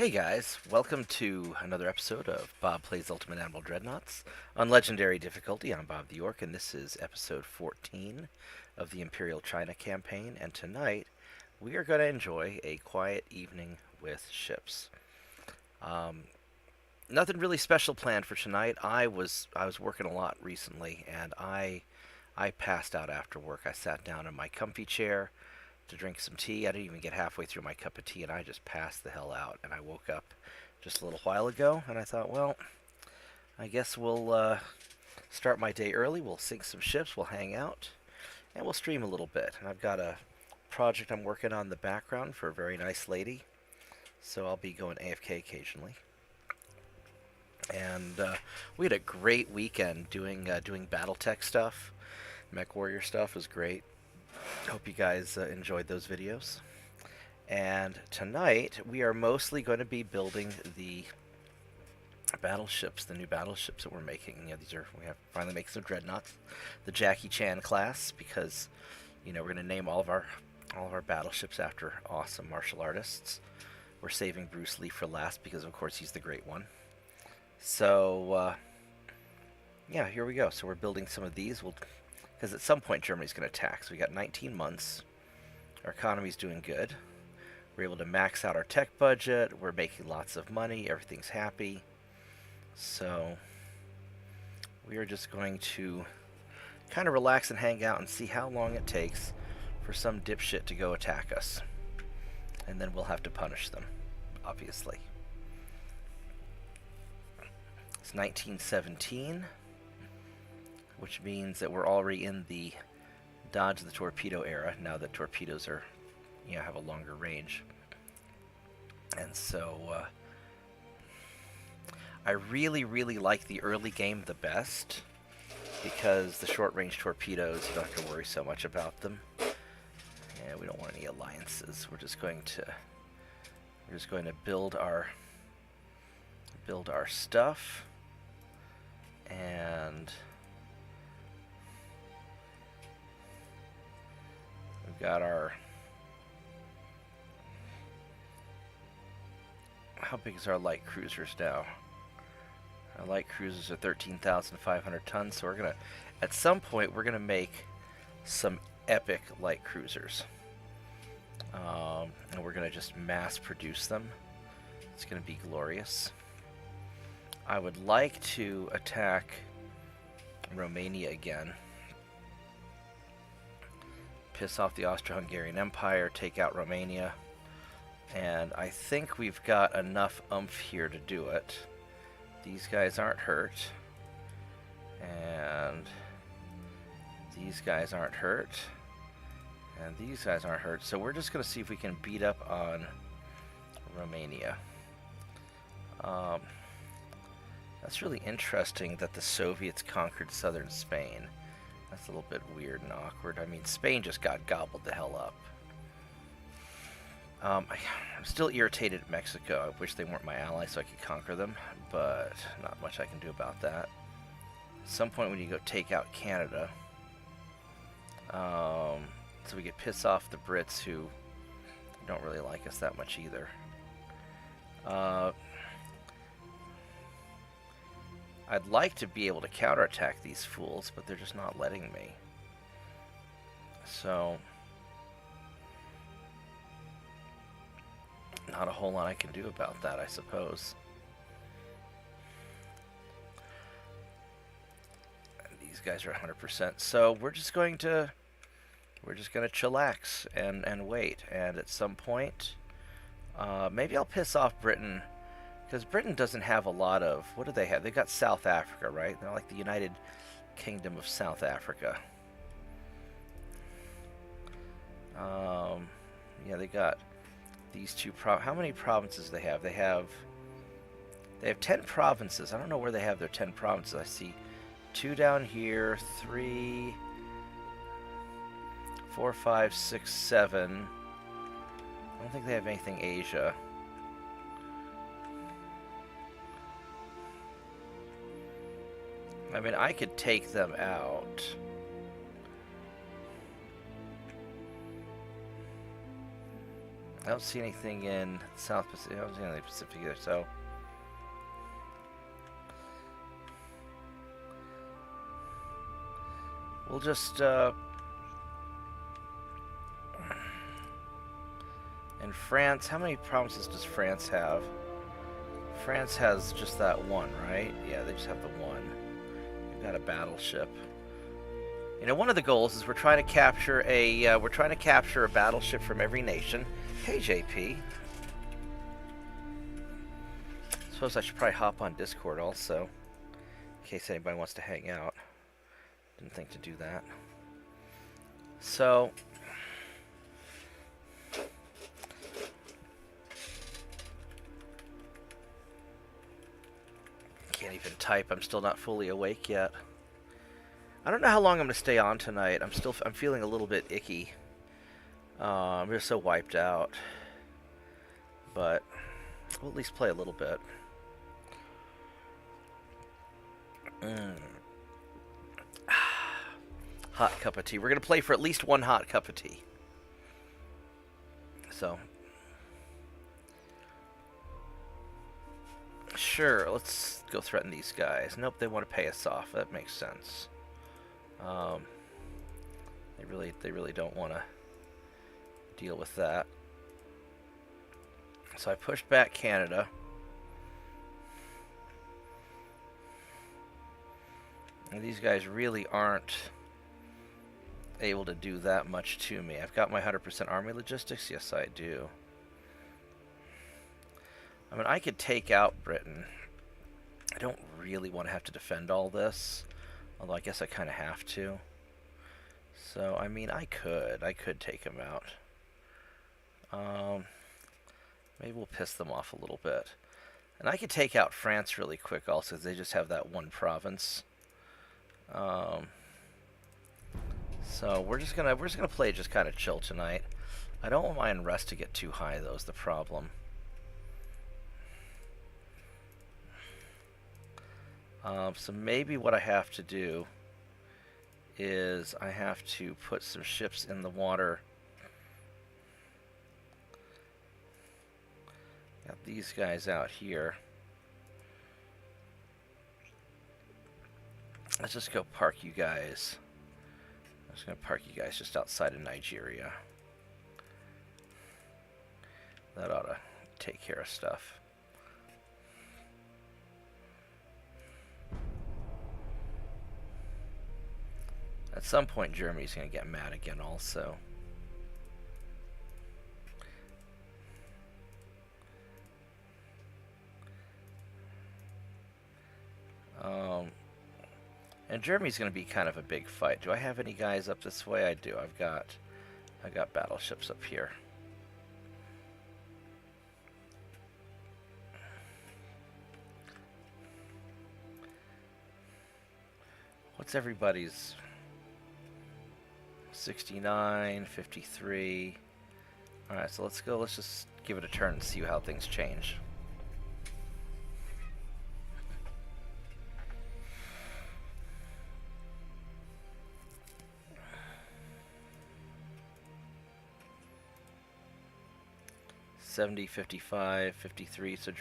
Hey guys, welcome to another episode of Bob Plays Ultimate Admiral Dreadnoughts on Legendary Difficulty. I'm Bobtheorc, and this is episode 14 of the Imperial China campaign. And tonight, we are going to enjoy a quiet evening with ships. Um, Nothing really special planned for tonight. I was working a lot recently, and I passed out after work. I sat down in my comfy chair to drink some tea. I didn't even get halfway through my cup of tea, and I just passed the hell out. And I woke up just a little while ago, and I thought, well, I guess we'll start my day early. We'll sink some ships, we'll hang out, and we'll stream a little bit. And I've got a project I'm working on in the background for a very nice lady, so I'll be going AFK occasionally. And we had a great weekend doing BattleTech stuff. Mech Warrior stuff was great. Hope you guys enjoyed those videos. And tonight we are mostly going to be building the battleships, the new battleships that we're making. We have finally making some dreadnoughts, the Jackie Chan class, because we're going to name all of our battleships after awesome martial artists. We're saving Bruce Lee for last because of course he's the great one. So yeah, here we go. So we're building some of these. Because at some point Germany's going to attack. So we got 19 months. Our economy's doing good. We're able to max out our tech budget. We're making lots of money. Everything's happy. So we are just going to kind of relax and hang out and see how long it takes for some dipshit to go attack us. And then we'll have to punish them, obviously. It's 1917. Which means that we're already in the dodge the torpedo era, now that torpedoes are, have a longer range. And so, I really, really like the early game the best, because the short-range torpedoes, you don't have to worry so much about them. And we don't want any alliances. We're just going to build our stuff, and we've got our... How big is our light cruisers now? Our light cruisers are 13,500 tons, so we're gonna... At some point, we're gonna make some epic light cruisers. And we're gonna just mass produce them. It's gonna be glorious. I would like to attack Romania again. Piss off the Austro-Hungarian Empire, take out Romania, and I think we've got enough oomph here to do it. These guys aren't hurt, and these guys aren't hurt, and these guys aren't hurt, so we're just going to see if we can beat up on Romania. That's really interesting that the Soviets conquered southern Spain. That's a little bit weird and awkward. I mean, Spain just got gobbled the hell up. I'm still irritated at Mexico. I wish they weren't my ally so I could conquer them, but not much I can do about that. At some point we need to go take out Canada. So we could piss off the Brits, who don't really like us that much either. I'd like to be able to counterattack these fools, but they're just not letting me. So, not a whole lot I can do about that, I suppose. And these guys are 100%. So we're just going to chillax and wait. And at some point, maybe I'll piss off Britain. Because Britain doesn't have a lot of... What do they have? They've got South Africa, right? They're like the United Kingdom of South Africa. Yeah, they got these two... How many provinces do they have? They have 10 provinces. I don't know where they have their 10 provinces. I see 2 down here, 3, 4, 5, 6, 7. I don't think they have anything Asia. I mean, I could take them out. I don't see anything in South Pacific. I don't see anything in the Pacific either, so... We'll just, And France, how many provinces does France have? France has just that one, right? Yeah, they just have the one. We've got a battleship. You know, one of the goals is we're trying to capture a battleship from every nation. Hey, JP. Suppose I should probably hop on Discord also, in case anybody wants to hang out. Didn't think to do that. So, can't even type. I'm still not fully awake yet. I don't know how long I'm gonna stay on tonight. I'm feeling a little bit icky. I'm just so wiped out. But we'll at least play a little bit. Hot cup of tea. We're gonna play for at least one hot cup of tea. So, sure, let's go threaten these guys. Nope, they want to pay us off. That makes sense. They really don't want to deal with that. So I pushed back Canada. And these guys really aren't able to do that much to me. I've got my 100% army logistics. Yes, I do. I mean, I could take out Britain. I don't really want to have to defend all this, although I guess I kind of have to. So, I mean, I could take them out. Maybe we'll piss them off a little bit. And I could take out France really quick also, because they just have that one province. So we're just gonna play just kind of chill tonight. I don't want my unrest to get too high though, is the problem. So maybe what I have to do is I have to put some ships in the water. Got these guys out here. Let's just go park you guys. I'm just going to park you guys just outside of Nigeria. That ought to take care of stuff. At some point, Germany's going to get mad again also. And Germany's going to be kind of a big fight. Do I have any guys up this way? I do. I've got battleships up here. What's everybody's? 69, 53. All right, so let's go. Let's just give it a turn and see how things change. $70, $55, $53. So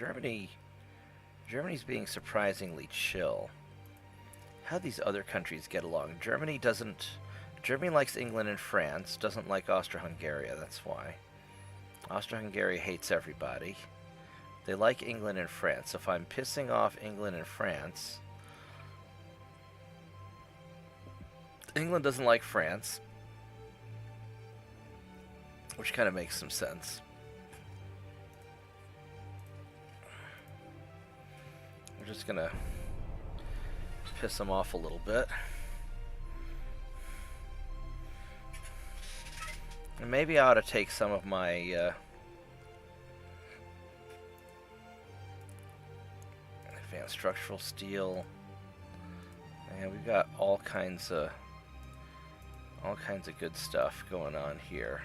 Germany's being surprisingly chill. How these other countries get along? Germany likes England and France, doesn't like Austria-Hungary, that's why. Austria-Hungary hates everybody. They like England and France. So if I'm pissing off England and France, England doesn't like France, which kind of makes some sense. We're just gonna piss them off a little bit. And maybe I ought to take some of my advanced structural steel. And we've got all kinds of good stuff going on here.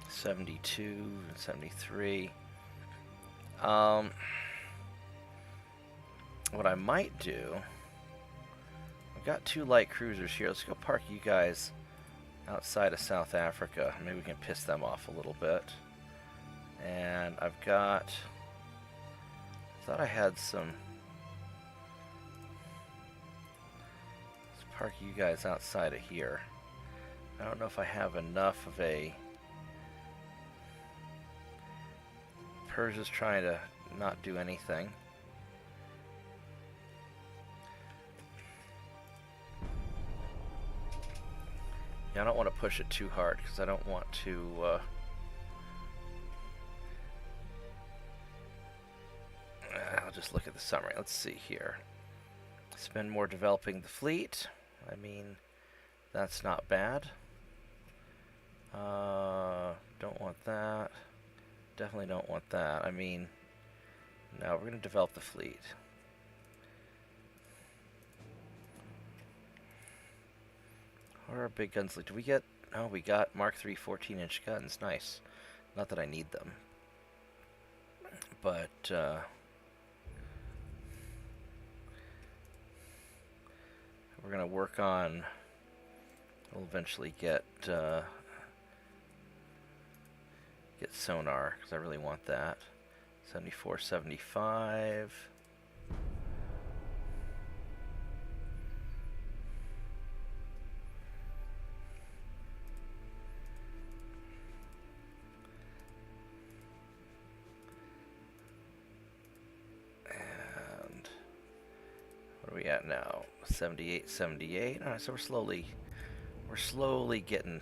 72 and 73. What I might do, I've got 2 light cruisers here. Let's go park you guys outside of South Africa. Maybe we can piss them off a little bit. And I've got... I thought I had some... Let's park you guys outside of here. I don't know if I have enough of a... Persia's trying to not do anything. Yeah, I don't want to push it too hard because I don't want to... I'll just look at the summary. Let's see here. Spend more developing the fleet. I mean, that's not bad. Don't want that. Definitely don't want that. I mean, no, we're going to develop the fleet. What are our big guns like? Do we get... Oh, we got Mark III 14-inch guns. Nice. Not that I need them. But, we're going to work on... We'll eventually get sonar, because I really want that. 74, 75. And what are we at now? 78, 78. All right, so we're slowly getting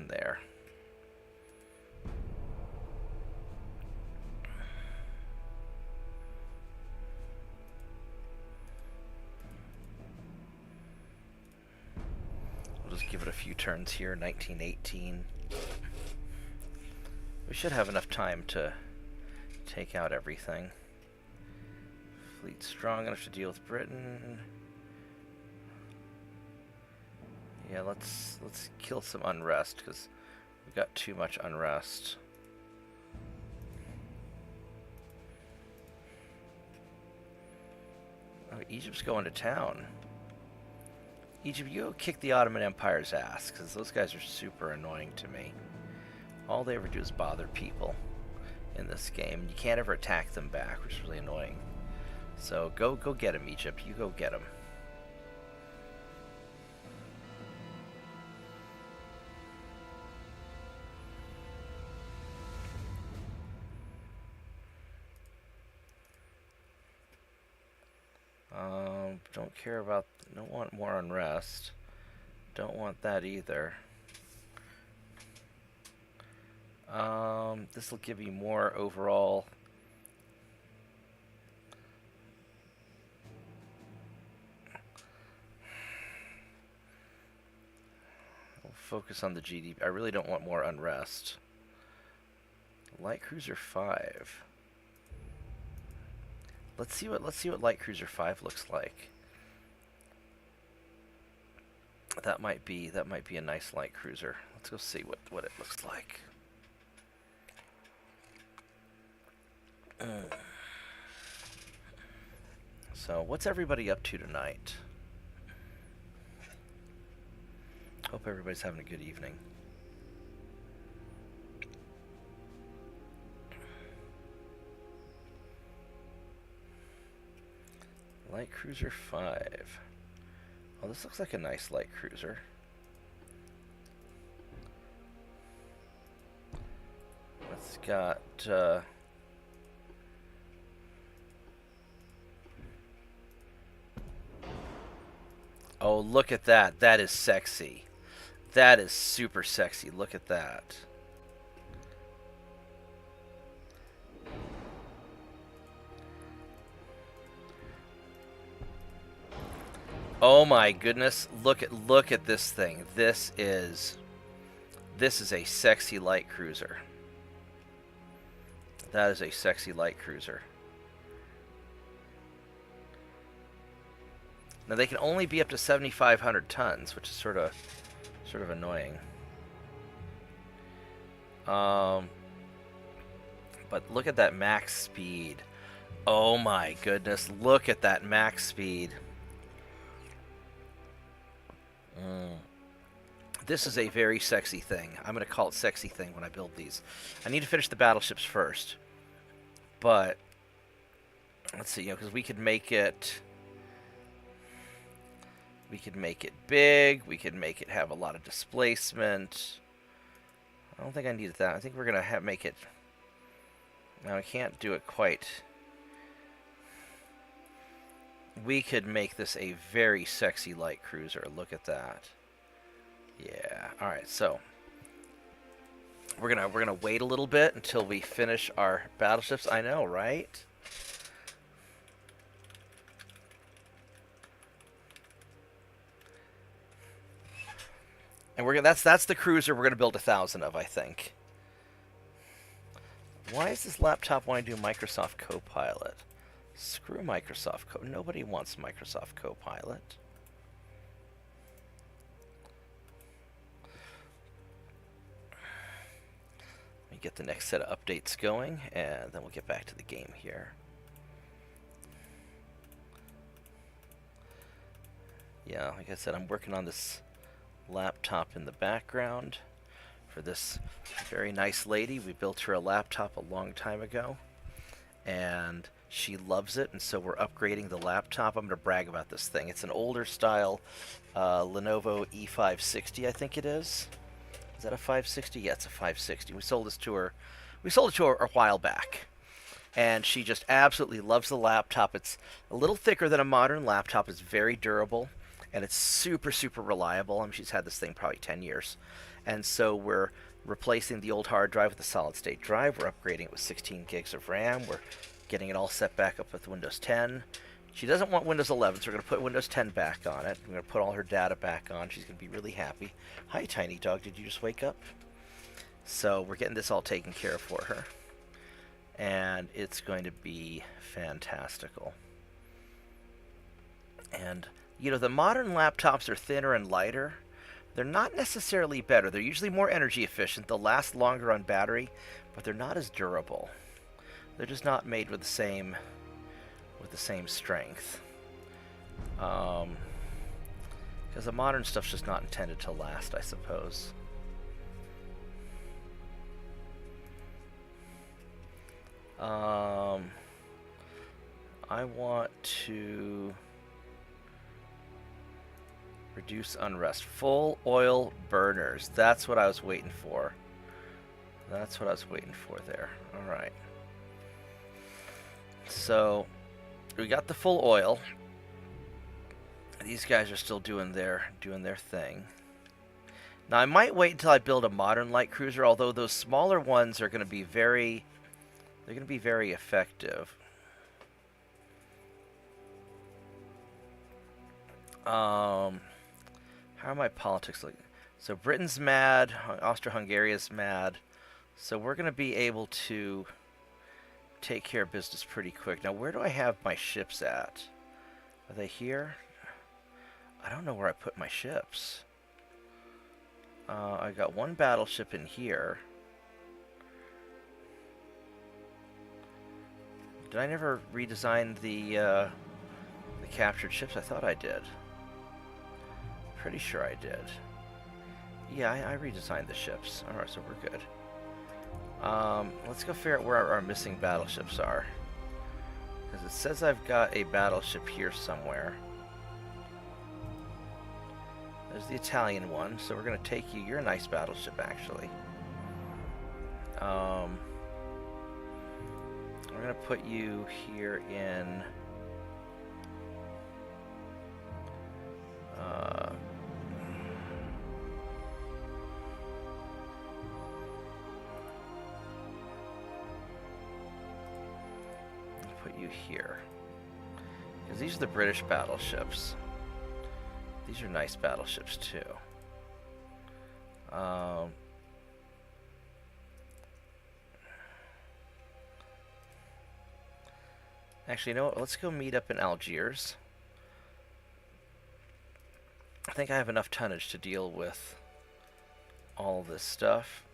there. We'll just give it a few turns here. 1918. We should have enough time to take out everything. Fleet strong enough to deal with Britain. Yeah, let's kill some unrest because we've got too much unrest. Oh, Egypt's going to town. Egypt, you go kick the Ottoman Empire's ass because those guys are super annoying to me. All they ever do is bother people in this game. You can't ever attack them back, which is really annoying. So go get him, Egypt. You go get him. Don't care about... Don't want more unrest. Don't want that either. This will give you more overall... We'll focus on the GDP. I really don't want more unrest. Light Cruiser 5. Let's see what Light Cruiser 5 looks like. That might be a nice light cruiser. Let's go see what it looks like. So, what's everybody up to tonight? Hope everybody's having a good evening. Light Cruiser 5. Oh, this looks like a nice light cruiser. It's got... Oh, look at that. That is sexy. That is super sexy. Look at that. Oh my goodness, look at this thing. This is a sexy light cruiser. That is a sexy light cruiser. Now they can only be up to 7,500 tons, which is sort of annoying. But look at that max speed. Oh my goodness, look at that max speed. This is a very sexy thing. I'm going to call it sexy thing when I build these. I need to finish the battleships first. But, let's see, because we could make it... We could make it big. We could make it have a lot of displacement. I don't think I needed that. I think we're going to make it... Now, I can't do it quite. We could make this a very sexy light cruiser. Look at that. Yeah. All right. So we're gonna wait a little bit until we finish our battleships. I know, right? And that's the cruiser we're gonna build 1,000 of, I think. Why is this laptop want to do Microsoft Copilot? Screw Microsoft Nobody wants Microsoft Copilot. Let me get the next set of updates going, and then we'll get back to the game here. Yeah, like I said, I'm working on this laptop in the background for this very nice lady. We built her a laptop a long time ago, and she loves it, and so we're upgrading the laptop. I'm going to brag about this thing. It's an older style Lenovo E560, I think it is. Is that a 560? Yeah, it's a 560. We sold this to her. We sold it to her a while back, and she just absolutely loves the laptop. It's a little thicker than a modern laptop. It's very durable, and it's super, super reliable. I mean, she's had this thing probably 10 years. And so we're replacing the old hard drive with a solid-state drive. We're upgrading it with 16 gigs of RAM. We're getting it all set back up with Windows 10. She doesn't want Windows 11, so we're going to put Windows 10 back on it. We're going to put all her data back on. She's going to be really happy. Hi, tiny dog. Did you just wake up? So we're getting this all taken care of for her. And it's going to be fantastical. And, you know, the modern laptops are thinner and lighter. They're not necessarily better. They're usually more energy efficient. They'll last longer on battery, but they're not as durable. They're just not made with the same strength. Because the modern stuff's just not intended to last, I suppose. I want to reduce unrest. Full oil burners. That's what I was waiting for. That's what I was waiting for there. Alright. So, we got the full oil. These guys are still doing their thing. Now, I might wait until I build a modern light cruiser, although those smaller ones are going to be very... They're going to be very effective. How are my politics looking? So Britain's mad, Austro-Hungary is mad. So we're going to be able to take care of business pretty quick. Now, where do I have my ships at? Are they here? I don't know where I put my ships. I got one battleship in here. Did I never redesign the captured ships? I thought I did. Pretty sure I did. Yeah, I redesigned the ships. Alright, so we're good. Let's go figure out where our missing battleships are. Because it says I've got a battleship here somewhere. There's the Italian one, so we're going to take you. You're a nice battleship, actually. We're going to put you here in... put you here. Because these are the British battleships. These are nice battleships, too. Actually, you know what? Let's go meet up in Algiers. I think I have enough tonnage to deal with all this stuff.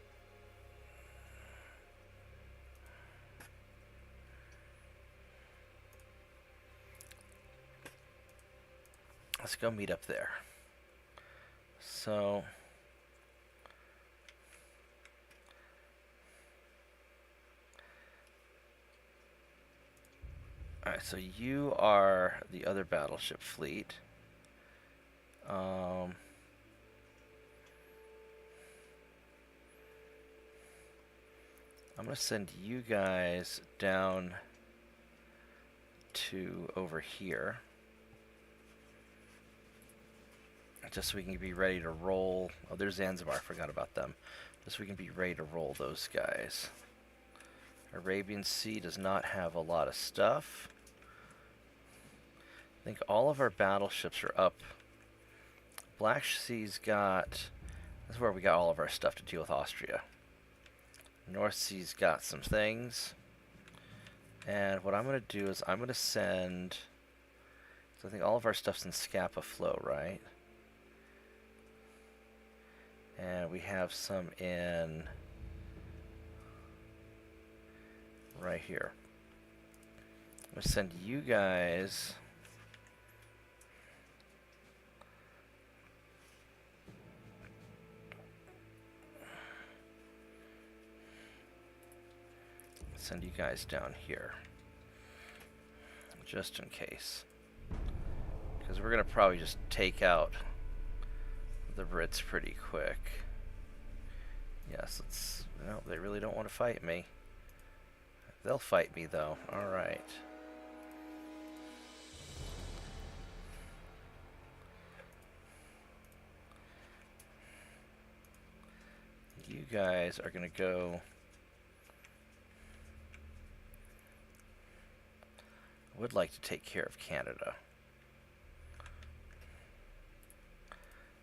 Let's go meet up there. So, Alright, so you are the other battleship fleet. I'm going to send you guys down to over here. Just so we can be ready to roll. Oh, there's Zanzibar. I forgot about them. Just so we can be ready to roll those guys. Arabian Sea does not have a lot of stuff. I think all of our battleships are up. Black Sea's got... This is where we got all of our stuff to deal with Austria. North Sea's got some things. And what I'm going to do is I'm going to send... So I think all of our stuff's in Scapa Flow, right? And we have some in... right here. I'm going to send you guys... send you guys down here. Just in case. Because we're going to probably just take out the Brits pretty quick. Yes, it's... No, they really don't want to fight me. They'll fight me, though. Alright. You guys are going to go... I would like to take care of Canada.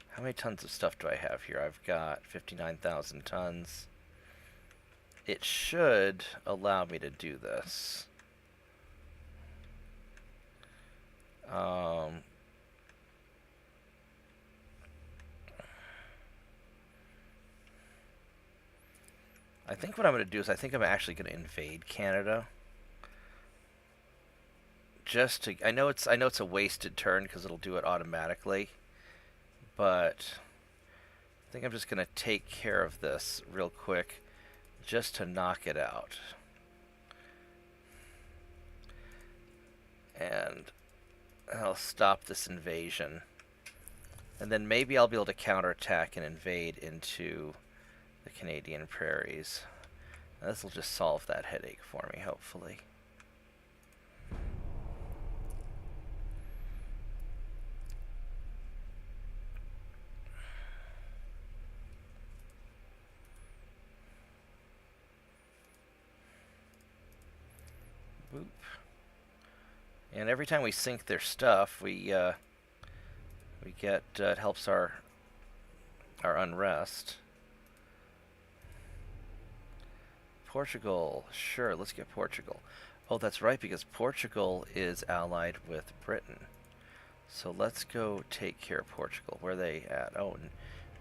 How many tons of stuff do I have here? I've got 59,000 tons. It should allow me to do this. I think what I'm going to do is I think I'm actually going to invade Canada. Just to, I know it's a wasted turn because it'll do it automatically, but I think I'm just going to take care of this real quick just to knock it out. And I'll stop this invasion. And then maybe I'll be able to counterattack and invade into the Canadian prairies. This will just solve that headache for me, hopefully. Boop. And every time we sink their stuff, we get it helps our unrest. Portugal, sure, let's get Portugal. Oh, that's right, because Portugal is allied with Britain. So let's go take care of Portugal. Where are they at? Oh,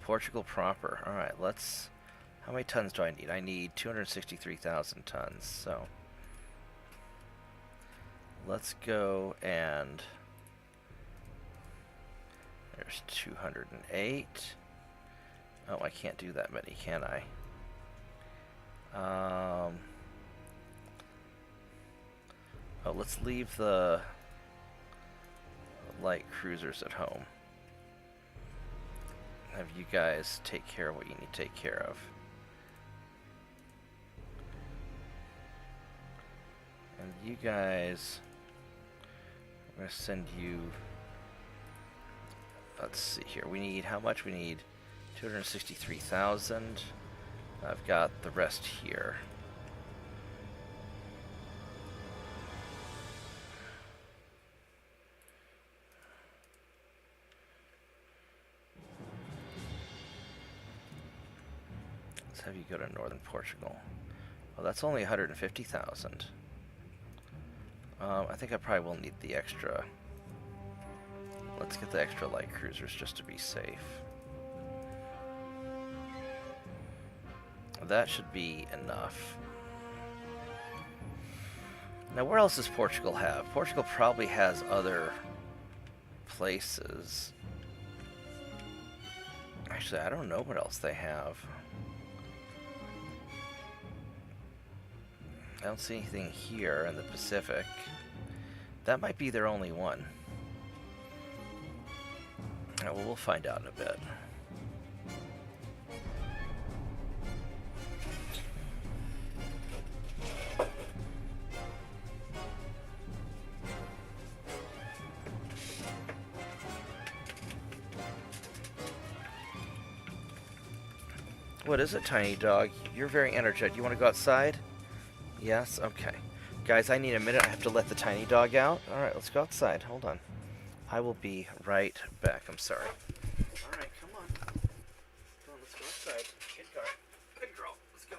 Portugal proper. All right, let's... How many tons do I need? I need 263,000 tons, so... Let's go and... There's 208. Oh, I can't do that many, can I? Oh, let's leave the light cruisers at home. Have you guys take care of what you need to take care of. And you guys, I'm going to send you, let's see here, we need, how much? We need 263,000. I've got the rest here. Let's have you go to northern Portugal. Well, that's only 150,000. I think I probably will need the extra. Let's get the extra light cruisers just to be safe. That should be enough. Now, where else does Portugal have? Portugal probably has other places. Actually, I don't know what else they have. I don't see anything here in the Pacific. That might be their only one. Well, we'll find out in a bit. What is it, tiny dog? You're very energetic. You want to go outside? Yes? Okay. Guys, I need a minute. I have to let the tiny dog out. Alright, let's go outside. Hold on. I will be right back. I'm sorry. Alright, come on. Come on, let's go outside. Good girl. Good girl. Let's go.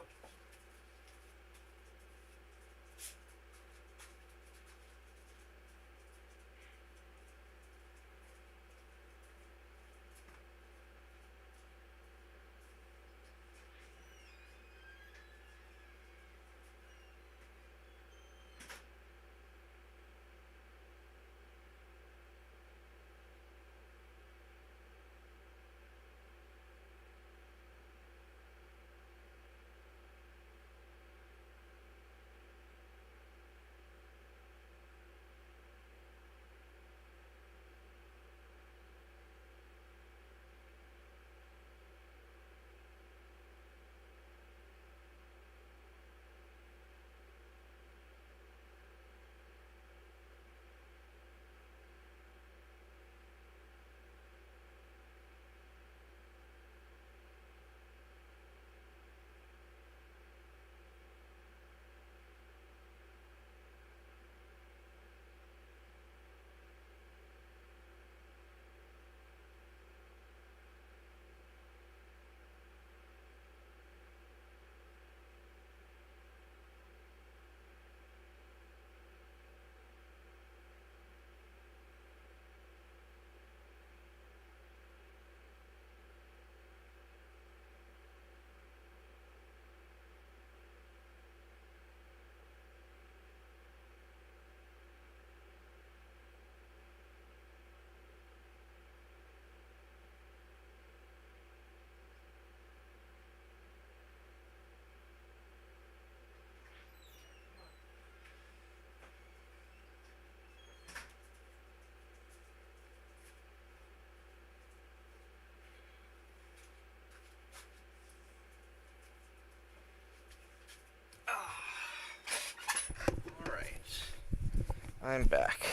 I'm back.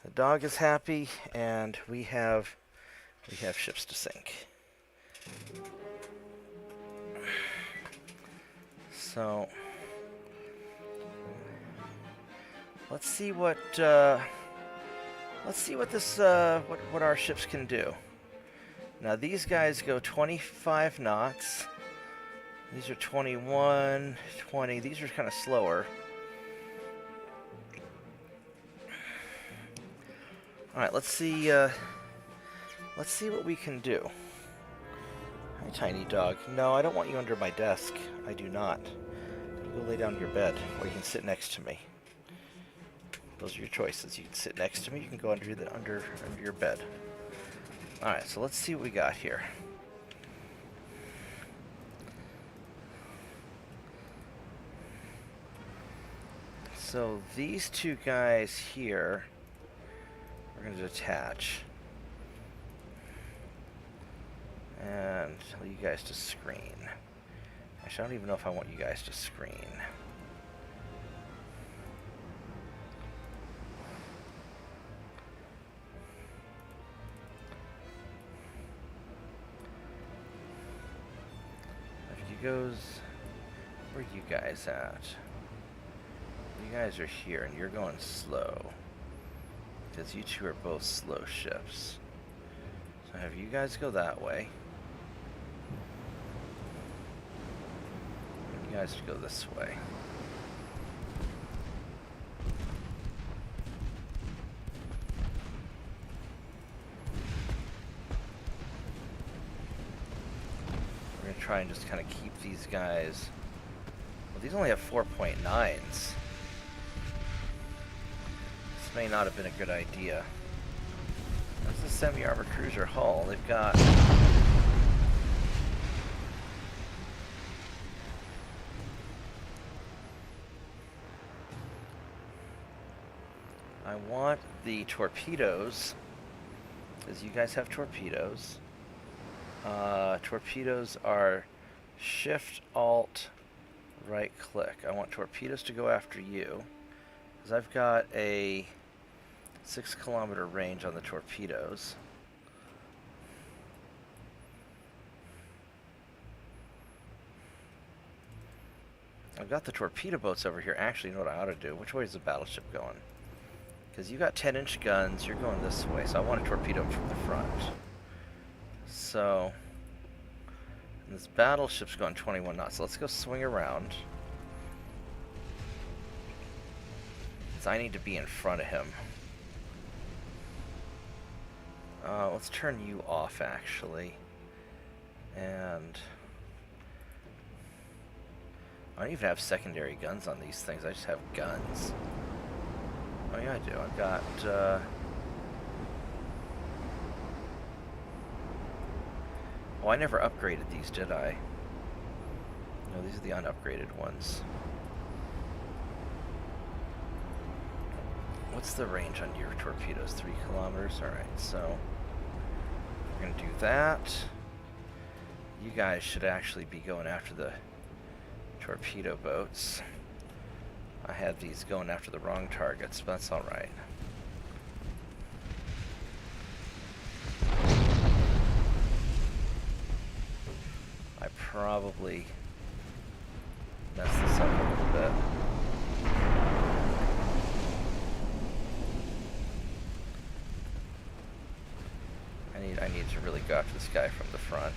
The dog is happy, and we have ships to sink. So let's see what this what our ships can do. Now these guys go 25 knots. These are 21, 20. These are kind of slower. All right, let's see what we can do. Hi, tiny dog. No, I don't want you under my desk. I do not. Go lay down in your bed, or you can sit next to me. Those are your choices. You can sit next to me. You can go under your bed. All right, so let's see what we got here. So these two guys here, we're going to detach. And tell you guys to screen. Actually, I don't even know if I want you guys to screen. If you goes, where are you guys at? You guys are here, and you're going slow. Because you two are both slow ships. So have you guys go that way. You guys go this way. We're going to try and just kind of keep these guys. Well, these only have 4.9s. This may not have been a good idea. That's the semi-armored cruiser hull. They've got... want the torpedoes, because you guys have torpedoes. Torpedoes are Shift, Alt, right click. I want torpedoes to go after you, because I've got a 6-kilometer range on the torpedoes. I've got the torpedo boats over here. Actually, you know what I ought to do? Which way is the battleship going? Because you got 10-inch guns, you're going this way, so I want to torpedo them from the front. So, this battleship's going 21 knots, so let's go swing around. Because I need to be in front of him. Let's turn you off, actually. And I don't even have secondary guns on these things, I just have guns. Oh yeah, I do. I've got, oh, I never upgraded these, did I? No, these are the unupgraded ones. What's the range on your torpedoes? 3 kilometers? Alright, so we're gonna do that. You guys should actually be going after the torpedo boats. I had these going after the wrong targets, but that's alright. I probably messed this up a little bit. I need to really go after this guy from the front.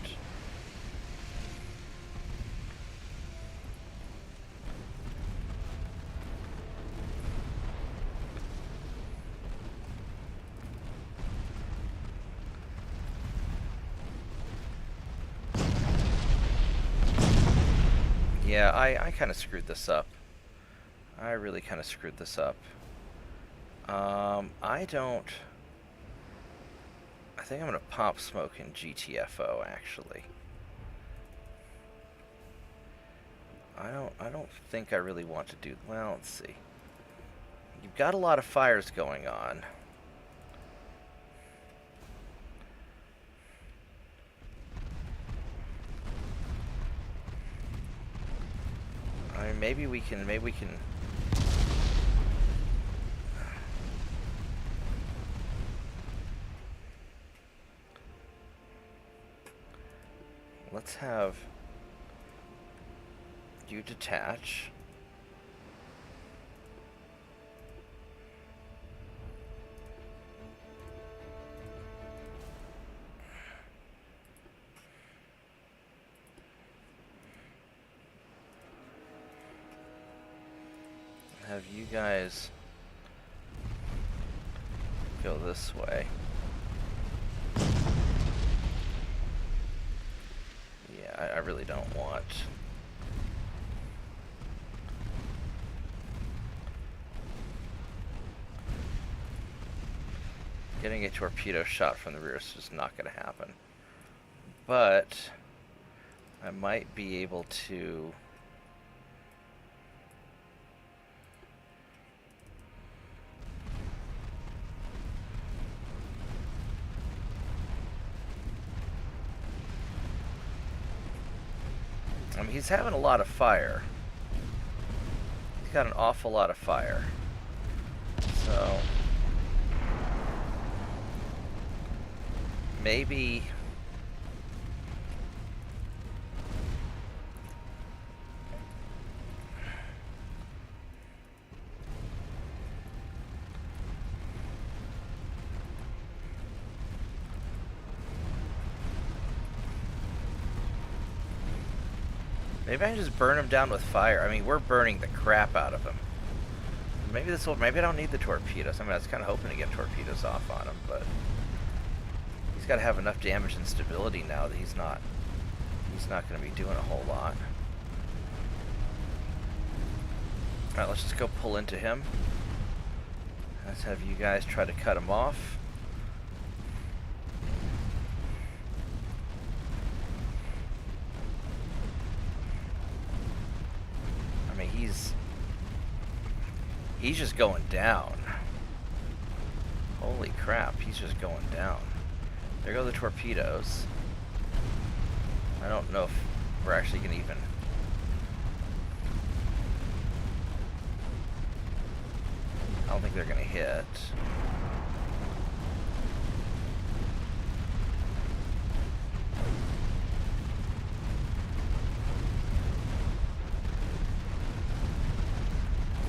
Yeah, I kind of screwed this up. I really kind of screwed this up. I think I'm going to pop smoke in GTFO, actually. I don't think I really want to do... Well, let's see. You've got a lot of fires going on. I mean, maybe we can... Let's have you detach. Have you guys go this way. I really don't want. Getting a torpedo shot from the rear is just not going to happen. But I might be able to... I mean, he's having a lot of fire. He's got an awful lot of fire. So... maybe... maybe I can just burn him down with fire. I mean, we're burning the crap out of him. Maybe this will. Maybe I don't need the torpedoes. I mean, I was kind of hoping to get torpedoes off on him, but he's got to have enough damage and stability now that he's not going to be doing a whole lot. All right, let's just go pull into him. Let's have you guys try to cut him off. He's just going down. Holy crap, he's just going down. There go the torpedoes. I don't know if we're actually going to even... I don't think they're going to hit.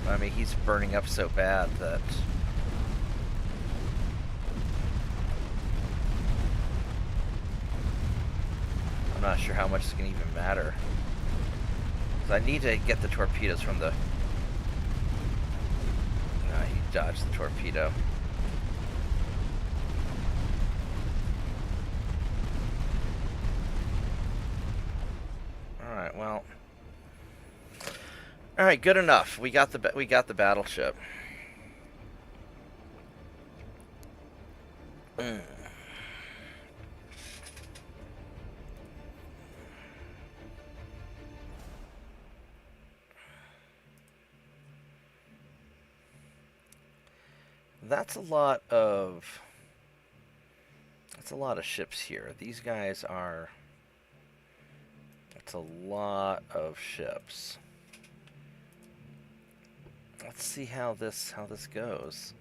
I mean, he's burning up so bad that... I'm not sure how much it's going to even matter. Because I need to get the torpedoes from the... he dodged the torpedo. Alright, well... Alright, good enough. We got the battleship. That's a lot of ships here. These guys are... That's a lot of ships. Let's see how this goes.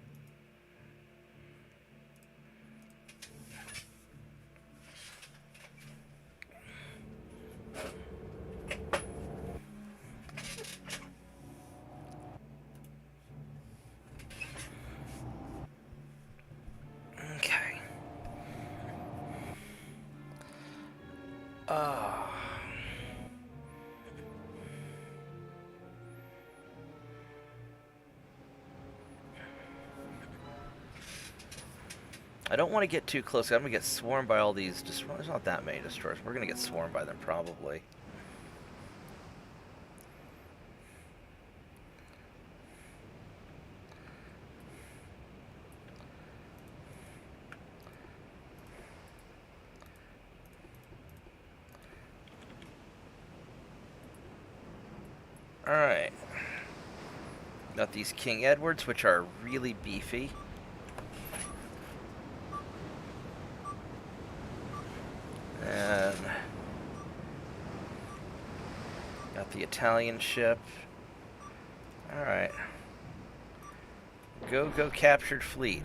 Okay. I don't want to get too close. I'm going to get swarmed by all these destroyers. There's not that many destroyers. We're going to get swarmed by them probably. Alright. Got these King Edwards, which are really beefy. And got the Italian ship. Alright. Go captured fleet.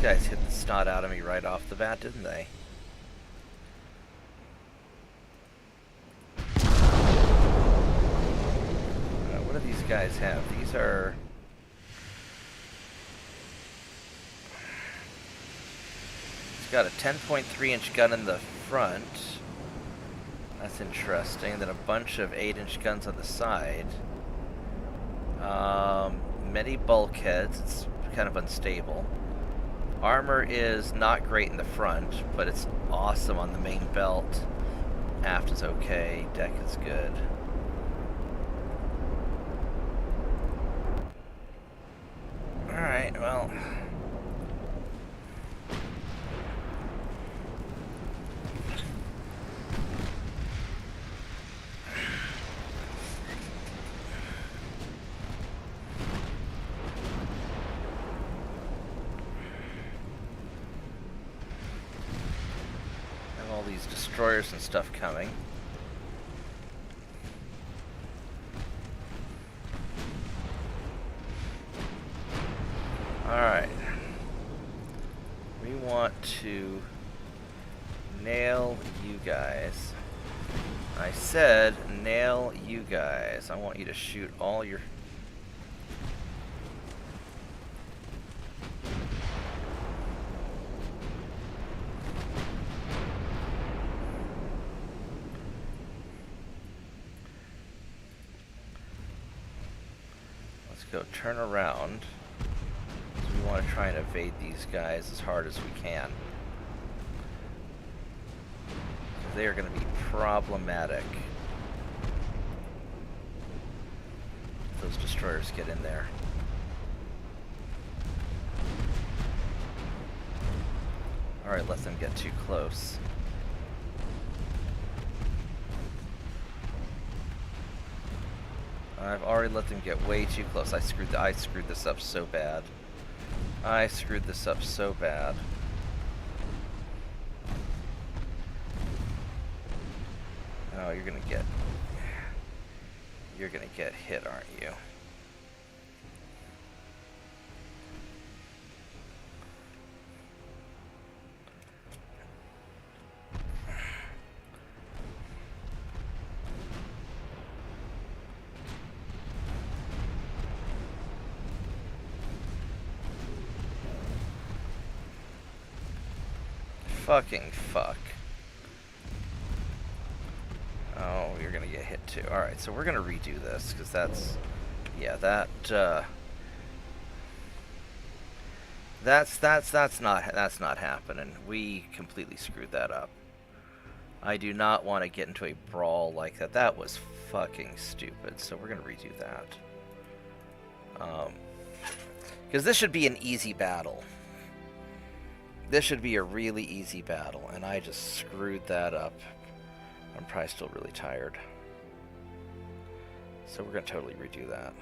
Guys hit the snot out of me right off the bat, didn't they? What do these guys have? These are... It's got a 10.3-inch gun in the front. That's interesting. Then a bunch of 8-inch guns on the side. Many bulkheads. It's kind of unstable. Armor is not great in the front, but it's awesome on the main belt. Aft is okay. Deck is good. Alright, well... these destroyers and stuff coming. Alright. We want to nail you guys. I said nail you guys. I want you to shoot all your... Go turn around. So we want to try and evade these guys as hard as we can. they are going to be problematic. If those destroyers get in there. Alright, let them get too close. I've already let them get way too close. I screwed this up so bad. I screwed this up so bad. Oh, you're gonna get hit, aren't you? Fucking fuck. Oh, you're gonna get hit too. Alright, so we're gonna redo this, because that's... Yeah, that's not happening. We completely screwed that up. I do not want to get into a brawl like that. That was fucking stupid, so we're gonna redo that. Because this should be an easy battle. This should be a really easy battle, and I just screwed that up. I'm probably still really tired. So we're going to totally redo that.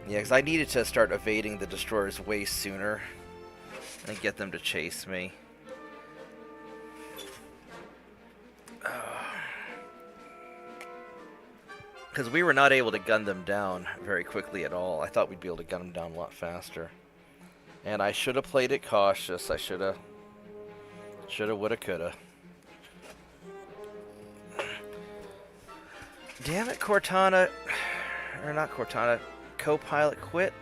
Yeah, because I needed to start evading the destroyers way sooner and get them to chase me. Because we were not able to gun them down very quickly at all. I thought we'd be able to gun them down a lot faster. And I should have played it cautious. I should have. Shoulda, woulda, coulda. Damn it, Cortana. Or not Cortana. Co-pilot, quit.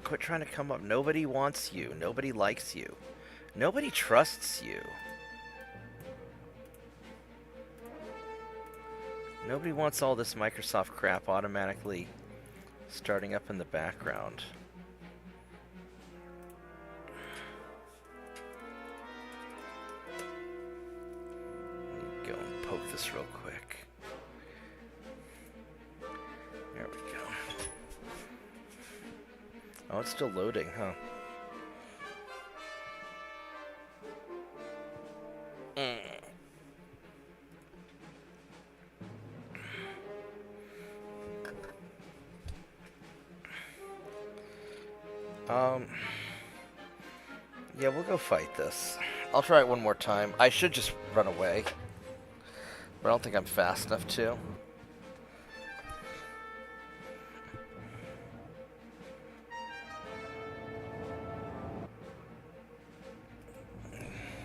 Quit trying to come up. Nobody wants you. Nobody likes you. Nobody trusts you. Nobody wants all this Microsoft crap automatically starting up in the background. Let me go and poke this real quick. There we go. Oh, it's still loading, huh? Yeah, we'll go fight this. I'll try it one more time. I should just run away, but I don't think I'm fast enough to.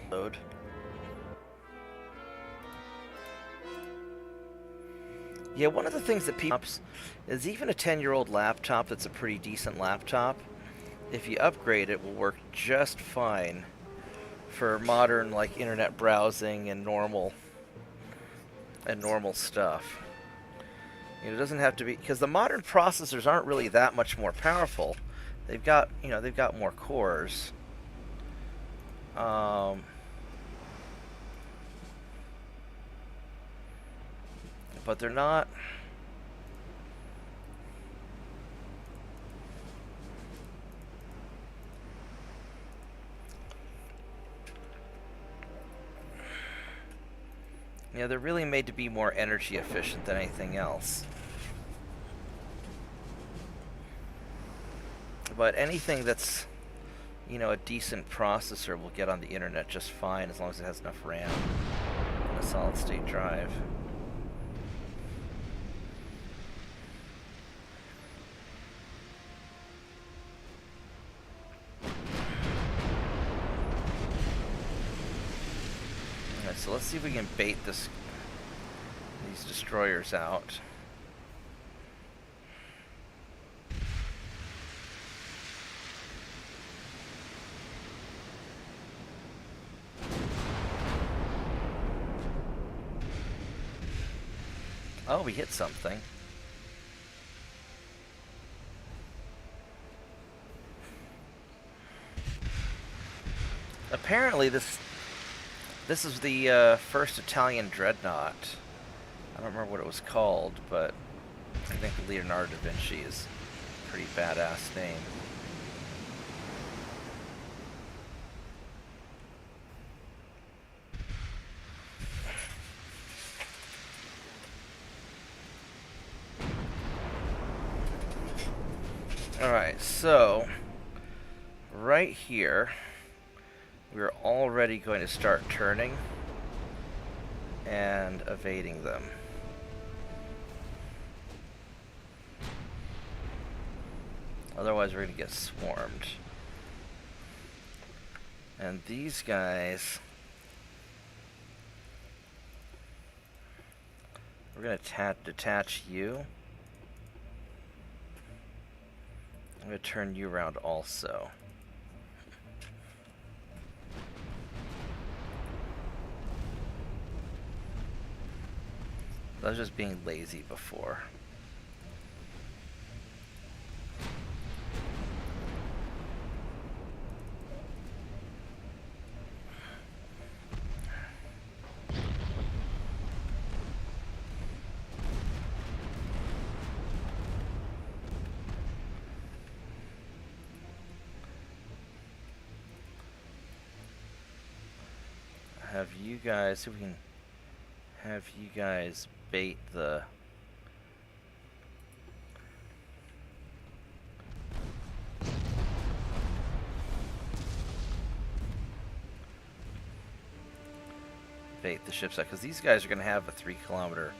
Load. Yeah, one of the things that people is even a 10-year-old laptop that's a pretty decent laptop, if you upgrade it, will work just fine for modern, like, internet browsing and normal stuff. You know, it doesn't have to be, because the modern processors aren't really that much more powerful. They've got, you know, they've got more cores. But they're not. You know, they're really made to be more energy efficient than anything else. But anything that's, you know, a decent processor will get on the internet just fine as long as it has enough RAM and a solid state drive. So let's see if we can bait these destroyers out. Oh, we hit something. Apparently this is the first Italian dreadnought. I don't remember what it was called, but I think Leonardo da Vinci is a pretty badass name. Alright, so right here we're already going to start turning and evading them. Otherwise we're going to get swarmed. And these guys, we're going to detach you. I'm going to turn you around also. I was just being lazy before. Have you guys, see if we can have you guys bait the ships out, because these guys are going to have a 3-kilometer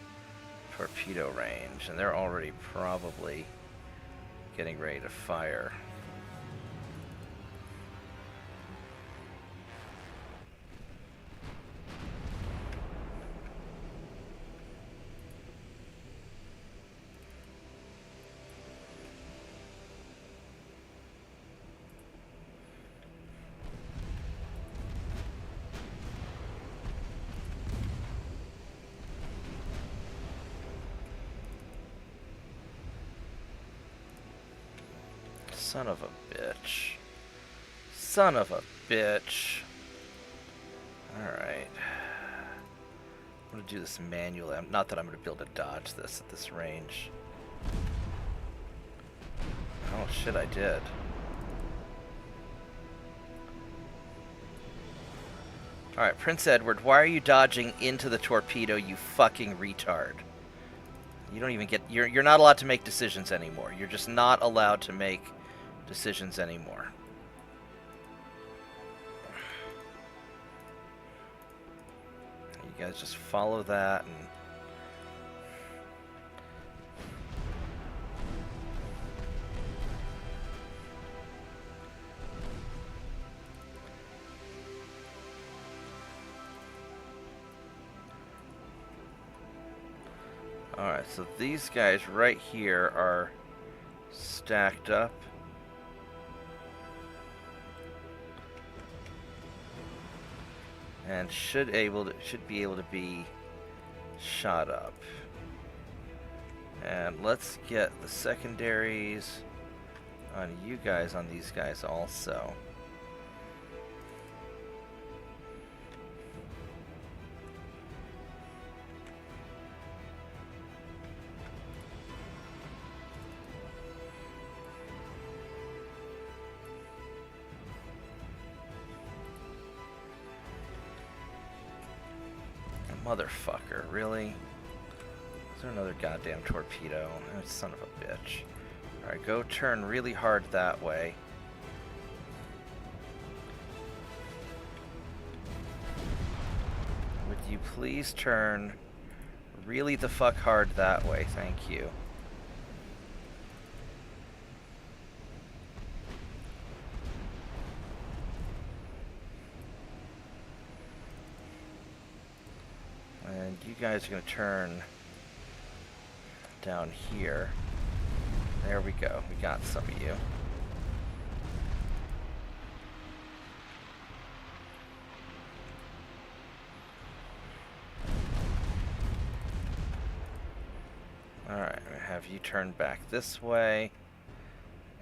torpedo range, and they're already probably getting ready to fire. Son of a bitch. Son of a bitch. Alright. I'm going to do this manually. Not that I'm going to be able to dodge this at this range. Oh shit, I did. Alright, Prince Edward, why are you dodging into the torpedo, you fucking retard? You don't even get... You're not allowed to make decisions anymore. You're just not allowed to make decisions anymore. You guys just follow that and... Alright, so these guys right here are stacked up. And should be able to be shot up. And let's get the secondaries on you guys, on these guys also. Motherfucker, really? Is there another goddamn torpedo? Oh, son of a bitch. Alright, go turn really hard that way. Would you please turn really the fuck hard that way? Thank you. And you guys are going to turn down here. There we go. We got some of you. Alright, I'm going to have you turn back this way.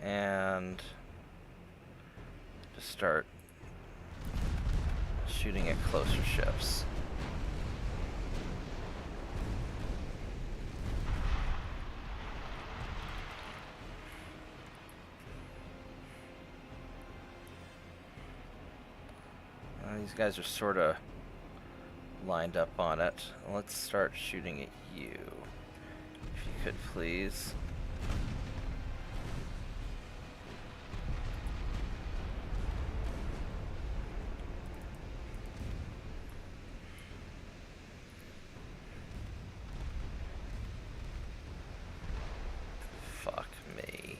And just start shooting at closer ships. These guys are sort of lined up on it. Let's start shooting at you, if you could please. Fuck me.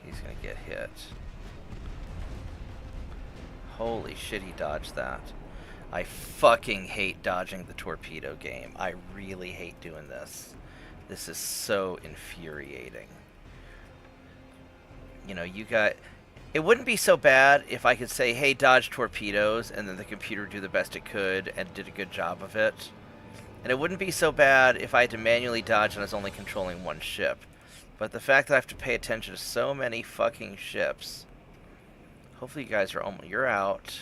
He's gonna get hit. Holy shit, he dodged that. I fucking hate dodging the torpedo game. I really hate doing this. This is so infuriating. You know, you got... It wouldn't be so bad if I could say, hey, dodge torpedoes, and then the computer would do the best it could and did a good job of it. And it wouldn't be so bad if I had to manually dodge and I was only controlling one ship. But the fact that I have to pay attention to so many fucking ships... Hopefully you guys are almost... You're out.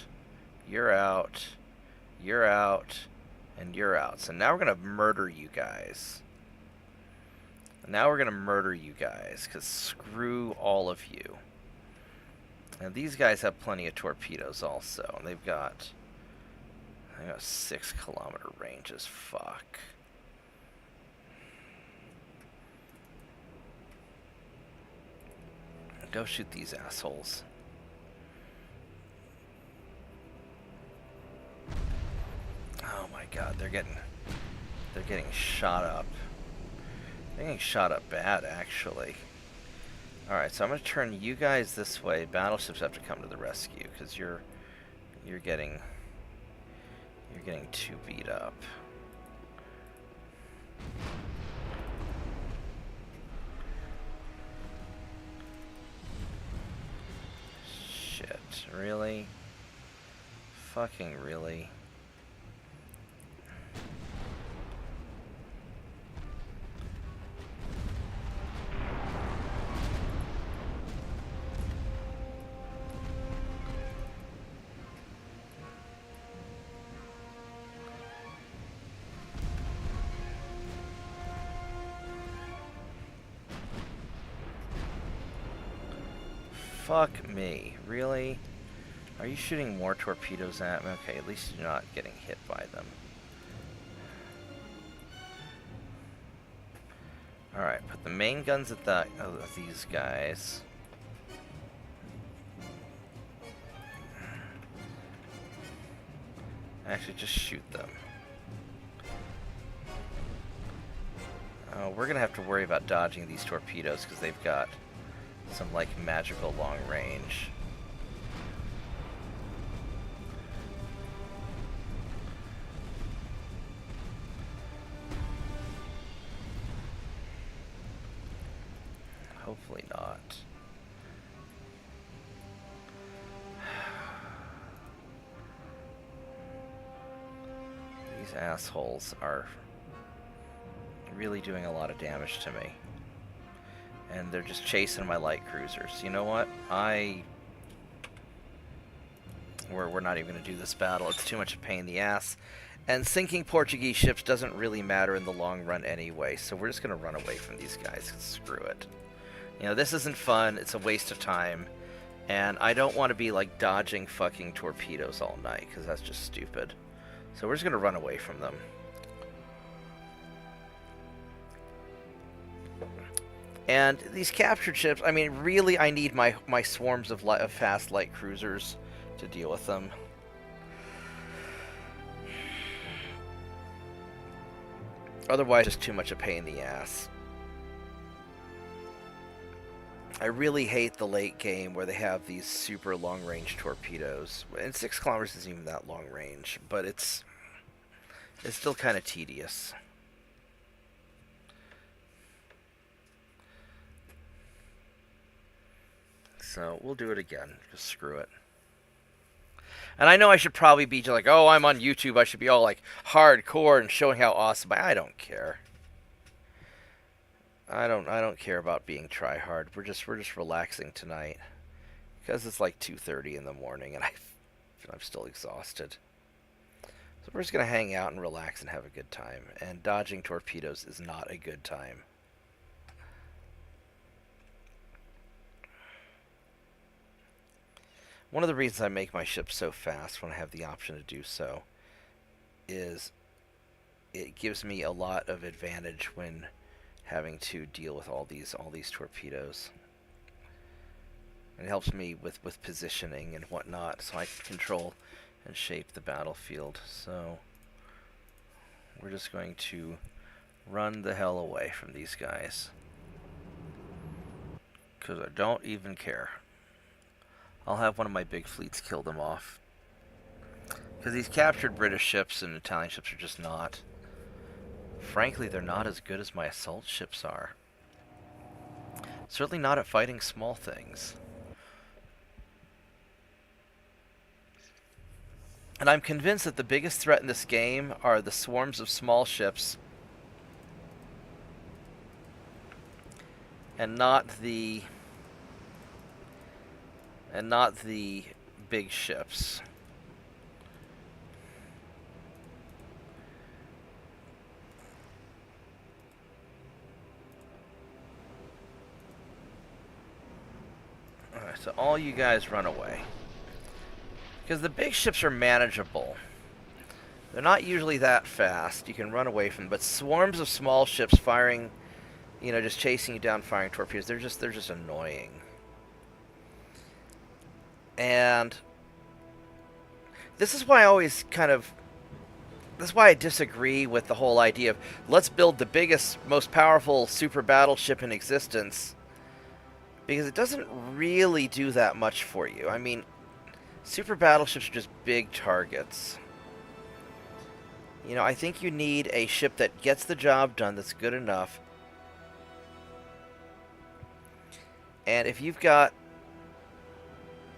You're out. You're out. And you're out. So now we're going to murder you guys. Now we're going to murder you guys, because screw all of you. And these guys have plenty of torpedoes also. And they've got 6-kilometer ranges. Fuck. Go shoot these assholes. Oh my god, they're getting shot up. They're getting shot up bad, actually. Alright, so I'm gonna turn you guys this way. Battleships have to come to the rescue, because you're getting too beat up. Shit, really? Fucking really? Fuck me. Really? Are you shooting more torpedoes at me? Okay, at least you're not getting hit by them. Alright, put the main guns at these guys. Actually, just shoot them. We're gonna have to worry about dodging these torpedoes because they've got some, like, magical long range. Hopefully not. These assholes are really doing a lot of damage to me. And they're just chasing my light cruisers. You know what? We're not even going to do this battle. It's too much a pain in the ass. And sinking Portuguese ships doesn't really matter in the long run anyway, so we're just going to run away from these guys. Screw it. You know, this isn't fun. It's a waste of time. And I don't want to be, like, dodging fucking torpedoes all night, because that's just stupid. So we're just going to run away from them. And these captured ships, I mean, really, I need my swarms of fast light cruisers to deal with them. Otherwise, it's too much a pain in the ass. I really hate the late game where they have these super long-range torpedoes. And 6 kilometers isn't even that long range, but it's still kind of tedious. So we'll do it again. Just screw it. And I know I should probably be like, oh, I'm on YouTube. I should be all like hardcore and showing how awesome I don't care. I don't care about being try hard. We're just relaxing tonight because it's like 2:30 in the morning and I'm still exhausted. So we're just gonna hang out and relax and have a good time. And dodging torpedoes is not a good time. One of the reasons I make my ships so fast when I have the option to do so is it gives me a lot of advantage when having to deal with all these torpedoes. It helps me with positioning and whatnot, so I can control and shape the battlefield. So we're just going to run the hell away from these guys, because I don't even care. I'll have one of my big fleets kill them off, because these captured British ships and Italian ships are just not, frankly, they're not as good as my assault ships are. Certainly not at fighting small things. And I'm convinced that the biggest threat in this game are the swarms of small ships and not the big ships. Alright, so all you guys run away. Because the big ships are manageable. They're not usually that fast. You can run away from them. But swarms of small ships firing, just chasing you down, firing torpedoes, they're just annoying. And this is why I always this is why I disagree with the whole idea of let's build the biggest, most powerful super battleship in existence. Because it doesn't really do that much for you. I mean, super battleships are just big targets. I think you need a ship that gets the job done, that's good enough. And if you've got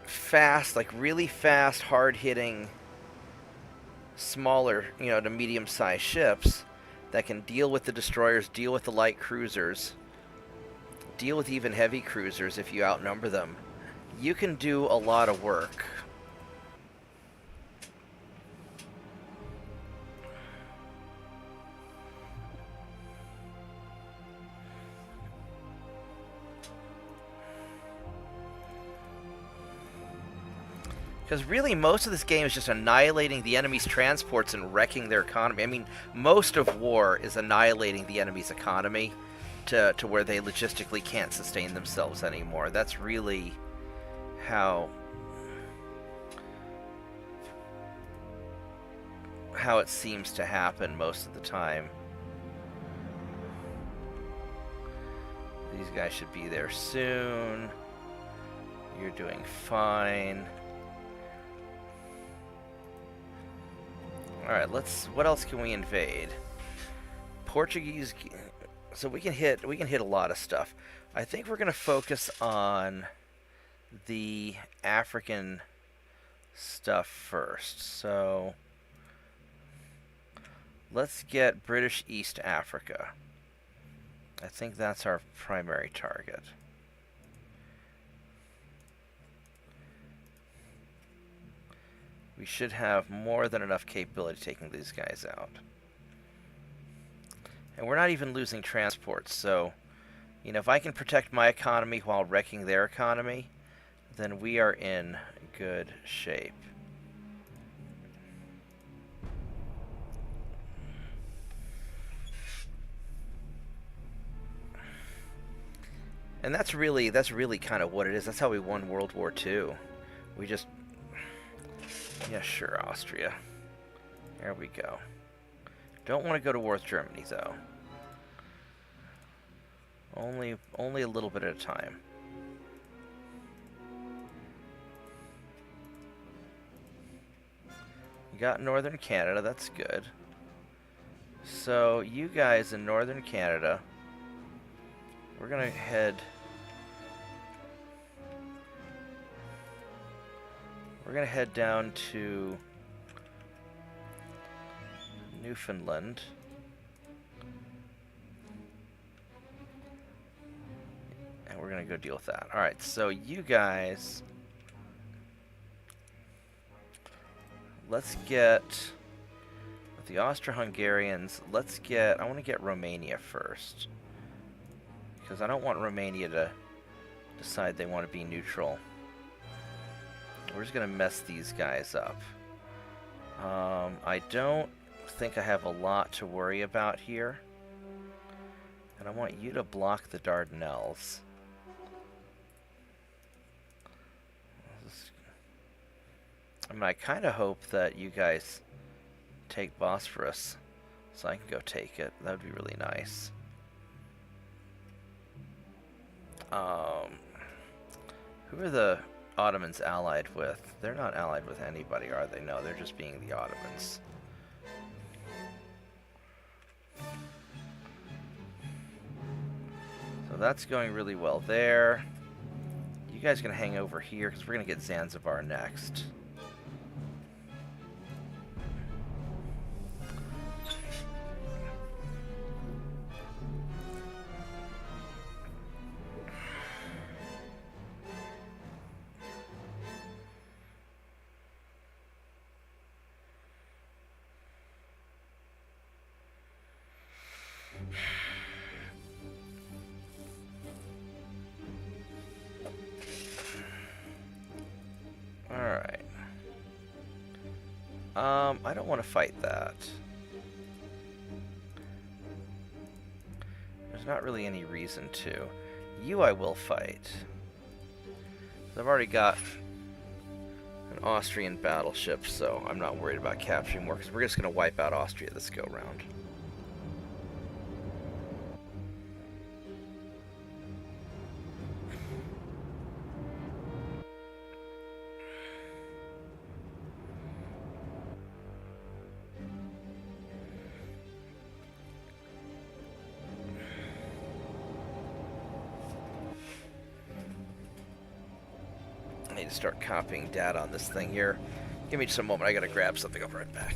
fast, like really fast, hard-hitting, smaller, to medium-sized ships that can deal with the destroyers, deal with the light cruisers, deal with even heavy cruisers if you outnumber them, you can do a lot of work. Because really, most of this game is just annihilating the enemy's transports and wrecking their economy. I mean, most of war is annihilating the enemy's economy to where they logistically can't sustain themselves anymore. That's really how it seems to happen most of the time. These guys should be there soon. You're doing fine. Alright, what else can we invade? Portuguese, so we can hit a lot of stuff. I think we're going to focus on the African stuff first. So let's get British East Africa. I think that's our primary target. We should have more than enough capability taking these guys out. And we're not even losing transports, so, if I can protect my economy while wrecking their economy, then we are in good shape. And that's really kind of what it is. That's how we won World War II. We just... Yeah, sure, Austria. There we go. Don't want to go to war with Germany, though. Only a little bit at a time. You got Northern Canada, that's good. So, you guys in Northern Canada, we're gonna head... We're going to head down to Newfoundland. And we're going to go deal with that. Alright, so you guys... Let's get... With the Austro-Hungarians, let's get... I want to get Romania first. Because I don't want Romania to decide they want to be neutral. We're just going to mess these guys up. I don't think I have a lot to worry about here. And I want you to block the Dardanelles. I mean, I kind of hope that you guys take Bosphorus so I can go take it. That would be really nice. Who are the Ottomans allied with? They're not allied with anybody, are they? No, they're just being the Ottomans. So that's going really well there. You guys are going to hang over here because we're going to get Zanzibar next. Alright. I don't want to fight that. There's not really any reason to. You I will fight. I've already got an Austrian battleship, so I'm not worried about capturing more, because we're just going to wipe out Austria this go-round. I need to start copying data on this thing here. Give me just a moment. I gotta grab something. I'll be right back.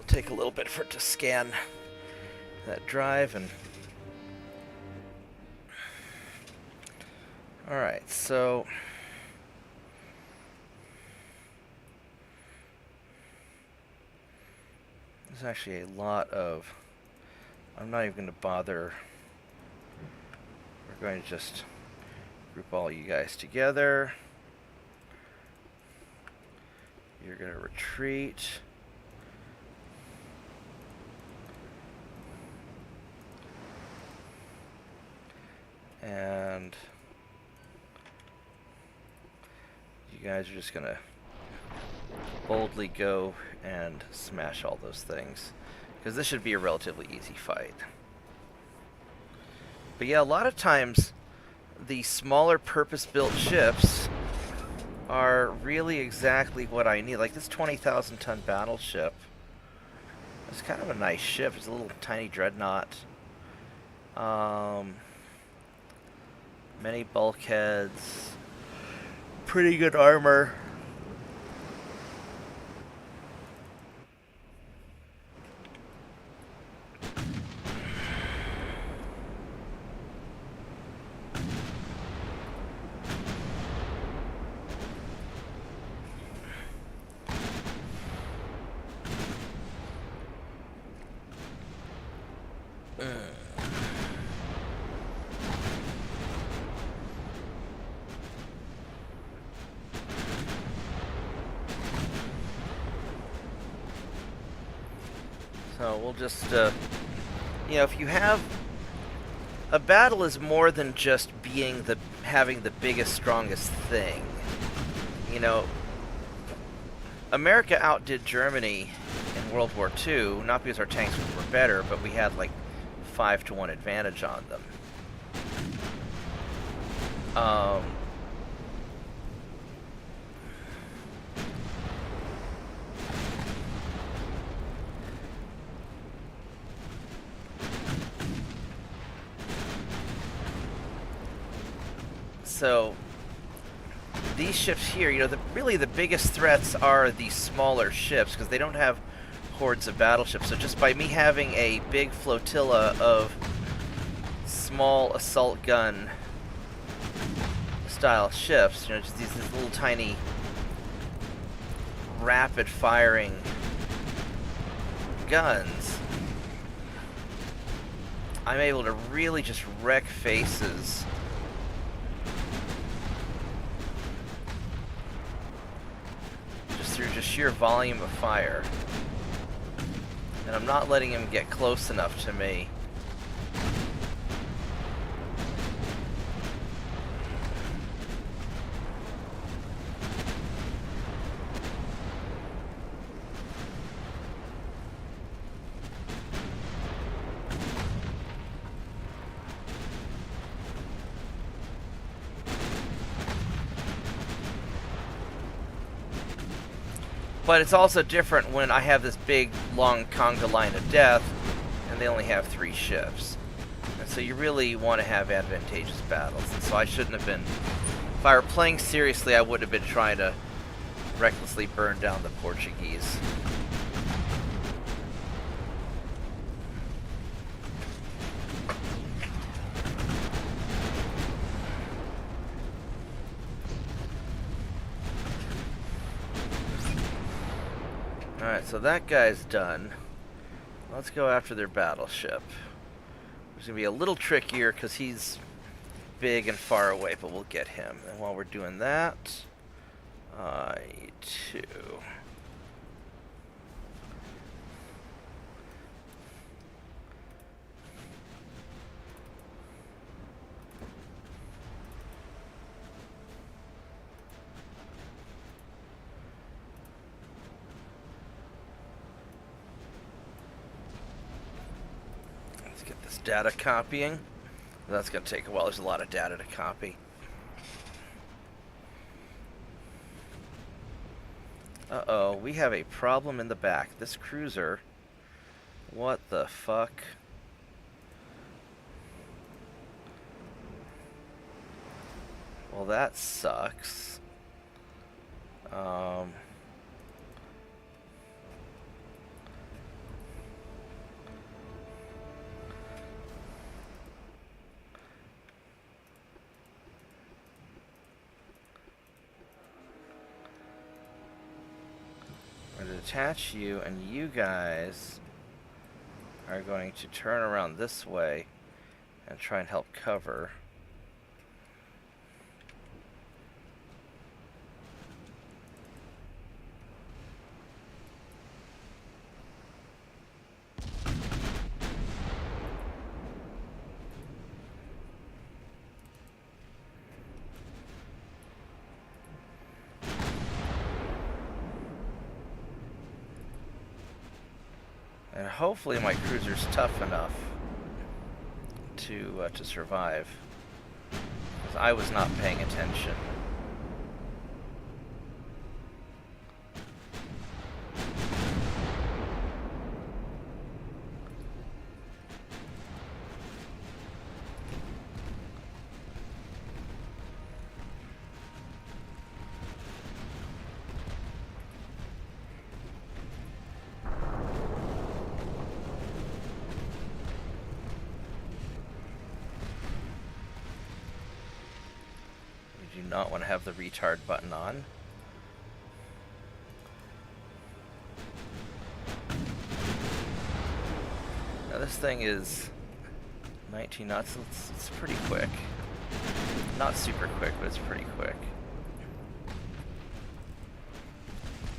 Take a little bit for it to scan that drive. And alright, so there's actually a lot of, I'm not even going to bother. We're going to just group all you guys together. You're going to retreat. And you guys are just going to boldly go and smash all those things, because this should be a relatively easy fight. But yeah, a lot of times the smaller purpose-built ships are really exactly what I need. Like this 20,000 ton battleship. It's kind of a nice ship. It's a little tiny dreadnought. Many bulkheads, pretty good armor. No, we'll just, if you have... A battle is more than just having the biggest, strongest thing. You know, America outdid Germany in World War II, not because our tanks were better, but we had like 5-to-1 advantage on them. So these ships here, really the biggest threats are the smaller ships because they don't have hordes of battleships. So just by me having a big flotilla of small assault gun style ships, just these little tiny rapid firing guns, I'm able to really just wreck faces. Through just sheer volume of fire. And I'm not letting him get close enough to me. But it's also different when I have this big, long conga line of death, and they only have 3 ships. And so you really want to have advantageous battles. And so I shouldn't have been... If I were playing seriously, I wouldn't have been trying to recklessly burn down the Portuguese. Alright, so that guy's done. Let's go after their battleship. It's going to be a little trickier because he's big and far away, but we'll get him. And while we're doing that, I-2. Get this data copying. That's going to take a while. There's a lot of data to copy. Uh-oh, we have a problem in the back. This cruiser... What the fuck? Well, that sucks. Attach you, and you guys are going to turn around this way and try and help cover. And hopefully my cruiser's tough enough to survive, because I was not paying attention. Do not want to have the retard button on. Now this thing is 19 knots. It's pretty quick. Not super quick, but it's pretty quick.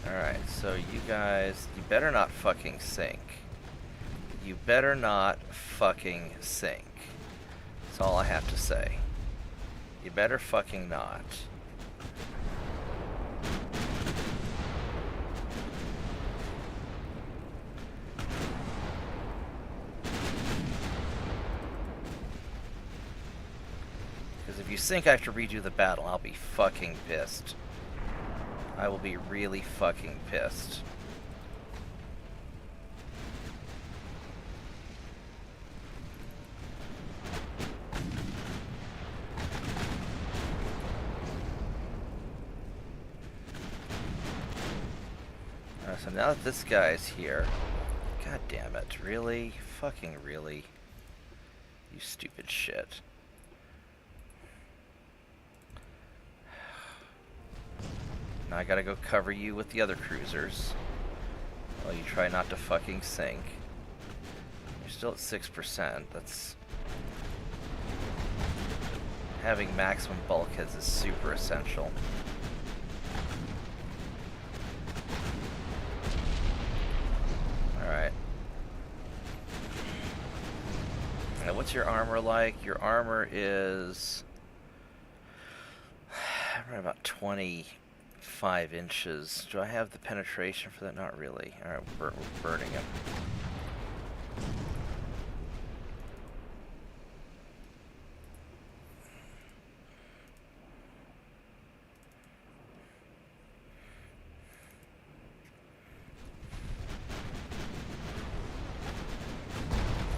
Alright, so you guys, you better not fucking sink. You better not fucking sink. That's all I have to say. You better fucking not. Because if you sink, I have to redo the battle. I'll be fucking pissed. I will be really fucking pissed. So now that this guy's here, god damn it, really? Fucking really? You stupid shit. Now I gotta go cover you with the other cruisers. While you try not to fucking sink. You're still at 6%, that's... Having maximum bulkheads is super essential. Alright. Now what's your armor like? Your armor is... right about 25 inches. Do I have the penetration for that? Not really. Alright, we're burning him.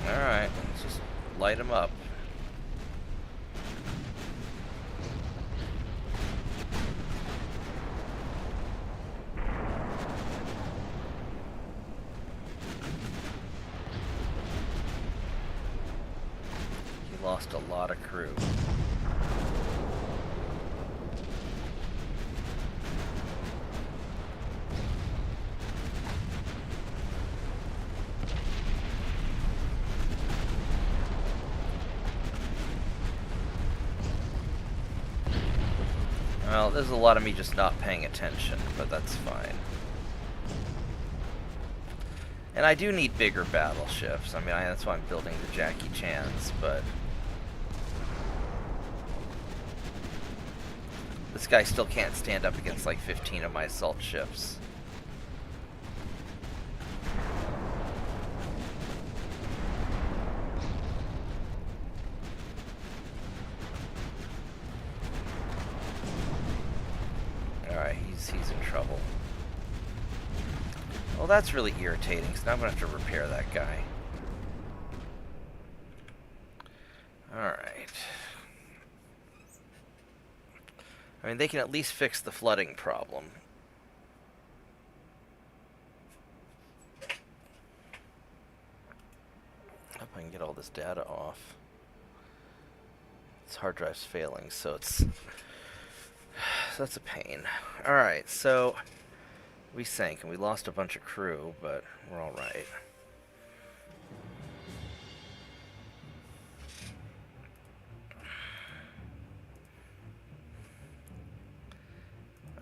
Alright, let's just light him up. He lost a lot of crew. Well, there's a lot of me just not paying attention, but that's fine. And I do need bigger battleships. I mean, that's why I'm building the Jackie Chans, but... this guy still can't stand up against like 15 of my assault ships. He's in trouble. Well, that's really irritating, so now I'm gonna have to repair that guy. Alright. I mean, they can at least fix the flooding problem. Hope I can get all this data off. This hard drive's failing, so it's... that's a pain. Alright, so we sank and we lost a bunch of crew, but we're alright.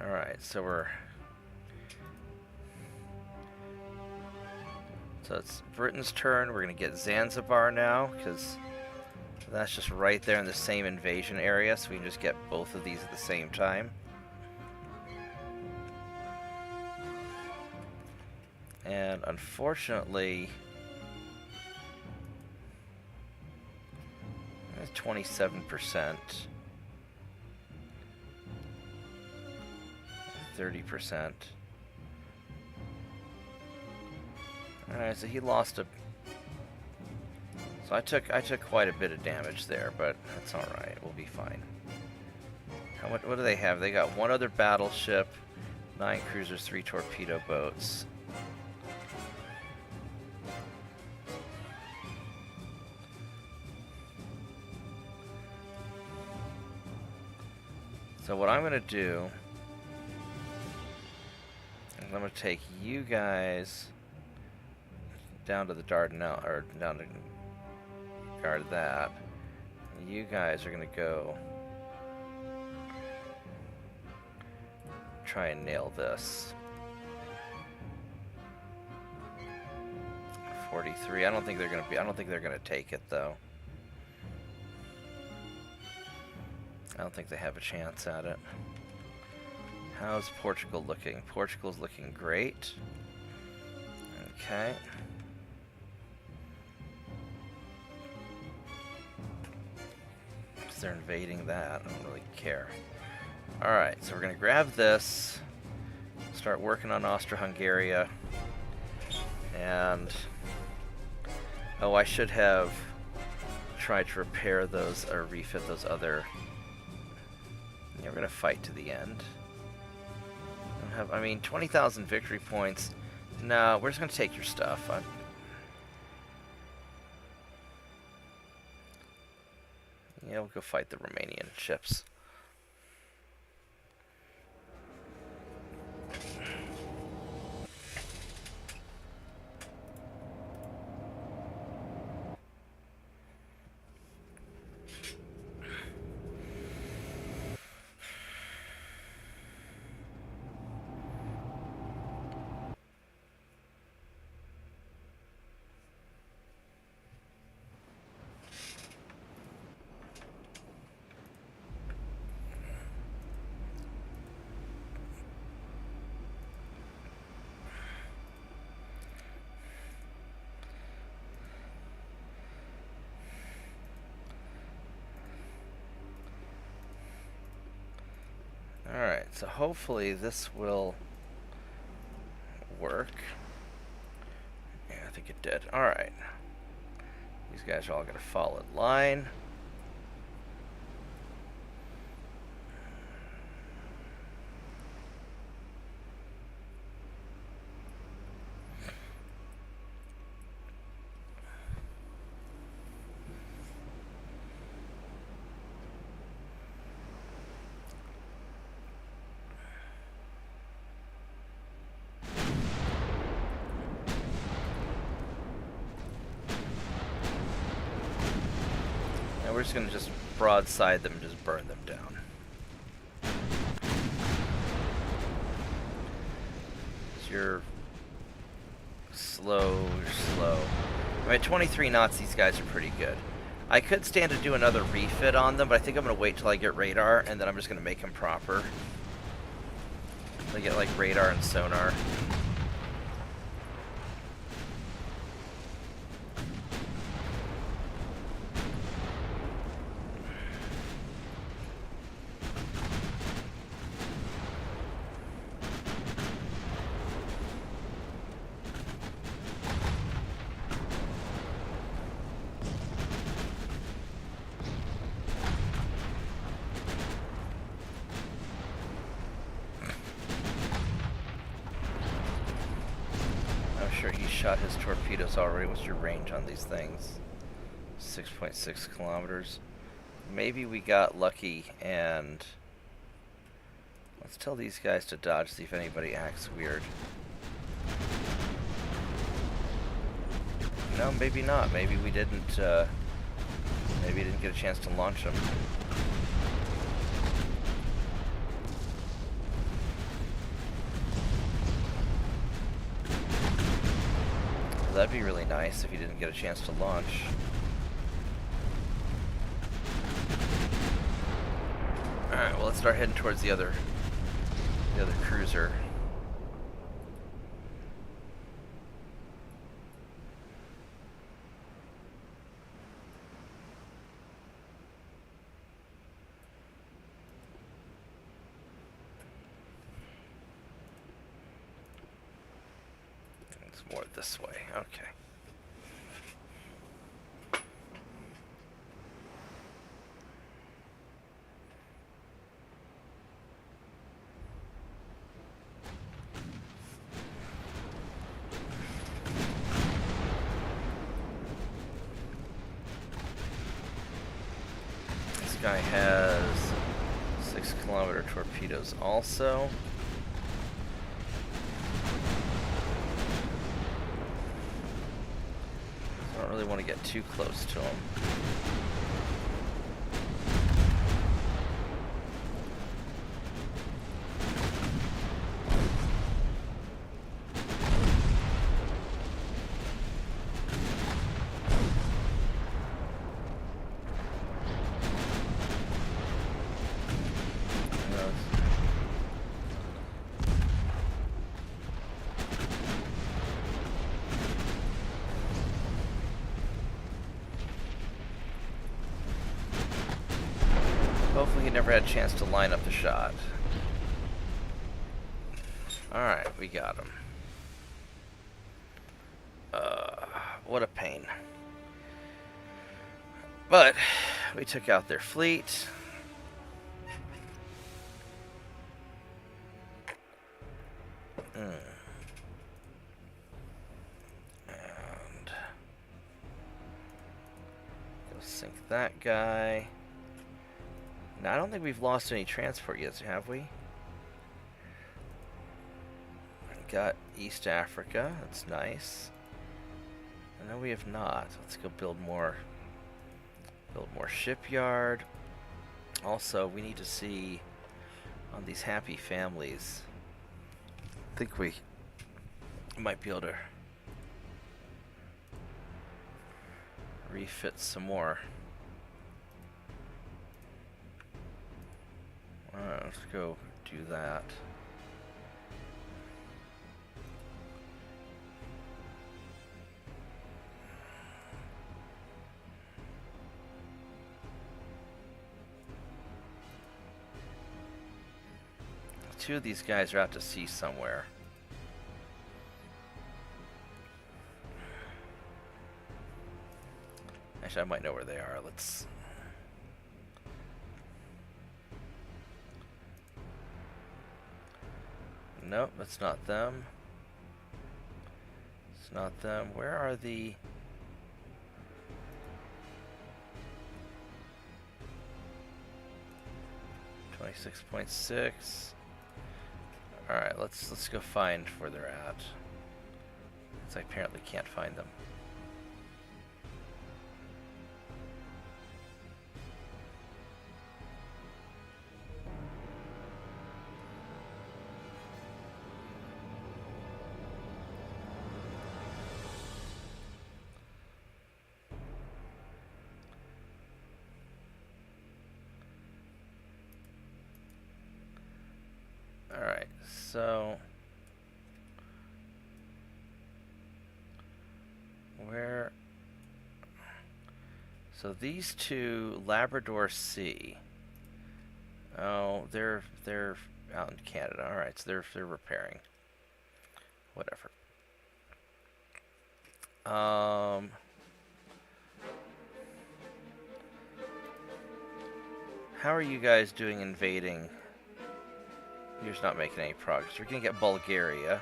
Alright, so it's Britain's turn. We're going to get Zanzibar now, because that's just right there in the same invasion area, so we can just get both of these at the same time. And unfortunately, that's 27%, 30%. Alright, so he lost a... so I took quite a bit of damage there, but that's alright, we'll be fine. What do they have? They got one other battleship, 9 cruisers, 3 torpedo boats. So what I'm going to do is I'm going to take you guys down to the Dardanelles, or down to guard that. You guys are going to go try and nail this. 43. I don't think they're gonna take it though. I don't think they have a chance at it. How's Portugal looking? Portugal's looking great. Okay. They're invading that. I don't really care. Alright, so we're going to grab this, start working on Austro-Hungary, and... oh, I should have tried to repair those, or refit those other... yeah, we're going to fight to the end. I mean, 20,000 victory points. No, we're just going to take your stuff. Yeah, we'll go fight the Romanian ships. Alright, so hopefully this will work. Yeah, I think it did. Alright. These guys are all going to fall in line. We're just going to just broadside them and just burn them down. You're slow, I'm at 23 knots, these guys are pretty good. I could stand to do another refit on them, but I think I'm going to wait till I get radar, and then I'm just going to make them proper. They get like radar and sonar. Sure, he shot his torpedoes already. What's your range on these things? 6.6 kilometers. Maybe we got lucky and let's tell these guys to dodge, see if anybody acts weird. No, maybe not. Maybe we didn't get a chance to launch them. That'd be really nice if you didn't get a chance to launch. Alright, well, let's start heading towards the other cruiser. It's more this way, okay. This guy has 6-kilometer torpedoes also. I don't really want to get too close to him. Hopefully he never had a chance to line up the shot. Alright, we got him. What a pain. But we took out their fleet. And go sink that guy. Now, I don't think we've lost any transport yet, have we? Got East Africa. That's nice. No, we have not. Let's go build more shipyard. Also, we need to see on these happy families. I think we might be able to refit some more. Alright, let's go do that. Two of these guys are out to sea somewhere. Actually, I might know where they are. Let's... Nope, that's not them. It's not them. Where are the... .6. Alright, let's go find where they're at. Because I apparently can't find them. Alright, so where... So these two, Labrador Sea. Oh, they're out in Canada. Alright, so they're repairing. Whatever. How are you guys doing invading? You're just not making any progress. We're gonna get Bulgaria.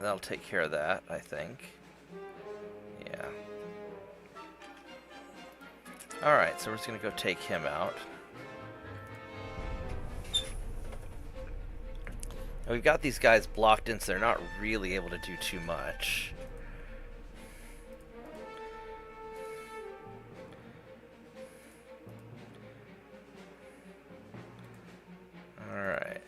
That'll take care of that, I think. Yeah. Alright, so we're just gonna go take him out. And we've got these guys blocked in, so they're not really able to do too much. Alright.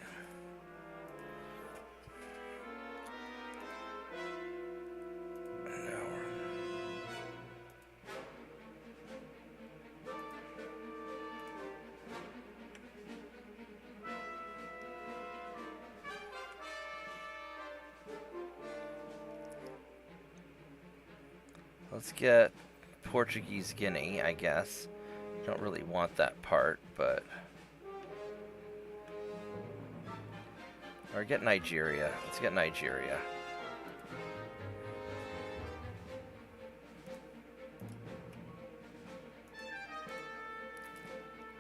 Let's get Portuguese Guinea, I guess. Don't really want that part, but... Or get Nigeria. Let's get Nigeria.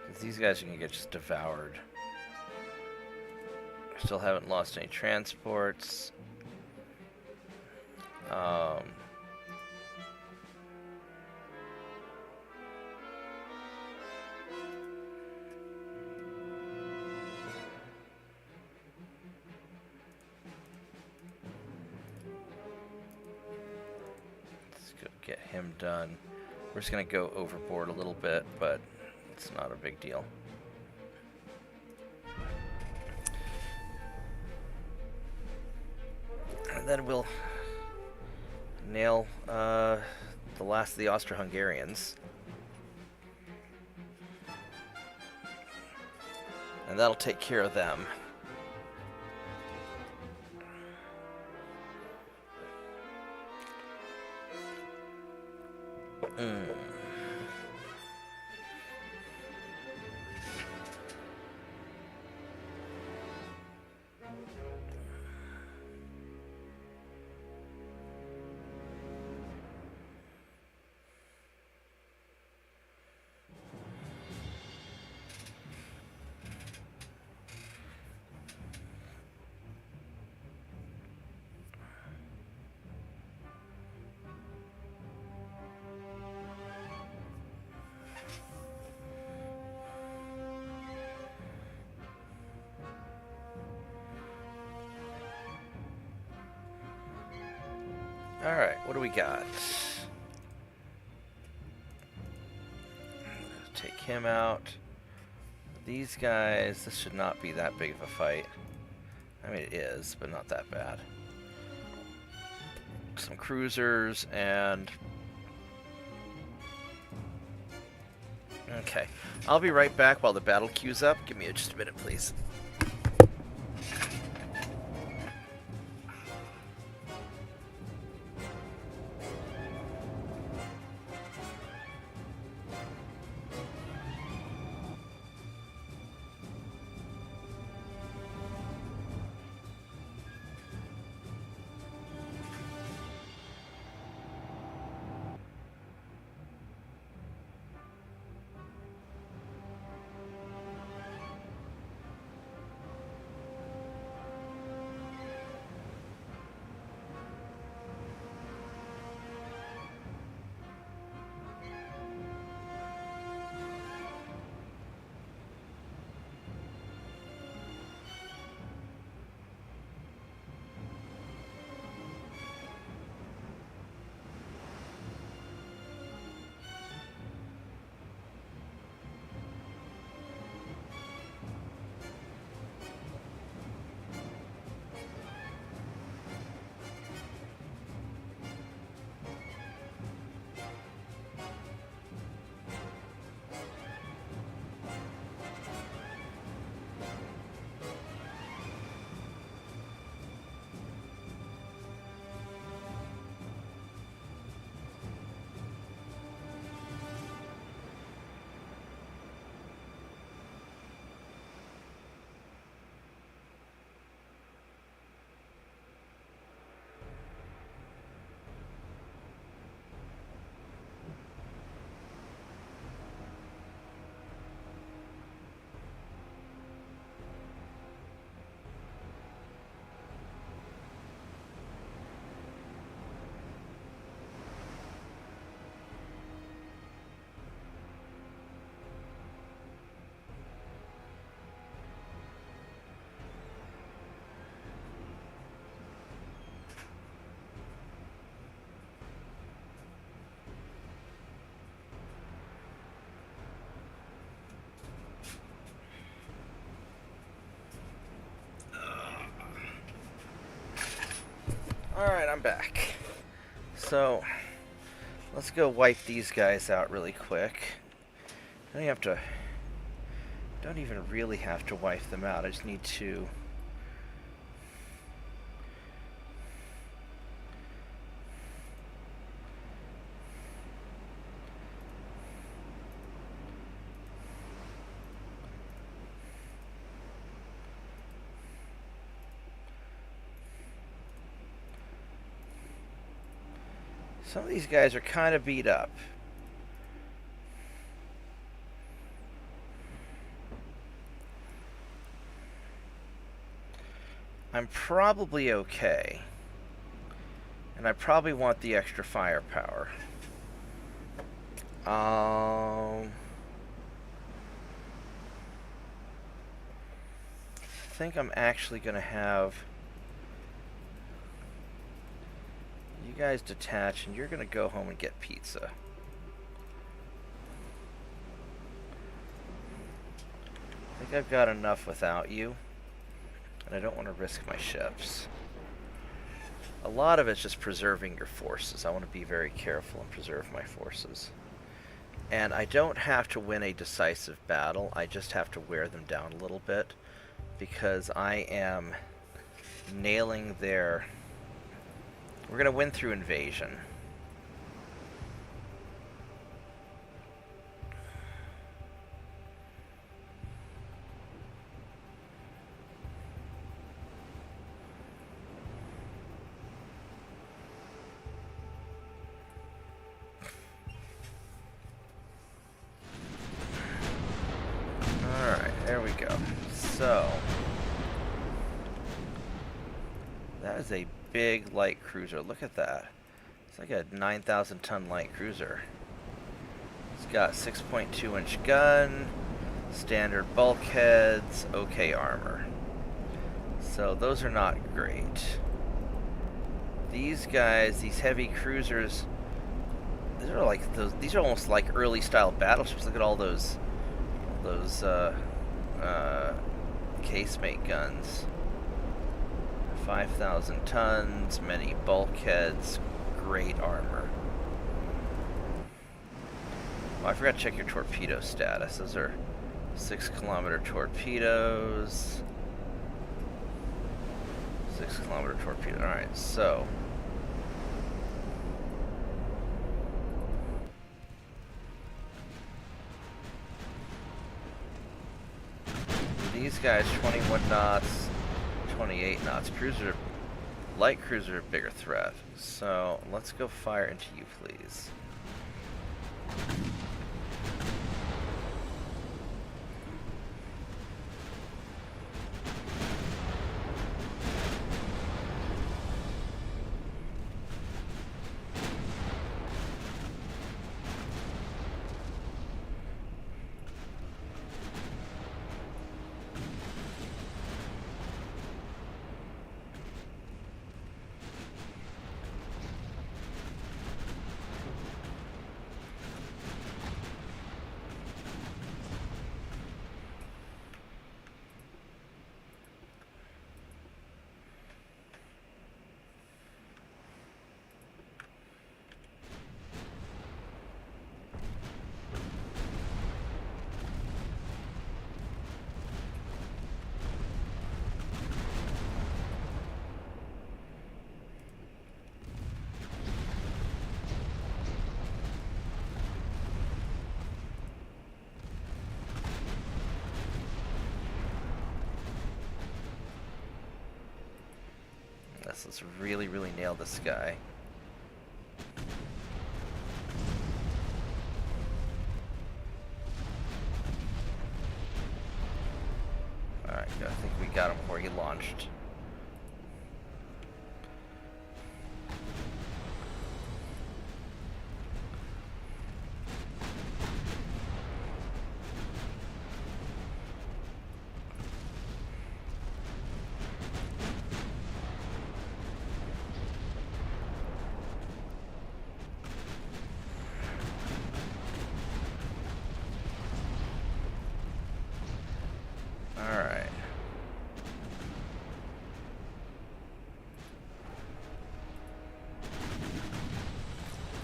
Because these guys are going to get just devoured. Still haven't lost any transports. Get him done. We're just gonna go overboard a little bit, but it's not a big deal. And then we'll nail the last of the Austro-Hungarians. And that'll take care of them. Mm. Alright, what do we got? Take him out. These guys, this should not be that big of a fight. I mean, it is, but not that bad. Some cruisers and... Okay. I'll be right back while the battle queues up. Give me just a minute, please. Alright, I'm back. So, let's go wipe these guys out really quick. Don't even really have to wipe them out. I just need to... Some of these guys are kind of beat up. I'm probably okay. And I probably want the extra firepower. I think I'm actually going to have you guys detach, and you're going to go home and get pizza. I think I've got enough without you, and I don't want to risk my ships. A lot of it's just preserving your forces. I want to be very careful and preserve my forces. And I don't have to win a decisive battle, I just have to wear them down a little bit, because I am nailing their... We're going to win through invasion. so that is a big light cruiser. Look at that. It's like a 9,000 ton light cruiser. It's got 6.2 inch gun, standard bulkheads, okay armor. So those are not great. These guys, these heavy cruisers, these are like those. These are almost like early style battleships. Look at all those casemate guns. 5,000 tons, many bulkheads, great armor. Oh, I forgot to check your torpedo status. Those are 6-kilometer torpedoes. 6-kilometer torpedo. Alright, so these guys, 21 knots, 28 knots. Light cruiser, bigger threat. So let's go fire into you, please. Let's really, really nail this guy. Alright, I think we got him before he launched. Alright.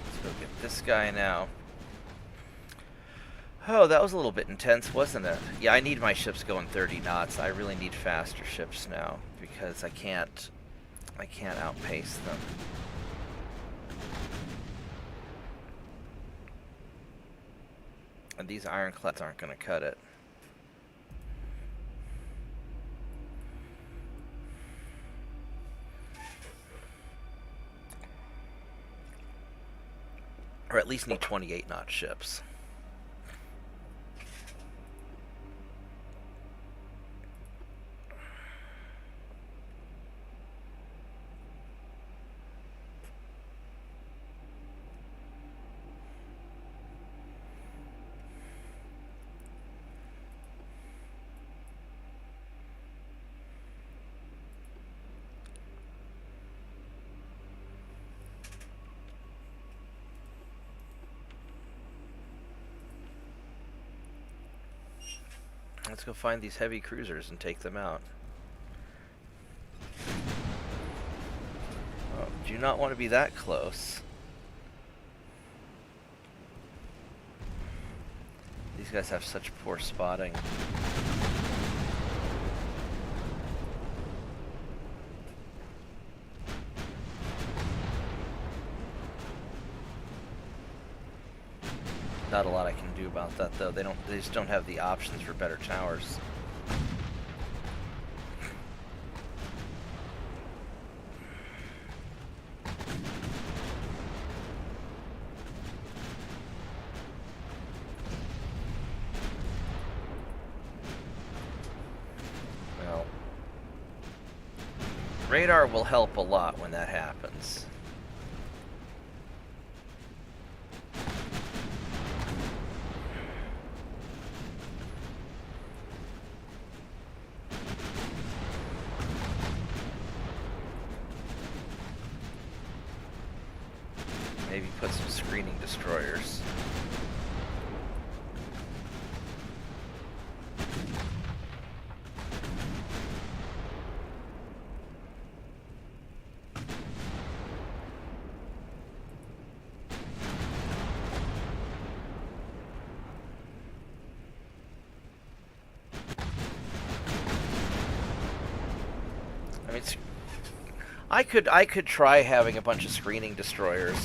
Let's go get this guy now. Oh, that was a little bit intense, wasn't it? Yeah, I need my ships going 30 knots. I really need faster ships now because I can't outpace them. And these ironclads aren't going to cut it. Or at least need 28 knot ships. Let's go find these heavy cruisers and take them out. Oh, do you not want to be that close? These guys have such poor spotting. Not a lot I can do about that though. They just don't have the options for better towers. Radar will help a lot when that happens. Maybe put some screening destroyers. I mean, I could try having a bunch of screening destroyers.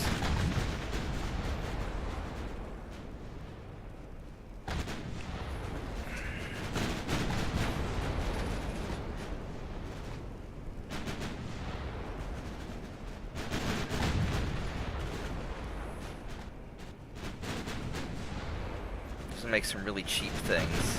Just make some really cheap things.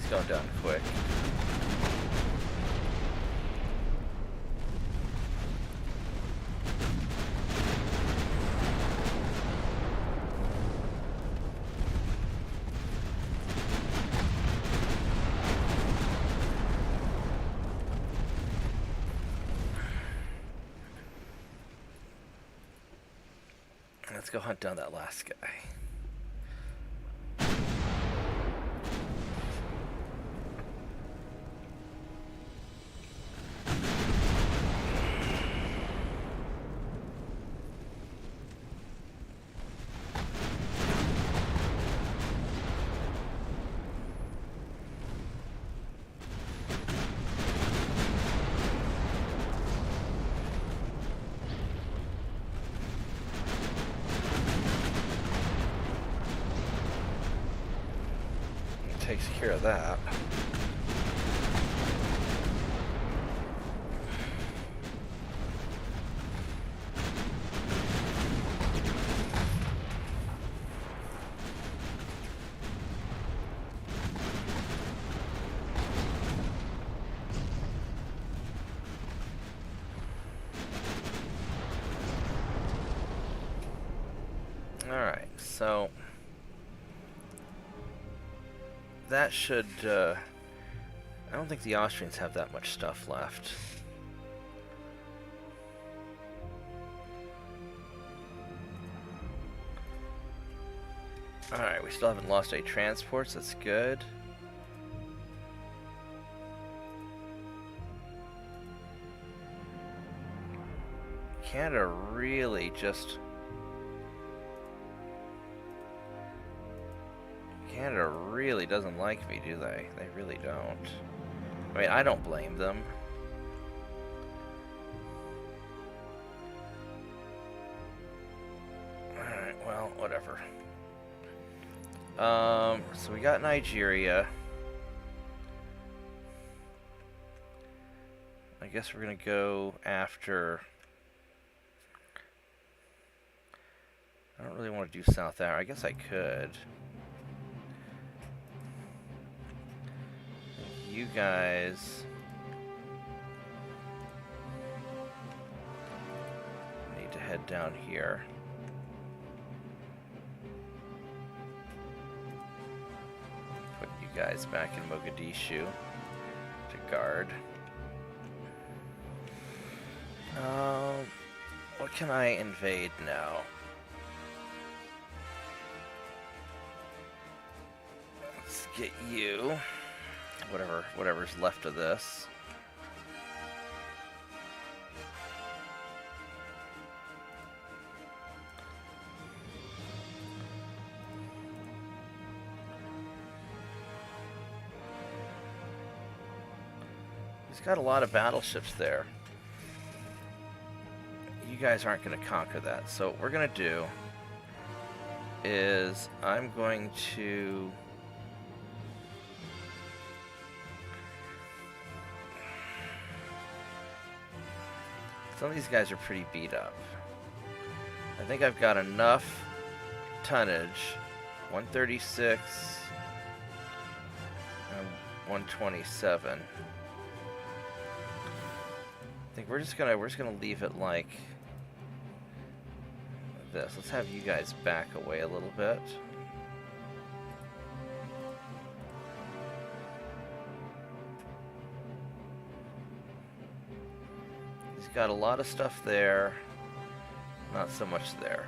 Going down quick. Let's go hunt down that last guy. Takes care of that. All right, so that should, I don't think the Austrians have that much stuff left. Alright, we still haven't lost any transports, that's good. Canada really just... Canada really doesn't like me, do they? They really don't. I mean, I don't blame them. Alright, well, whatever. So we got Nigeria. I guess we're gonna go after... I don't really want to do South Africa. I guess I could. You guys need to head down here. Put you guys back in Mogadishu to guard. What can I invade now? get you. Whatever's left of this. He's got a lot of battleships there. You guys aren't going to conquer that. So what we're going to do is I'm going to... Some of these guys are pretty beat up. I think I've got enough tonnage. 136 and 127. I think we're just gonna leave it like this. Let's have you guys back away a little bit. He's got a lot of stuff there, not so much there.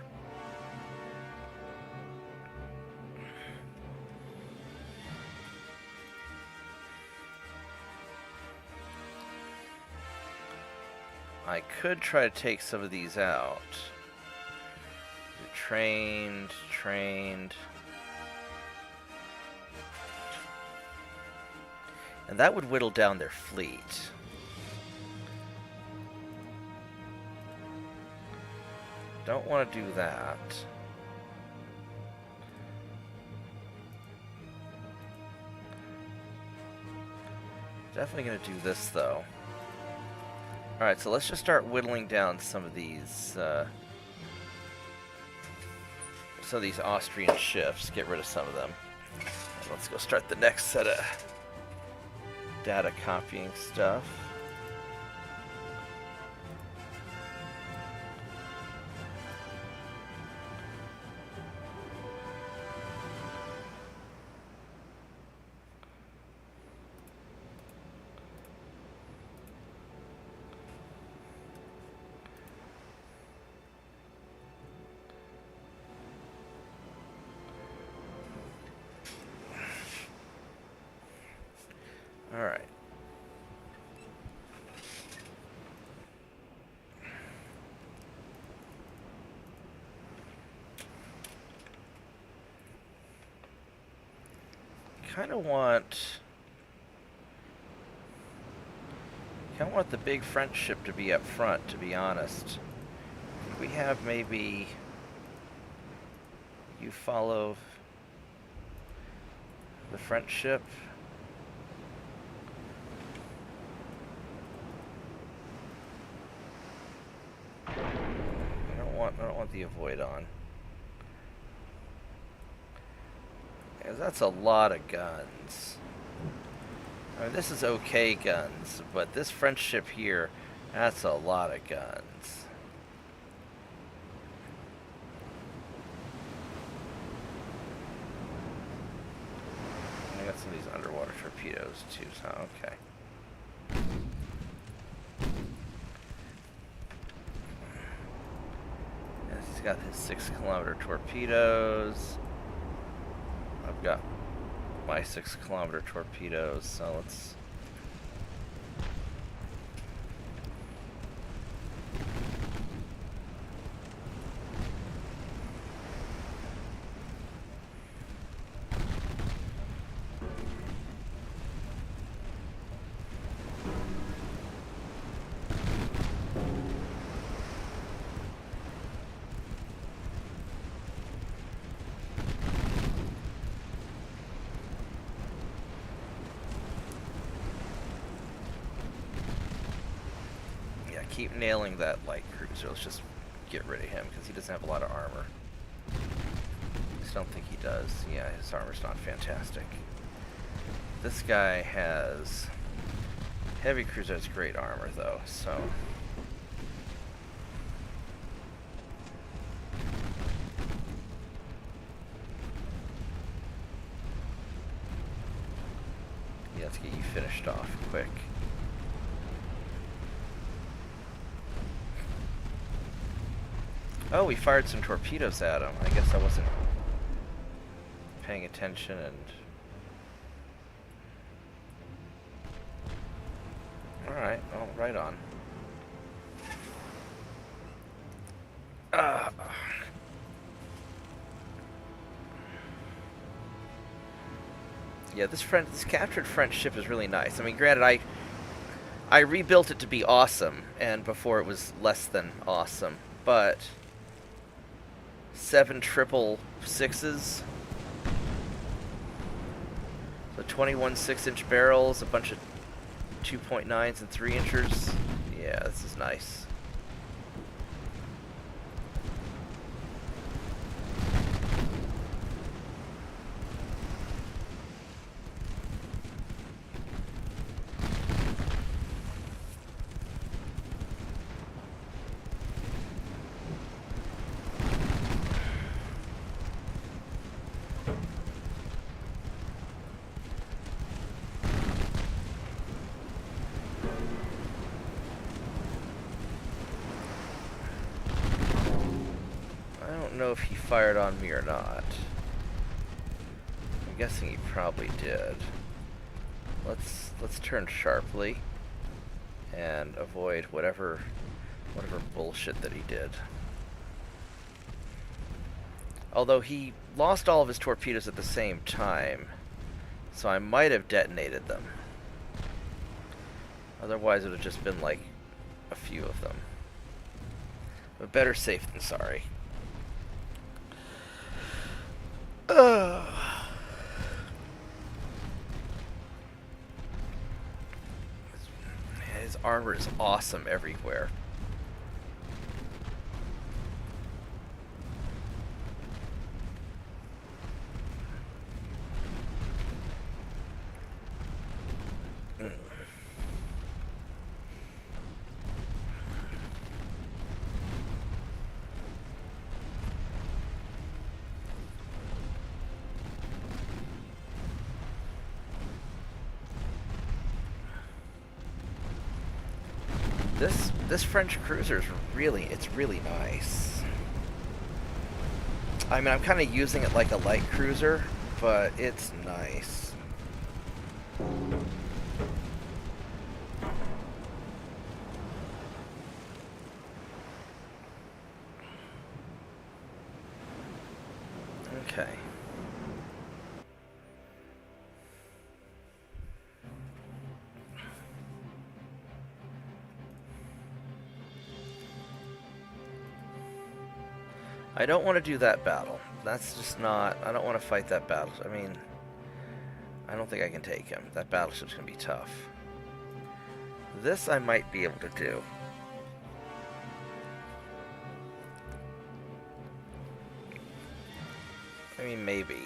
I could try to take some of these out. Trained. And that would whittle down their fleet. Don't want to do that. Definitely going to do this, though. Alright, so let's just start whittling down some of these Austrian ships. Get rid of some of them. And let's go start the next set of data copying stuff. Alright. Kind of want the big French ship to be up front, to be honest. We have maybe you follow the French ship. I don't want the avoid on. Because that's a lot of guns. I mean, this is okay guns, but this French ship here, that's a lot of guns. I got some of these underwater torpedoes too, so okay. He's got his 6-kilometer torpedoes. I've got my 6-kilometer torpedoes, so let's... keep nailing that light cruiser. Let's just get rid of him because he doesn't have a lot of armor. I just don't think he does. Yeah, his armor's not fantastic. This guy has heavy cruiser, has great armor though, so yeah, let's get you finished off quick. Oh, we fired some torpedoes at him. I guess I wasn't paying attention and... Alright, well, right on. Uh, yeah, this captured French ship is really nice. I mean, granted, I rebuilt it to be awesome, and before it was less than awesome, but 7 triple sixes, so 21 6-inch barrels, a bunch of 2.9s and 3-inchers. Yeah, this is nice. I don't know if he fired on me or not. I'm guessing he probably did. Let's turn sharply and avoid whatever bullshit that he did. Although he lost all of his torpedoes at the same time, so I might have detonated them. Otherwise it would have just been like a few of them. But better safe than sorry. His armor is awesome everywhere. This French cruiser is really nice. I mean, I'm kind of using it like a light cruiser, but it's nice. Okay. I don't want to do that battle. That's just not... I don't want to fight that battle. I mean, I don't think I can take him. That battleship's going to be tough. This I might be able to do. I mean, maybe.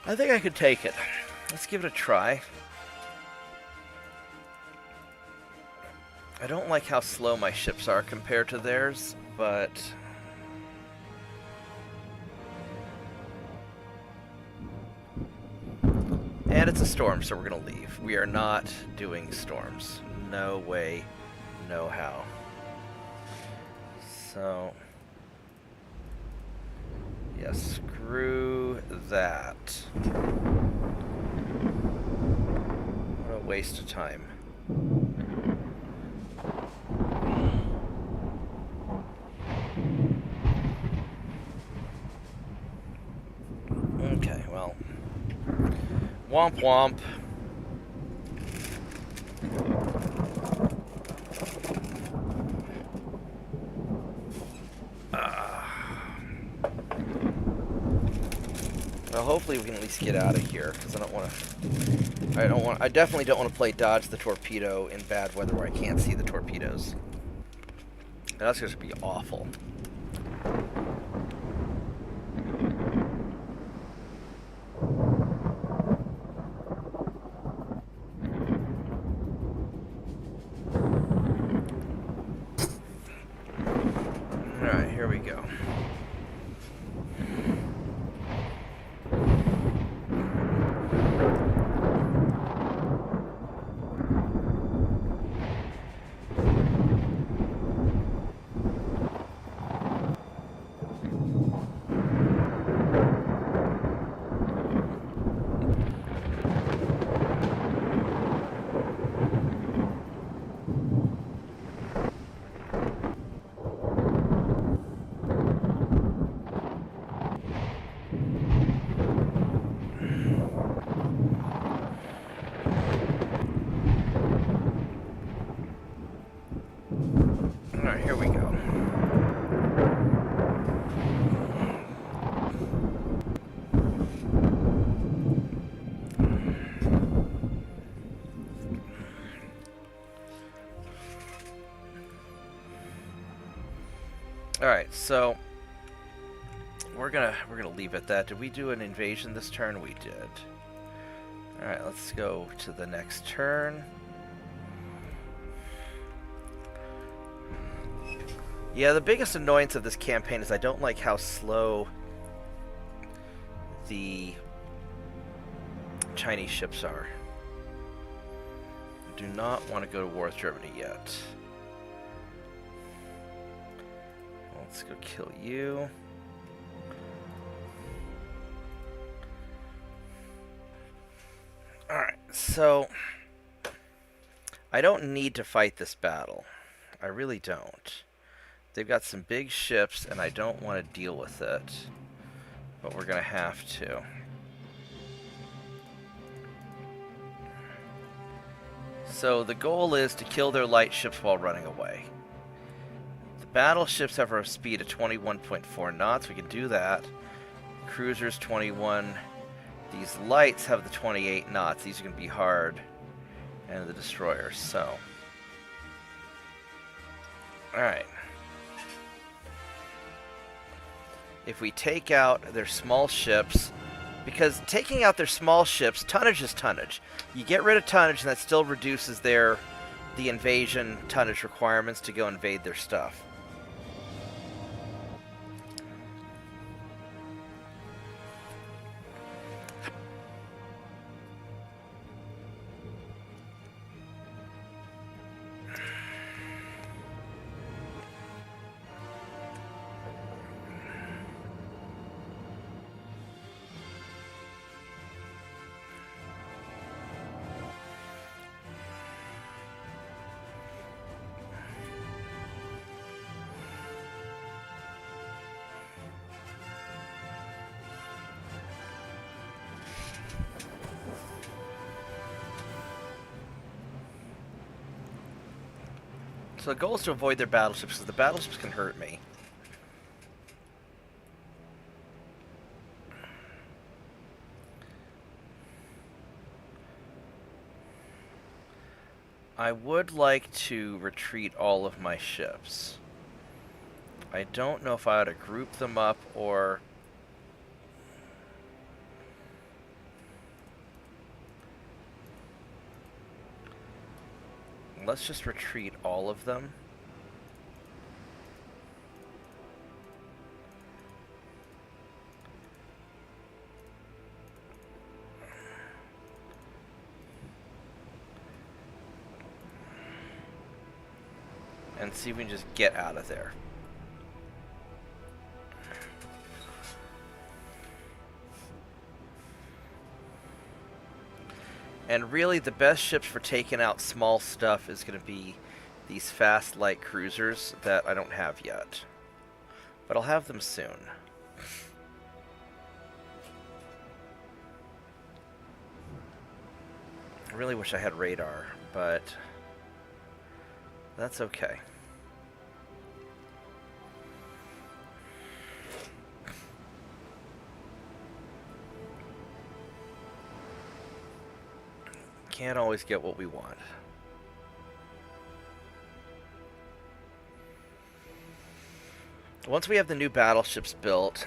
I think I could take it. Let's give it a try. I don't like how slow my ships are compared to theirs, but... And it's a storm, so we're going to leave. We are not doing storms. No way, no how. So... yeah, screw that. What a waste of time. Okay, well. Womp womp. Well, hopefully we can at least get out of here, because I definitely don't want to play dodge the torpedo in bad weather where I can't see the torpedoes. That's going to be awful. Alright, here we go. Alright, so we're gonna leave it at that. Did we do an invasion this turn? We did. Alright, let's go to the next turn. Yeah, the biggest annoyance of this campaign is I don't like how slow the Chinese ships are. I do not want to go to war with Germany yet. Let's go kill you. Alright, so I don't need to fight this battle. I really don't. They've got some big ships, and I don't want to deal with it. But we're going to have to. So the goal is to kill their light ships while running away. The battleships have a speed of 21.4 knots. We can do that. Cruisers 21. These lights have the 28 knots. These are going to be hard. And the destroyers, so. Alright. If we take out their small ships, because taking out their small ships, tonnage is tonnage. You get rid of tonnage, and that still reduces the invasion tonnage requirements to go invade their stuff. So the goal is to avoid their battleships, because the battleships can hurt me. I would like to retreat all of my ships. I don't know if I ought to group them up or... Let's just retreat all of them. And see if we can just get out of there. And really, the best ships for taking out small stuff is going to be these fast light cruisers that I don't have yet. But I'll have them soon. I really wish I had radar, but that's okay. Can't always get what we want. Once we have the new battleships built,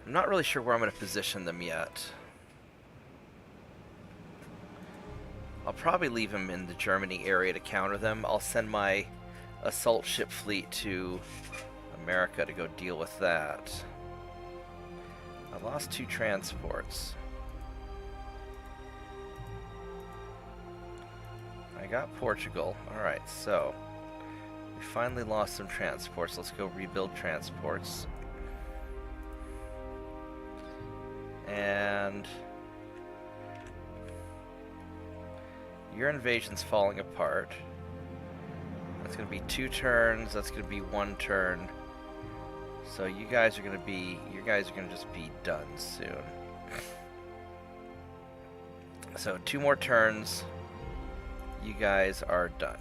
I'm not really sure where I'm going to position them yet. I'll probably leave them in the Germany area to counter them. I'll send my assault ship fleet to America to go deal with that. I lost 2 transports. I got Portugal. Alright, so we finally lost some transports. Let's go rebuild transports. And your invasion's falling apart. That's going to be 2 turns. That's going to be 1 turn. So you guys are going to just be done soon. So 2 more turns. You guys are done.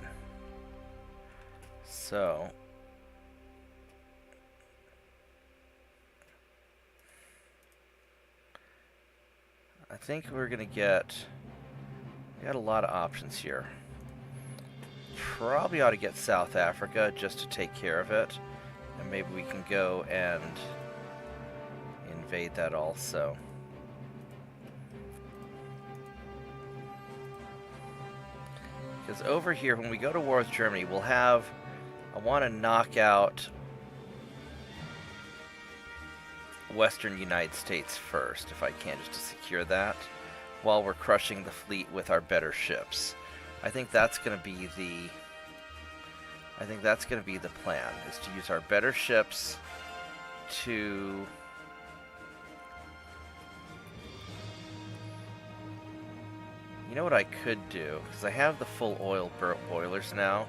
So I think we're going to get Got a lot of options here. Probably ought to get South Africa just to take care of it. And maybe we can go and invade that also. Because over here, when we go to war with Germany, we'll have... I want to knock out Western United States first, if I can, just to secure that, while we're crushing the fleet with our better ships. I think that's going to be the... plan, is to use our better ships to... You know what I could do? Because I have the full oil boilers now.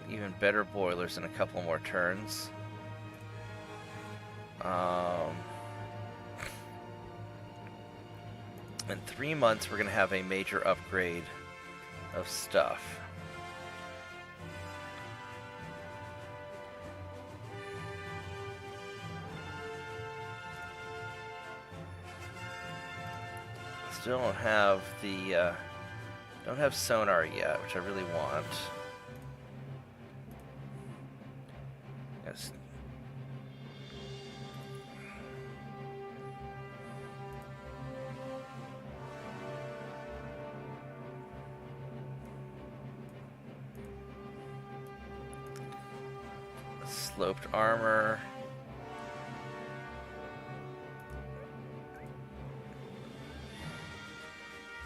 Even better boilers in a couple more turns. In 3 months, we're going to have a major upgrade of stuff. Still don't have the don't have sonar yet, which I really want. Yes. Sloped armor.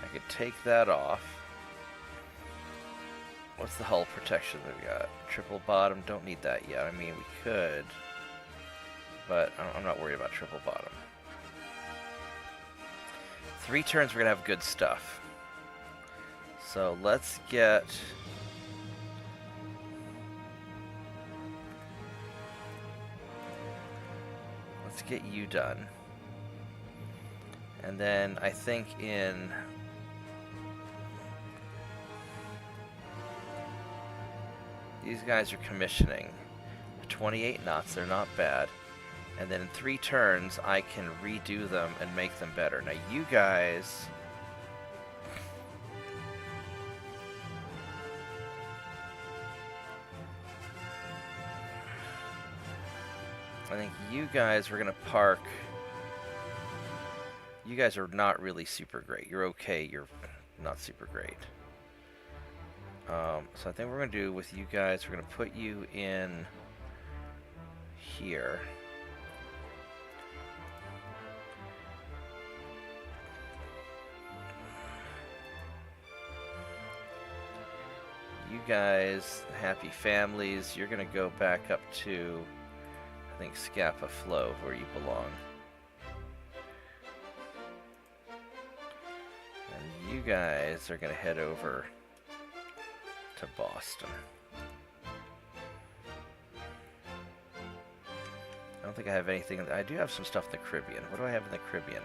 I could take that off. What's the hull protection that we got? Triple bottom, don't need that yet. I mean, we could, but I'm not worried about triple bottom. 3 turns, we're going to have good stuff. So let's get... Let's get you done. And then I think in... These guys are commissioning 28 knots, they're not bad. And then in 3 turns, I can redo them and make them better. Now you guys... I think you guys we're going to park... You guys are not really super great. You're okay, you're not super great. So I think we're going to do with you guys, we're going to put you in here. You guys, happy families, you're going to go back up to, I think, Scapa Flow, where you belong. And you guys are going to head over to Boston. I don't think I have anything. I do have some stuff in the Caribbean. What do I have in the Caribbean?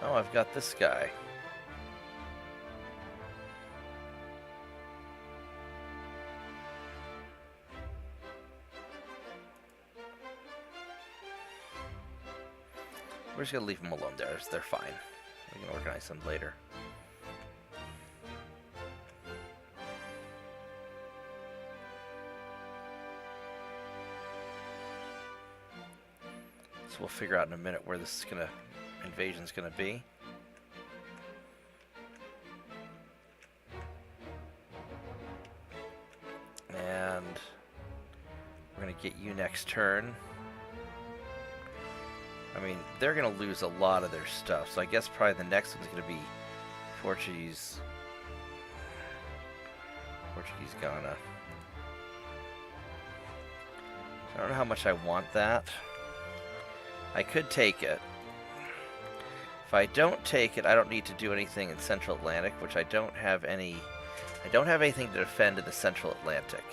Oh, I've got this guy. We're just gonna leave them alone there. They're fine. We can organize them later. So we'll figure out in a minute where this is gonna invasion's gonna be. And we're gonna get you next turn. I mean, they're going to lose a lot of their stuff, so I guess probably the next one's going to be Portuguese Ghana. I don't know how much I want that. I could take it. If I don't take it, I don't need to do anything in Central Atlantic, which I don't have anything to defend in the Central Atlantic.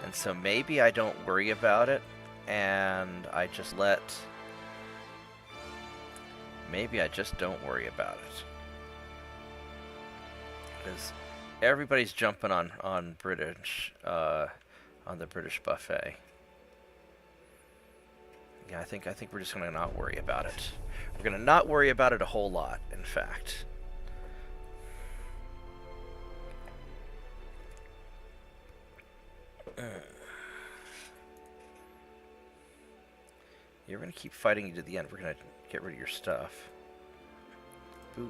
And so maybe I don't worry about it, and I just let... Maybe I just don't worry about it. Because everybody's jumping on British, on the British buffet. Yeah, I think we're just gonna not worry about it. We're gonna not worry about it a whole lot, in fact. You're gonna keep fighting you to the end. We're gonna get rid of your stuff. Boop.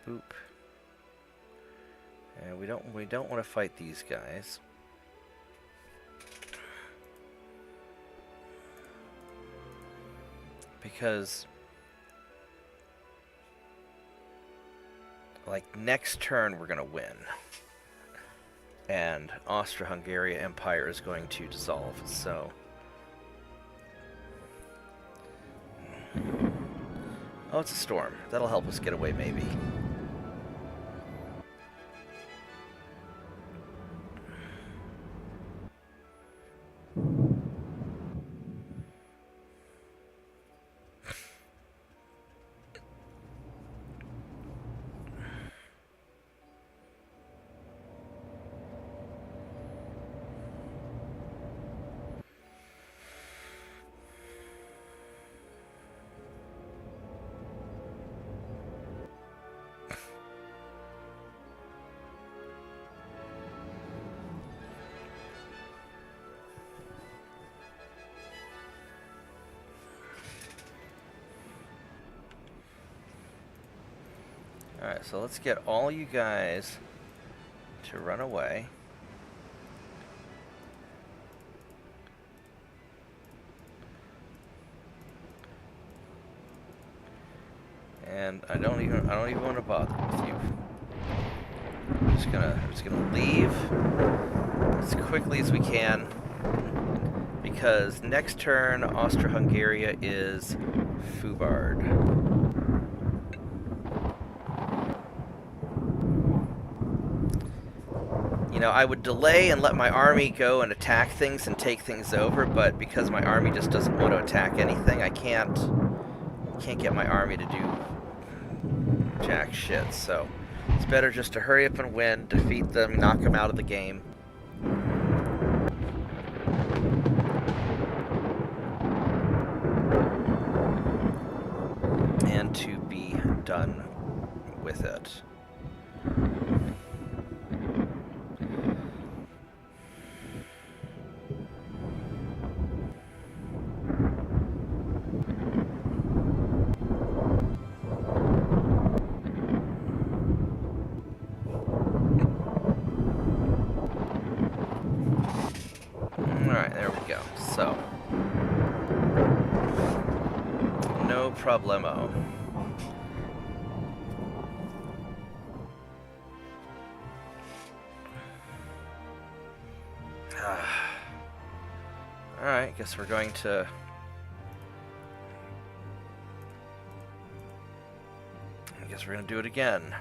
Boop. And we don't want to fight these guys. Because like next turn we're gonna win. And Austro-Hungarian Empire is going to dissolve, so oh, it's a storm. That'll help us get away, maybe. Alright, so let's get all you guys to run away. And I don't even want to bother with you. I'm just gonna leave as quickly as we can, because next turn Austro-Hungary is Fubard. You know, I would delay and let my army go and attack things and take things over, but because my army just doesn't want to attack anything, I can't get my army to do jack shit. So it's better just to hurry up and win, defeat them, knock them out of the game. And to be done with it. Alright, there we go. So, no problemo. Alright, guess we're going to... I guess we're going to do it again.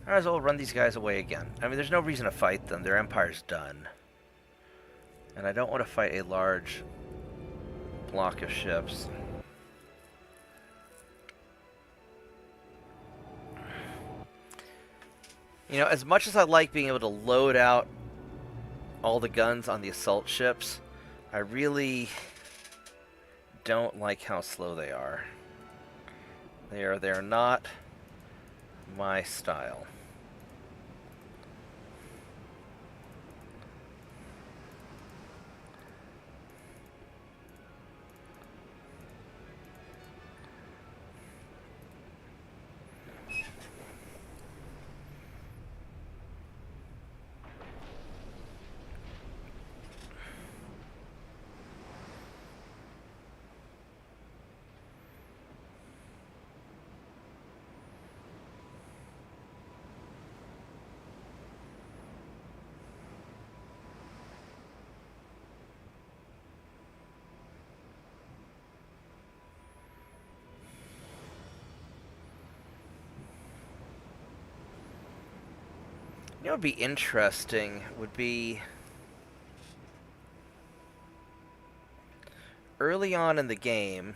Might as well run these guys away again. I mean, there's no reason to fight them. Their empire's done. And I don't want to fight a large block of ships. You know, as much as I like being able to load out all the guns on the assault ships, I really don't like how slow they are. They're not my style. You know what would be interesting would be early on in the game,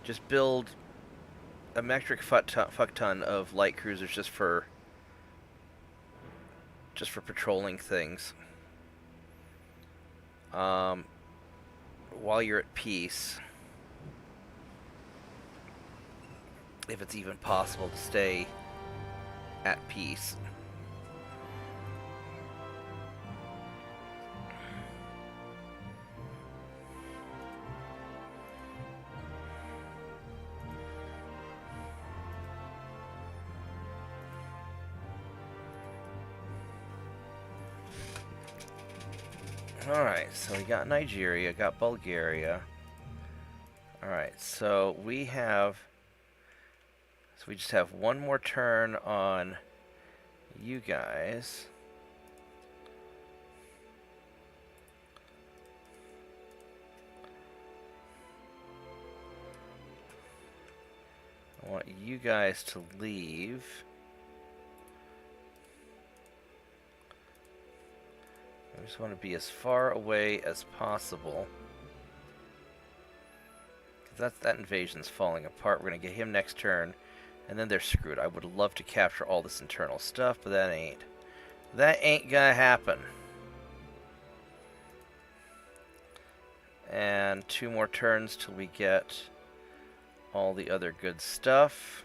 just build a metric fuck ton of light cruisers just for patrolling things. While you're at peace, if it's even possible to stay at peace. Alright, so we got Nigeria, got Bulgaria. Alright, so we just have one more turn on you guys. I want you guys to leave. I just want to be as far away as possible. That invasion's falling apart. We're going to get him next turn, and then they're screwed. I would love to capture all this internal stuff, but that ain't gonna happen. And 2 more turns till we get all the other good stuff.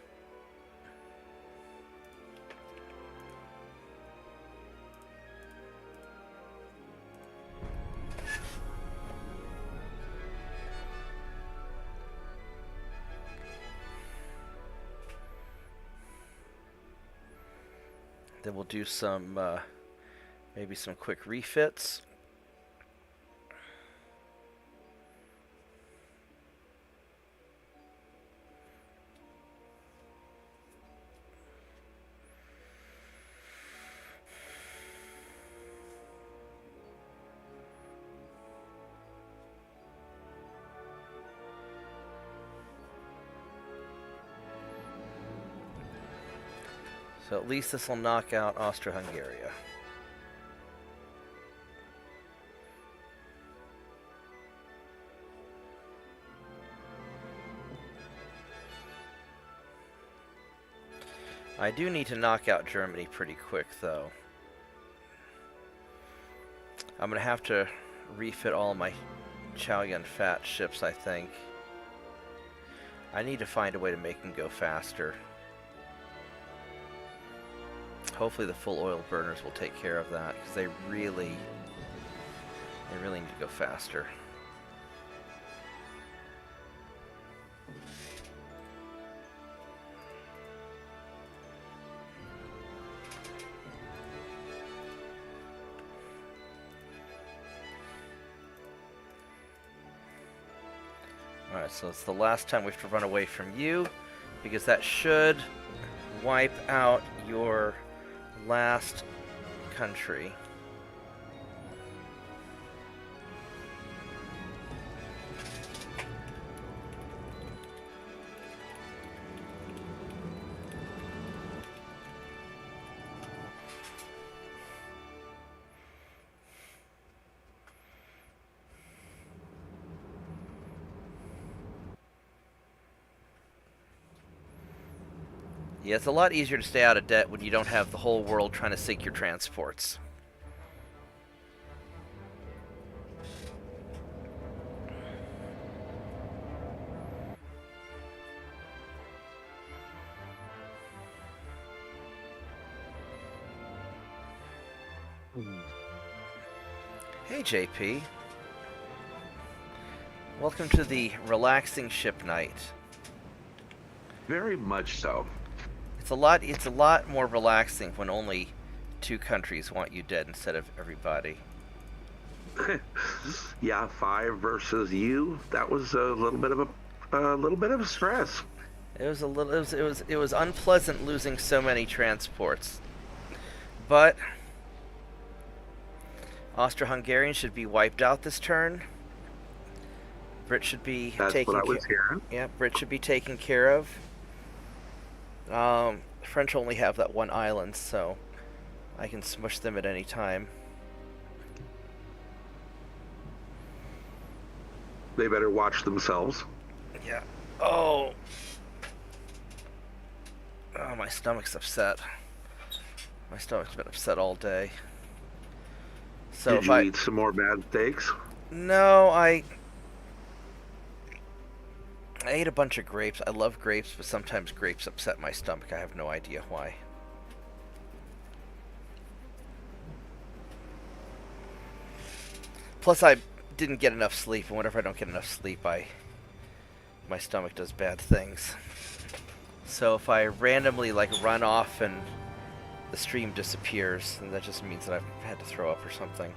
Then we'll do some, maybe some quick refits. So at least this will knock out Austro-Hungary. I do need to knock out Germany pretty quick, though. I'm going to have to refit all my Chow-Yun Fat ships, I think. I need to find a way to make them go faster. Hopefully the full oil burners will take care of that, because they really need to go faster. Alright, so it's the last time we have to run away from you, because that should wipe out your last country. Yeah, it's a lot easier to stay out of debt when you don't have the whole world trying to sink your transports. Hey, JP. Welcome to the relaxing ship night. Very much so. It's a lot more relaxing when only 2 countries want you dead instead of everybody. Yeah, 5 versus you. That was a little bit of a stress. It was unpleasant losing so many transports. But Austro-Hungarian should be wiped out this turn. Brit should be That's what I was hearing. Yeah, Brit should be taken care of. The French only have that one island, so I can smush them at any time. They better watch themselves. Yeah. Oh. Oh, my stomach's upset. My stomach's been upset all day. So Did if you I... eat some more bad steaks? No, I ate a bunch of grapes. I love grapes, but sometimes grapes upset my stomach. I have no idea why. Plus, I didn't get enough sleep, and whenever I don't get enough sleep, my stomach does bad things. So if I randomly run off and the stream disappears, then that just means that I've had to throw up or something.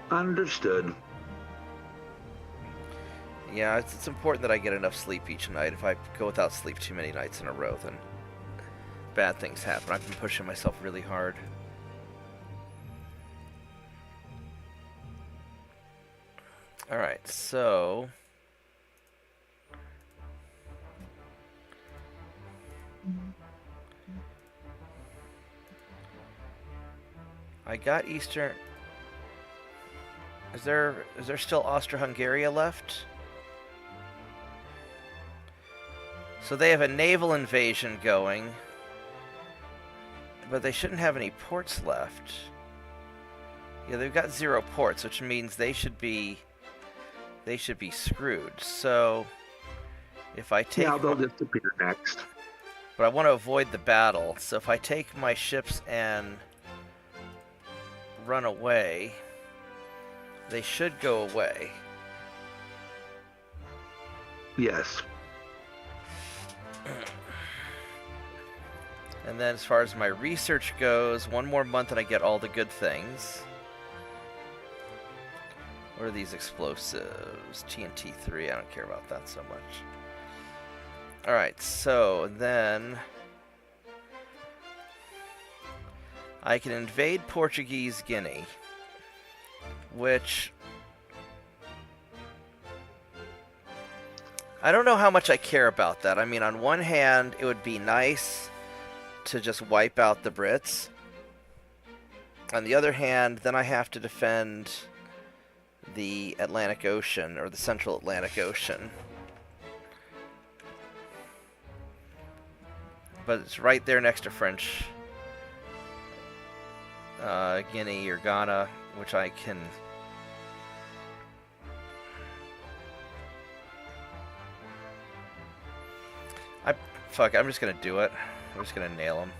Understood. Yeah, it's important that I get enough sleep each night. If I go without sleep too many nights in a row, then bad things happen. I've been pushing myself really hard. Alright, so... I got Eastern... Is there still Austro-Hungary left? So they have a naval invasion going, but they shouldn't have any ports left. Yeah, they've got 0 ports, which means they should be screwed. So if I take... Yeah, they'll disappear next. But I want to avoid the battle, so if I take my ships and run away, they should go away. Yes. And then as far as my research goes, 1 more month and I get all the good things. What are these explosives? TNT-3, I don't care about that so much. Alright, so then I can invade Portuguese Guinea, which I don't know how much I care about that. I mean, on one hand, it would be nice to just wipe out the Brits. On the other hand, then I have to defend the Atlantic Ocean, or the Central Atlantic Ocean. But it's right there next to French Guinea or Ghana, which I can... Fuck, I'm just gonna do it. I'm just gonna nail him.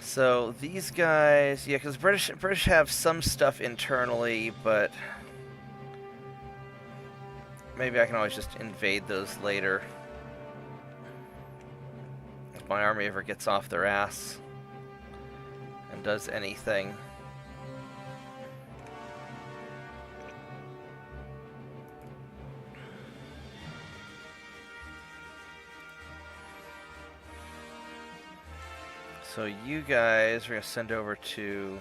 So these guys, yeah, because British have some stuff internally, but maybe I can always just invade those later if my army ever gets off their ass and does anything. So you guys, we're going to send over to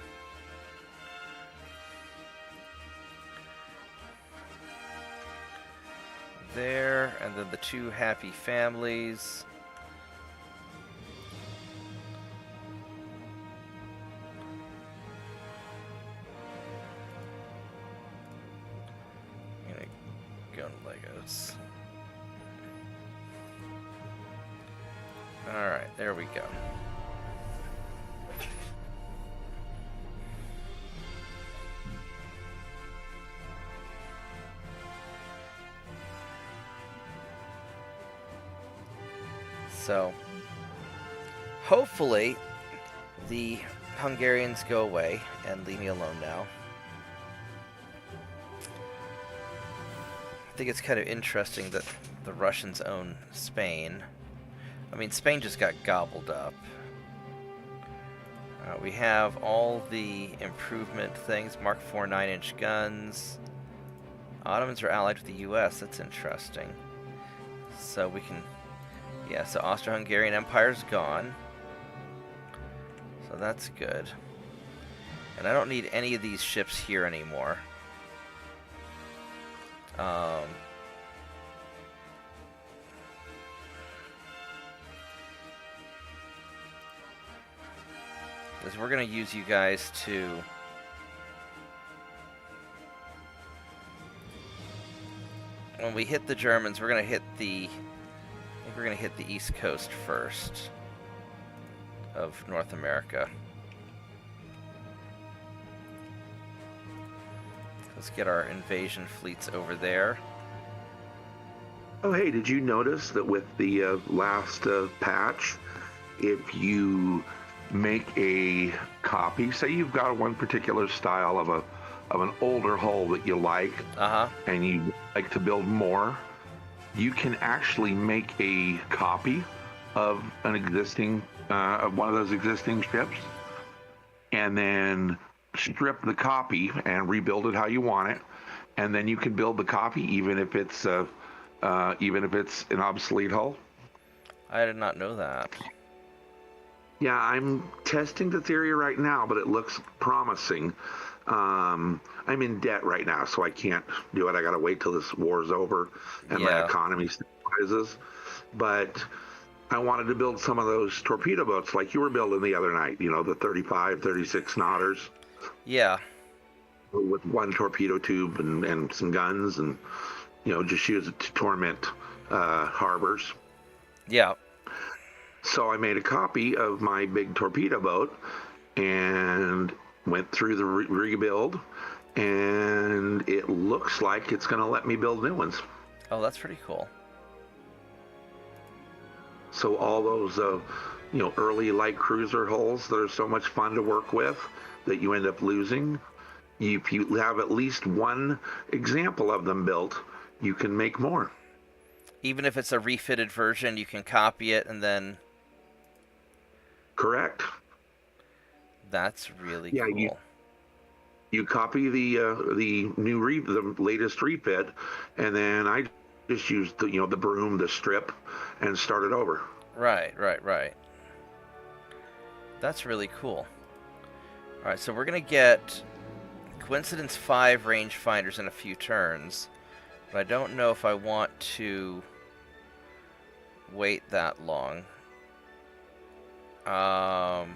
there, and then the 2 happy families. I'm going to go to Legos. Alright, there we go. So, hopefully, the Hungarians go away and leave me alone now. I think it's kind of interesting that the Russians own Spain. I mean, Spain just got gobbled up. We have all the improvement things. Mark IV 9-inch guns. Ottomans are allied with the U.S. That's interesting. So we can... Yeah, so Austro-Hungarian Empire's gone. So that's good. And I don't need any of these ships here anymore. Because we're going to use you guys to... When we hit the Germans, we're going to hit the... I think we're going to hit the East Coast first of North America. Let's get our invasion fleets over there. Oh, hey, did you notice that with the last patch, if you make a copy, say you've got one particular style of an older hull that you like, and you like to build more, you can actually make a copy of an existing of one of those existing ships, and then strip the copy and rebuild it how you want it, and then you can build the copy even if it's an obsolete hull. I did not know that. Yeah, I'm testing the theory right now, but it looks promising. I'm in debt right now, so I can't do it. I got to wait till this war's over and my economy stabilizes. But I wanted to build some of those torpedo boats like you were building the other night, you know, the 35, 36 knotters. Yeah. With one torpedo tube and some guns, and, you know, just use it to torment harbors. Yeah. So I made a copy of my big torpedo boat and went through the rebuild, and it looks like it's going to let me build new ones. Oh, that's pretty cool. So all those, you know, early light cruiser hulls that are so much fun to work with that you end up losing, if you have at least one example of them built, you can make more. Even if it's a refitted version, you can copy it and then... Correct. That's really cool. You copy the the latest refit, and then I just used the broom, the strip, and start it over. Right. That's really cool. All right, so we're gonna get Coincidence 5 rangefinders in a few turns, but I don't know if I want to wait that long. I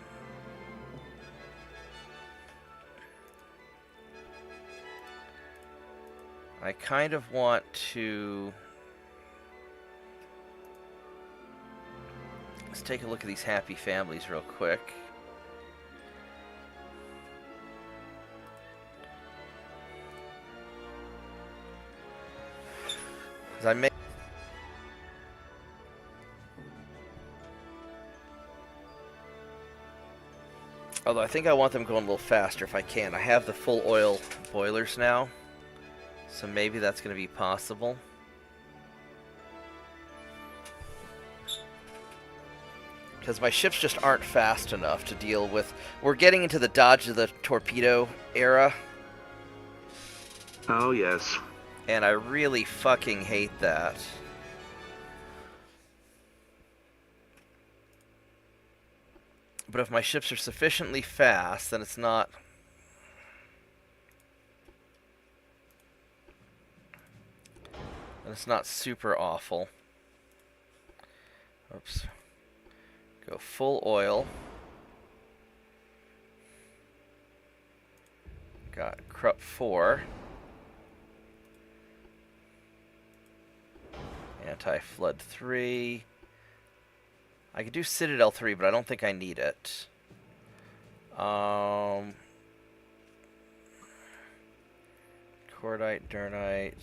kind of want to... Let's take a look at these happy families real quick. I may... Although I think I want them going a little faster if I can. I have the full oil boilers now, so maybe that's going to be possible. Because my ships just aren't fast enough to deal with... We're getting into the dodge of the torpedo era. Oh, yes. And I really fucking hate that. But if my ships are sufficiently fast, then it's not... then it's not super awful. Oops. Go full oil. Got Krupp 4. Anti-flood 3. I could do Citadel 3, but I don't think I need it. Cordite, Durnite.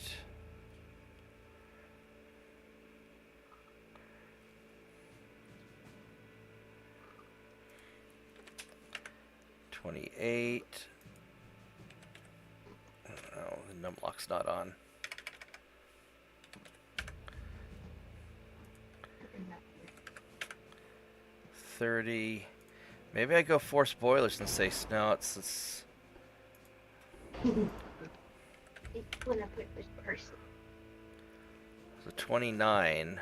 $28. Oh, the numlock's not on. 30. Maybe I go force boilers and say no. It's When I put this person. so 29.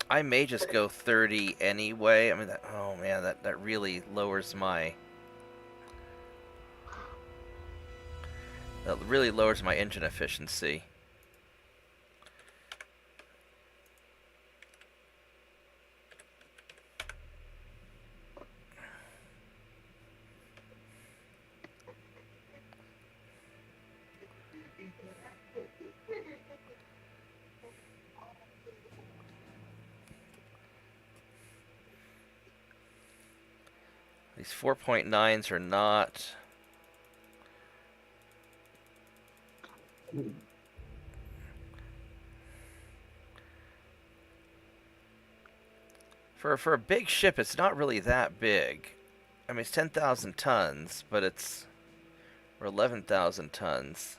I may just go 30 anyway. I mean, oh man, that really lowers my engine efficiency. These 4.9s are not. For a big ship, it's not really that big. I mean, it's 10,000 tons, but it's or 11,000 tons.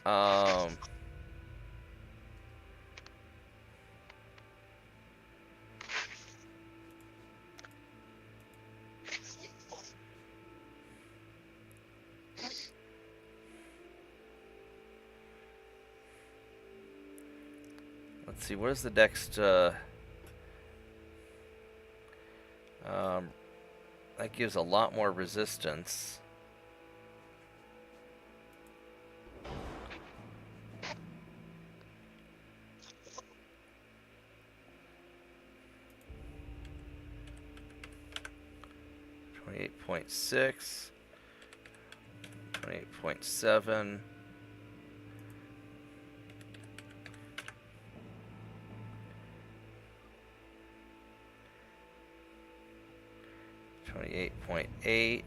Um. Let's see, what is the next, that gives a lot more resistance. .6, 28.7. 28.8.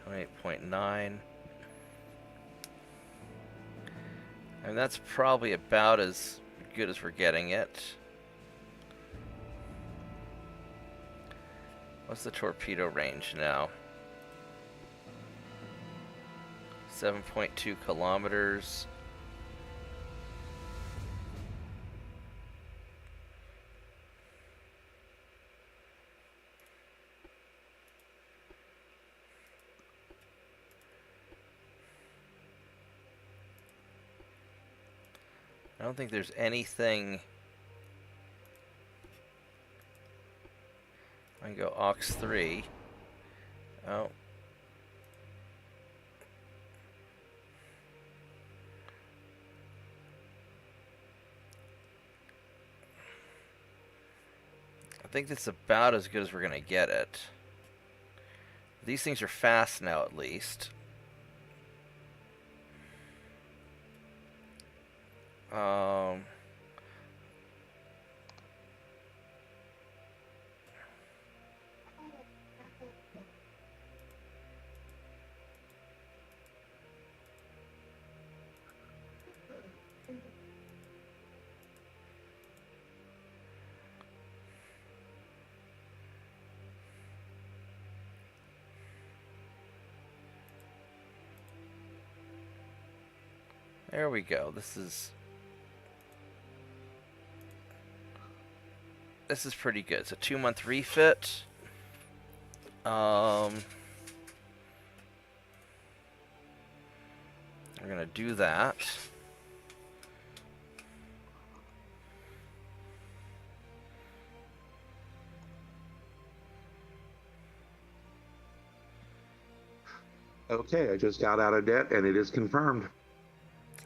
28.9. And that's probably about as good as we're getting it. What's the torpedo range now? 7.2 kilometers. I don't think there's anything. I can go aux 3. Oh. I think that's about as good as we're gonna get it. These things are fast now, at least. There we go. This is pretty good. It's a 2-month refit. We're gonna do that. Okay, I just got out of debt, and it is confirmed.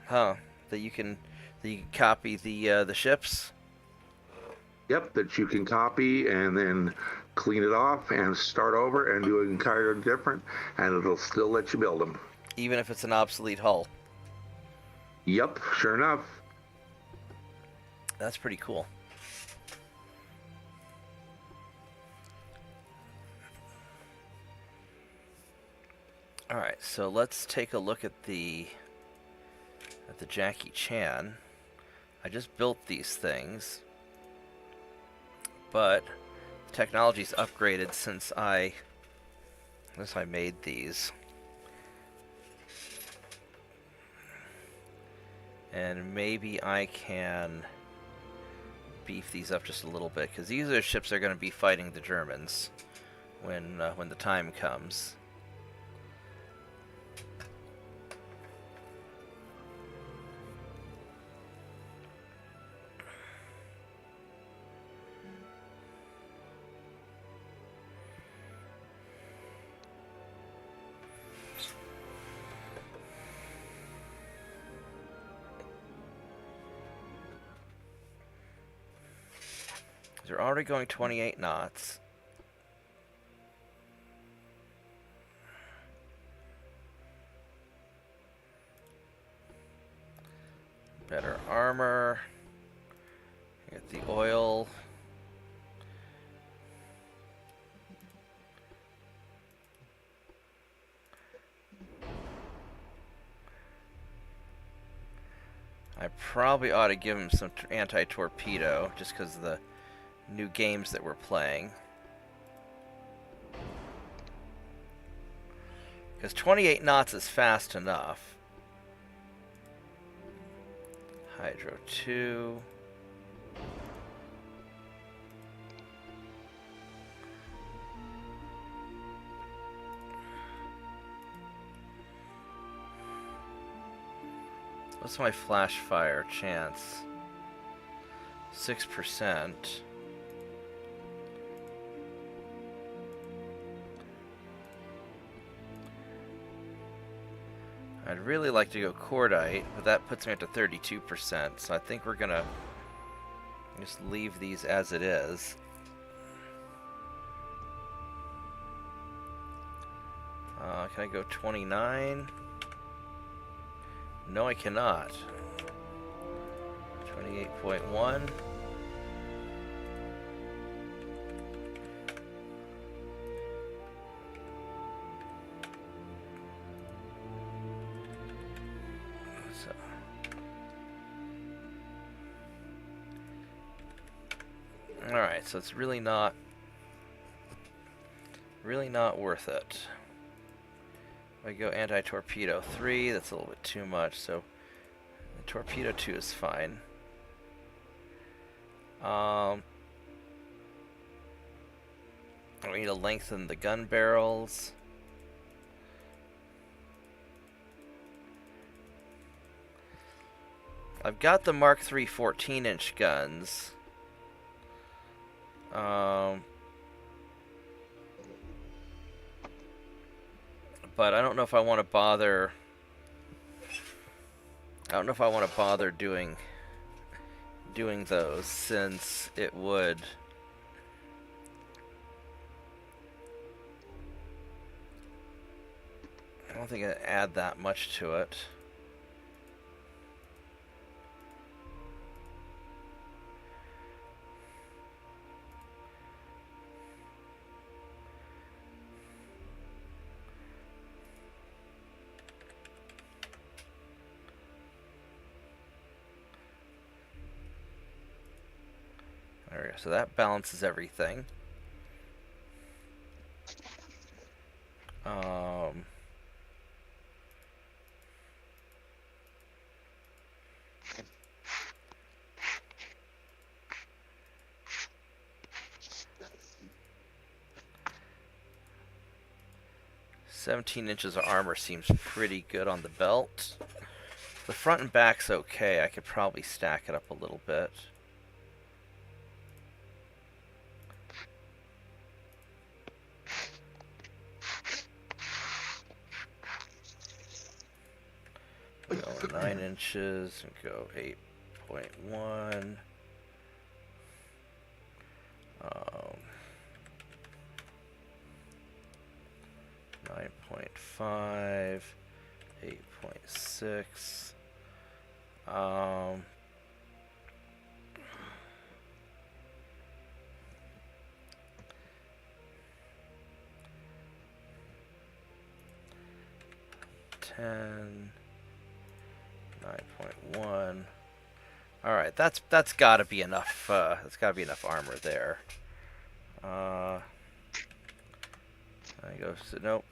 Huh? That you can copy the ships. Yep, that you can copy and then clean it off and start over and do it entirely different, and it'll still let you build them. Even if it's an obsolete hull. Yep, sure enough. That's pretty cool. Alright, so let's take a look at the Jackie Chan. I just built these things, but the technology's upgraded since I Unless I made these. And maybe I can beef these up just a little bit, because these are the ships that are going to be fighting the Germans when the time comes. They're already going 28 knots. Better armor. Get the oil. I probably ought to give him some anti-torpedo, just because of the new games that we're playing. Because 28 knots is fast enough. Hydro 2. What's my flash fire chance? 6%. I'd really like to go cordite, but that puts me up to 32%, so I think we're gonna just leave these as it is. Can I go 29? No, I cannot. 28.1. Alright, so it's really not worth it. I go anti-torpedo 3, that's a little bit too much, so torpedo 2 is fine. We need to lengthen the gun barrels. I've got the Mark III 14-inch guns. But I don't know if I want to bother. I don't know if I want to bother doing those, since it would. I don't think it'd add that much to it. There we go. So that balances everything. "17 inches of armor seems pretty good on the belt. The front and back's okay. I could probably stack it up a little bit. Go 9 inches and go 8.1. 9.5, 8.6. Ten. 9.1. All right, that's got to be enough. That's got to be enough armor there. I go, nope.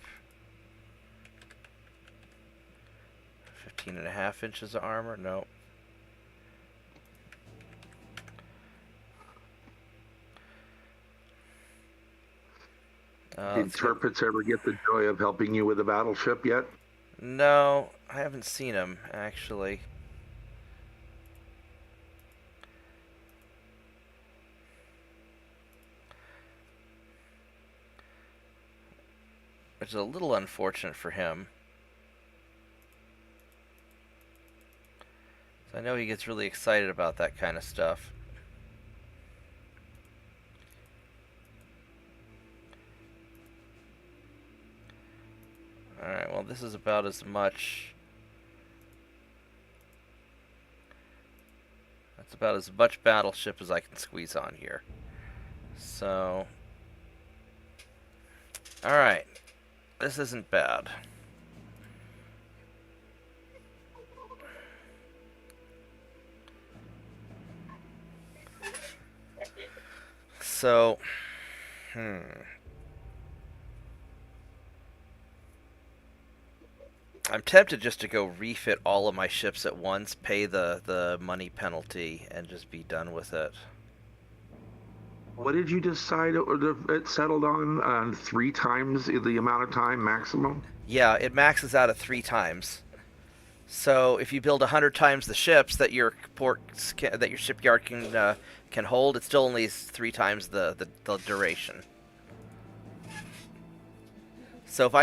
15.5 inches of armor? Nope. Did Turpitz ever get the joy of helping you with a battleship yet? No, I haven't seen him, actually. Which is a little unfortunate for him. So I know he gets really excited about that kind of stuff. Alright, well this is about as much... That's about as much battleship as I can squeeze on here. So... Alright. This isn't bad. So... I'm tempted just to go refit all of my ships at once, pay the money penalty, and just be done with it. What did you decide it settled on 3 times the amount of time maximum? Yeah, it maxes out at 3 times. So if you build 100 times the ships that your shipyard can hold, it still only is 3 times the duration. So if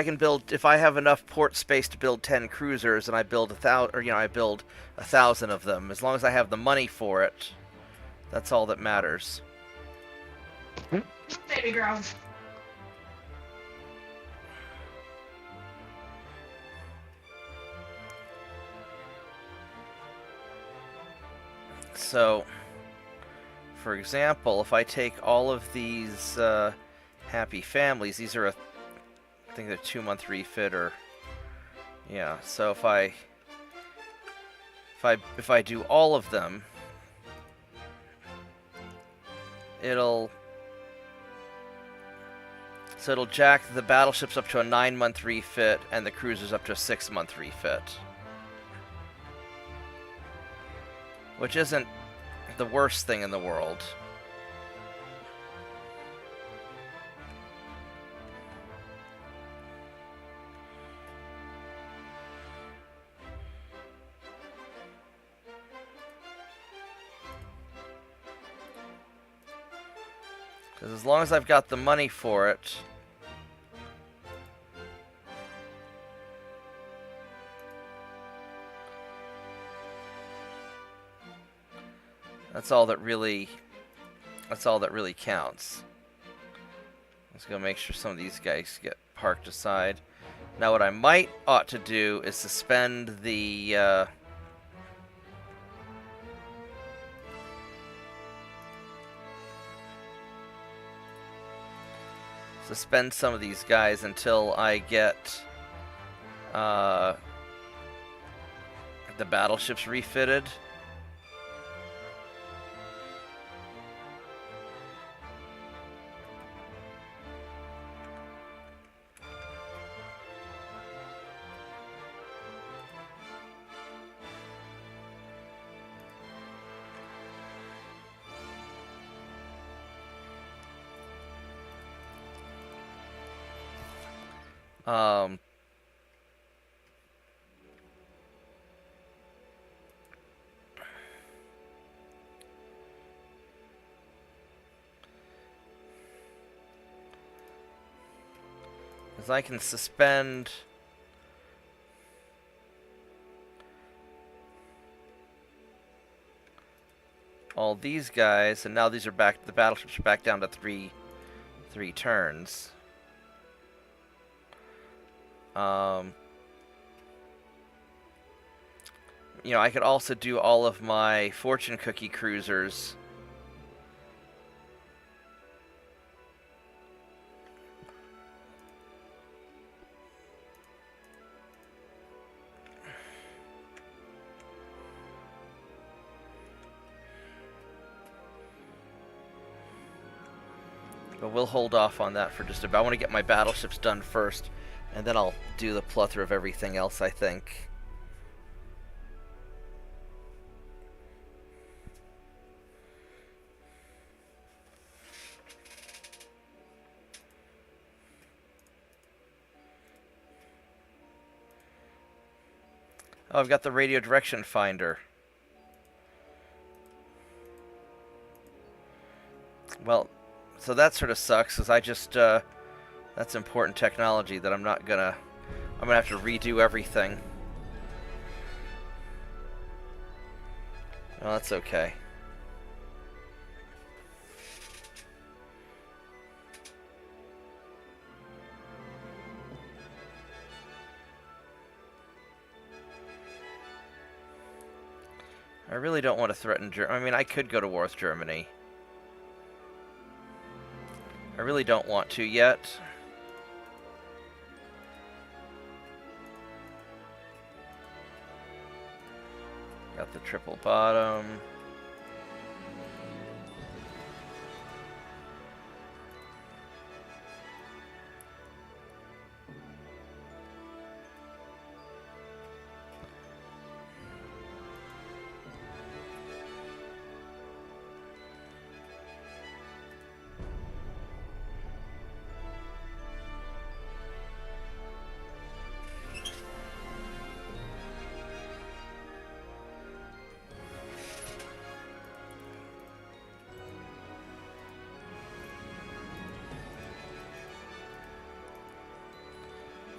I have enough port space to build 10 cruisers, and I build 1,000, or I build 1,000 of them, as long as I have the money for it, that's all that matters. Baby girl. So, for example, if I take all of these happy families, these are I think they're 2-month refit, or yeah. So if I do all of them, it'll jack the battleships up to a 9-month refit and the cruisers up to a 6-month refit, which isn't the worst thing in the world. Because as long as I've got the money for it, that's all that really counts. Let's go make sure some of these guys get parked aside. Now what I ought to do is suspend the suspend some of these guys until I get the battleships refitted. Because I can suspend all these guys, and now these are back. The battleships are back down to three turns. I could also do all of my fortune cookie cruisers. But we'll hold off on that for just a bit. I want to get my battleships done first, and then I'll do the plethora of everything else, I think. Oh, I've got the radio direction finder. Well, so that sort of sucks, because I just, that's important technology that I'm gonna have to redo everything. Well, that's okay. I really don't want to threaten Germany. I mean, I could go to war with Germany. I really don't want to yet. Got the triple bottom.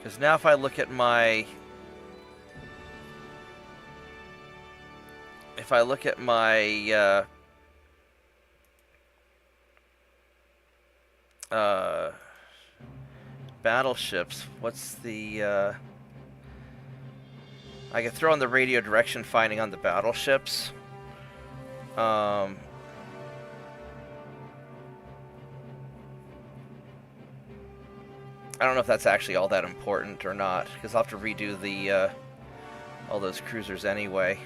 Because now if I look at my... If I look at my... battleships, what's the... I can throw on the radio direction finding on the battleships. I don't know if that's actually all that important or not, because I'll have to redo the all those cruisers anyway.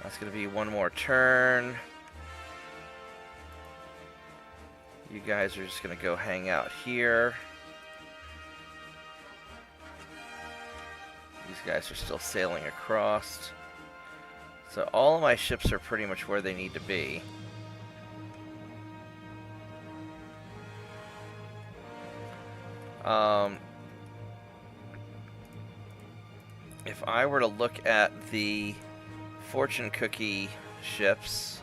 That's going to be one more turn. You guys are just going to go hang out here. These guys are still sailing across. So all of my ships are pretty much where they need to be. If I were to look at the fortune cookie ships,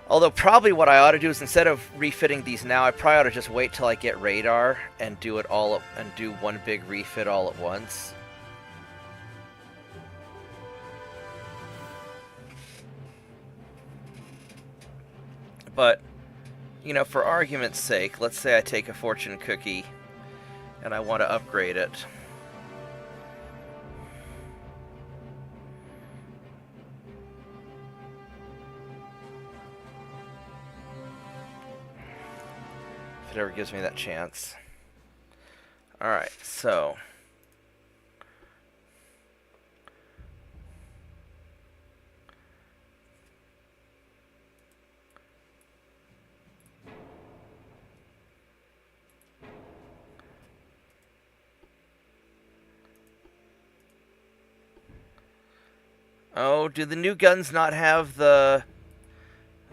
although probably what I ought to do is, instead of refitting these now, I probably ought to just wait till I get radar and do it all and do one big refit all at once. But, you know, for argument's sake, let's say I take a fortune cookie and I want to upgrade it. If it ever gives me that chance. Alright, so... Oh, do the new guns not have the...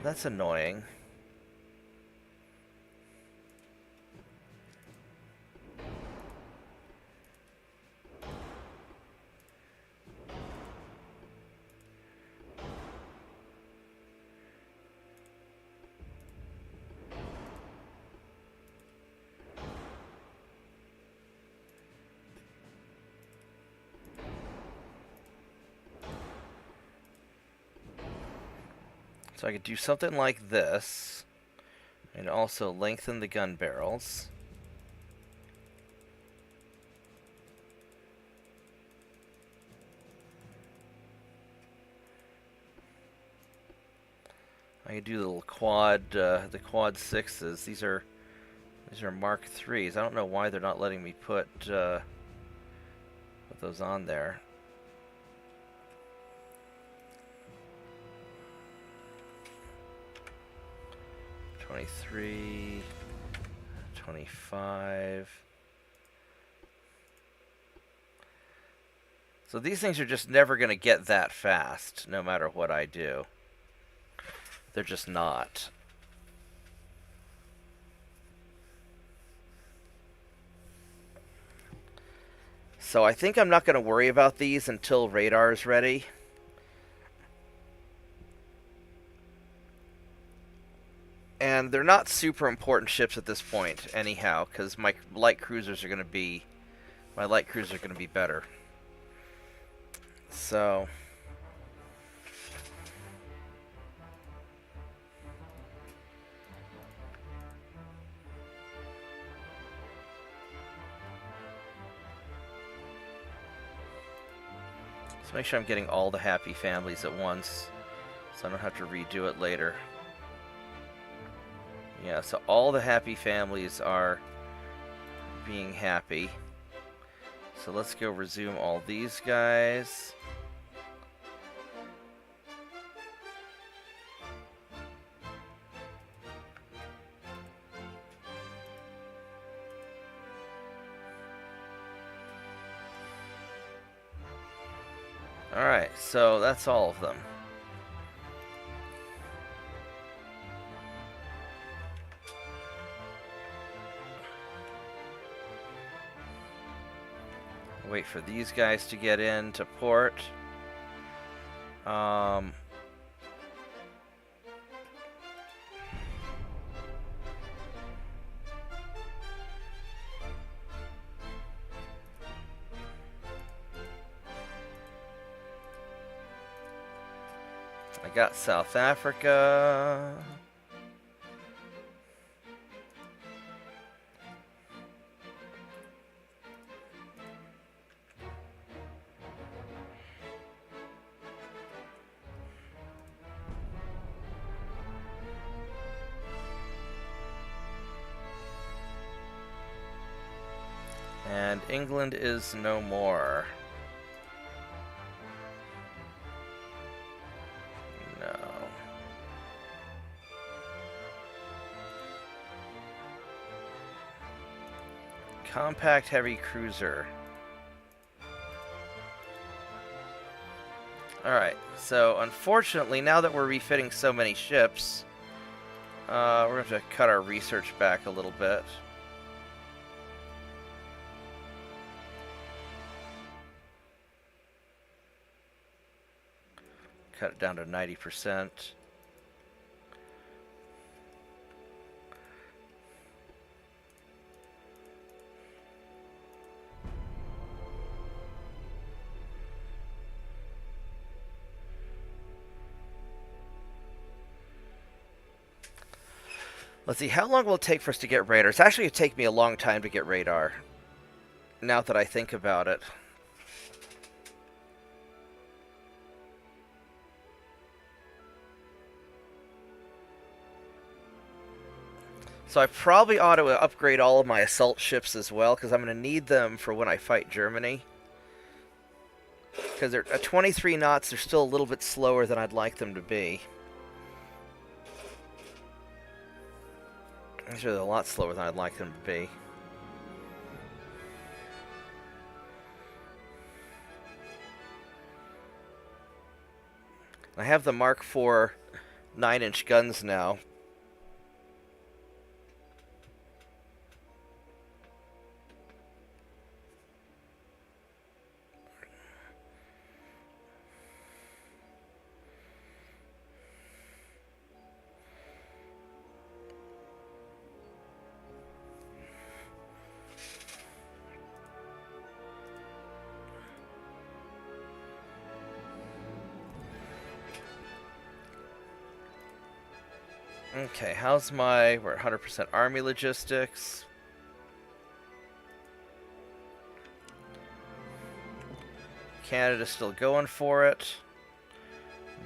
That's annoying. So I could do something like this, and also lengthen the gun barrels. I I can do the little quad, the quad 6s. These are Mark 3s. I don't know why they're not letting me put those on there. $23, $25. So these things are just never going to get that fast, no matter what I do. They're just not. So I think I'm not going to worry about these until radar is ready. And they're not super important ships at this point, anyhow, because my light cruisers are going to be better. So make sure I'm getting all the happy families at once, so I don't have to redo it later. Yeah, so all the happy families are being happy. So let's go resume all these guys. Alright, so that's all of them. Wait for these guys to get into port. I got South Africa. And England is no more. No. Compact heavy cruiser. Alright, so unfortunately, now that we're refitting so many ships, we're going to have to cut our research back a little bit. Cut it down to 90%. Let's see, how long will it take for us to get radar? It's actually going to take me a long time to get radar, now that I think about it. So I probably ought to upgrade all of my assault ships as well, because I'm going to need them for when I fight Germany. Because they're at 23 knots, they're still a little bit slower than I'd like them to be. Actually, they're a lot slower than I'd like them to be. I have the Mark IV 9-inch guns now. Okay, how's my... We're at 100% Army logistics. Canada's still going for it.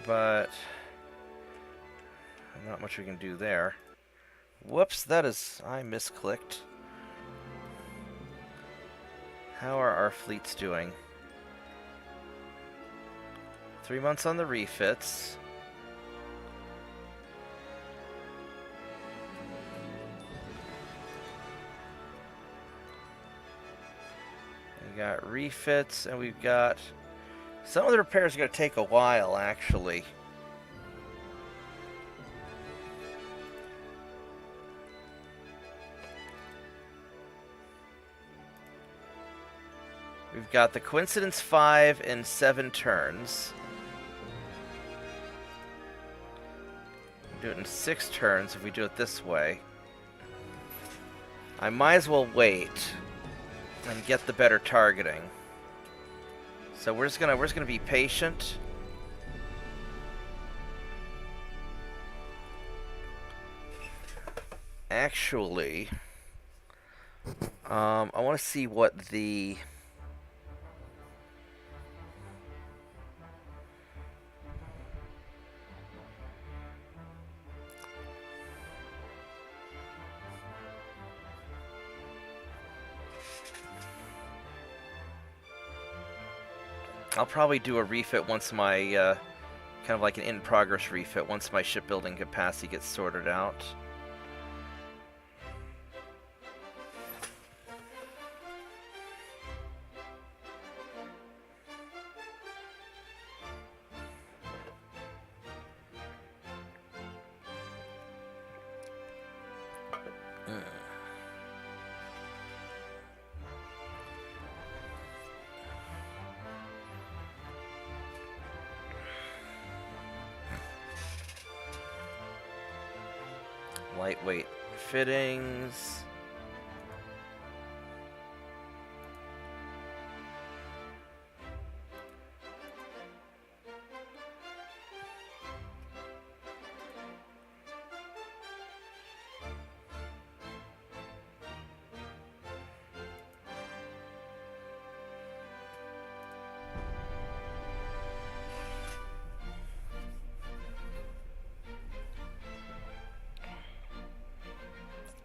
But... Not much we can do there. Whoops, that is... I misclicked. How are our fleets doing? 3 months on the refits. We got refits, and we've got... Some of the repairs are going to take a while, actually. We've got the Coincidence 5 in 7 turns. Do it in 6 turns if we do it this way. I might as well wait and get the better targeting. So we're just gonna be patient. Actually, I want to see what the I'll probably do a refit once my, kind of like an in-progress refit, once my shipbuilding capacity gets sorted out. Lightweight fittings.